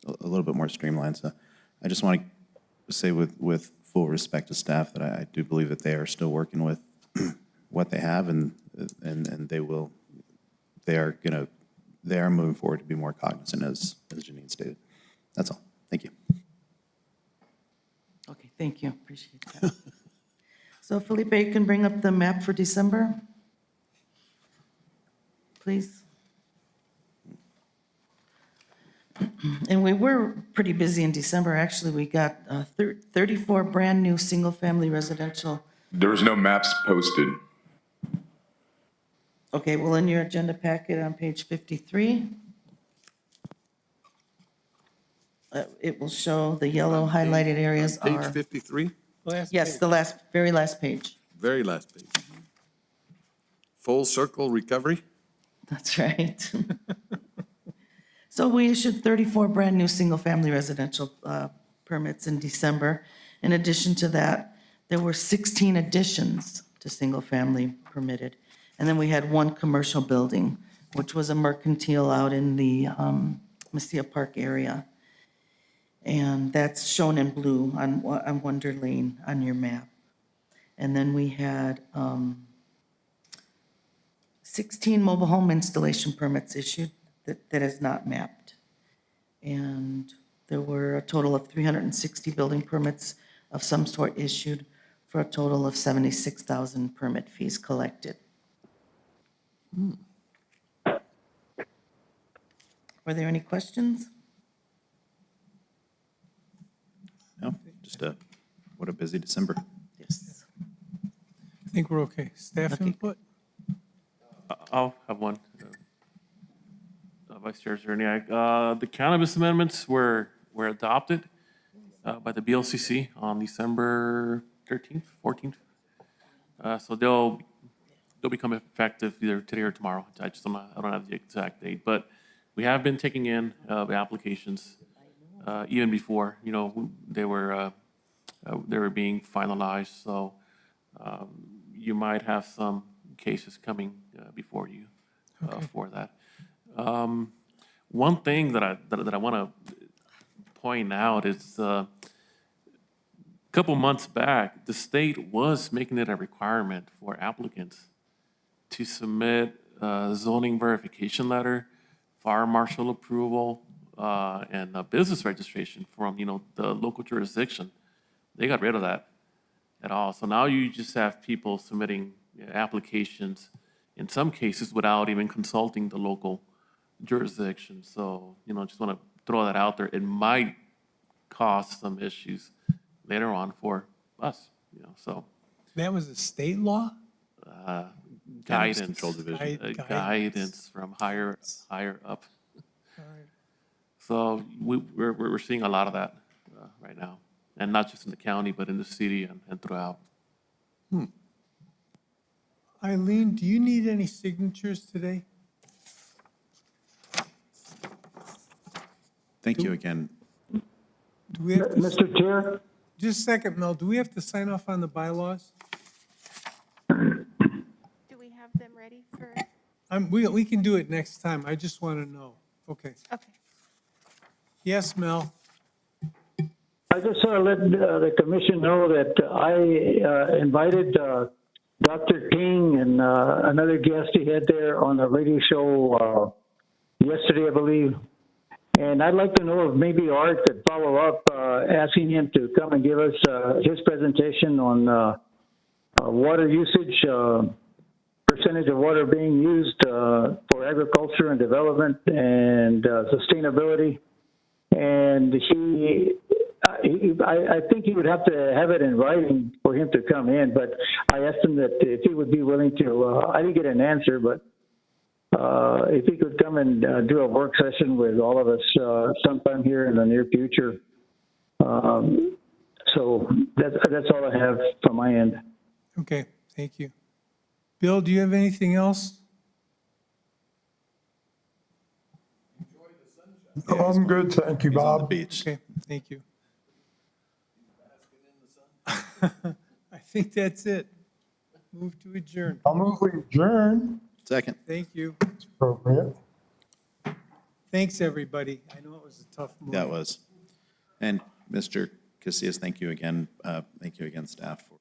A: a little bit more streamlined. So I just want to say with full respect to staff that I do believe that they are still working with what they have, and they are moving forward to be more cognizant, as Janine stated. That's all. Thank you.
Q: Okay, thank you. Appreciate that. So Felipe, you can bring up the map for December, please. And we were pretty busy in December. Actually, we got 34 brand-new single-family residential.
N: There was no maps posted.
Q: Okay, well, in your agenda packet on page 53, it will show the yellow highlighted areas
I: Page
Q: are.
I: 53,
Q: Yes, the very last page.
I: very last page. Full circle recovery?
Q: That's right. So we issued 34 brand-new single-family residential permits in December. In addition to that, there were 16 additions to single-family permitted. And then we had 1 commercial building, which was a mercantile out in the Mesilla Park area. And that's shown in blue on Wonder Lane on your map. And then we had 16 mobile home installation permits issued that is not mapped. And there were a total of 360 building permits of some sort issued for a total of 76,000 permit fees collected. Were there any questions?
A: No, just what a busy December.
Q: Yes.
D: I think we're okay. Staff input?
H: I'll have one. Vice Chair Zerniak. The cannabis amendments were adopted by the BLCC on December 13th, 14th. So they'll become effective either today or tomorrow. I don't have the exact date, but we have been taking in the applications even before, they were being finalized. So you might have some cases coming before you for that. One thing that I want to point out is a couple months back, the state was making it a requirement for applicants to submit a zoning verification letter, fire marshal approval, and a business registration from, the local jurisdiction. They got rid of that at all. So now you just have people submitting applications, in some cases, without even consulting the local jurisdiction. So, just want to throw that out there. It might cause some issues later on for us, so
D: That was a state law?
H: guidance,
A: Control Division.
H: guidance from higher up. So we're seeing a lot of that right now, and not just in the county, but in the city and throughout.
D: Eileen, do you need any signatures today?
A: Thank you again.
D: Do we have to,
M: Mr. Chair?
D: just a second, Mel, do we have to sign off on the bylaws?
G: Do we have them ready for?
D: We can do it next time. I just want to know. Okay.
G: Okay.
D: Yes, Mel?
M: I just want to let the commission know that I invited Dr. King and another guest he had there on the radio show yesterday, I believe. And I'd like to know if maybe Art could follow up, asking him to come and give us his presentation on water usage, percentage of water being used for agriculture and development and sustainability. And I think he would have to have it in writing for him to come in, but I asked him that if he would be willing to, I didn't get an answer, but if he could come and do a work session with all of us sometime here in the near future. So that's all I have from my end.
D: Okay, thank you. Bill, do you have anything else?
J: Oh, I'm good, thank you,
A: He's on the
J: Bob.
A: beach.
D: Okay, thank you. I think that's it. Move to adjourn.
J: I'll move we adjourn.
A: Second.
D: Thank you.
J: It's appropriate.
D: Thanks, everybody. I know it was a tough morning.
A: That was. And Mr. Casillas, thank you again. Thank you again, staff, for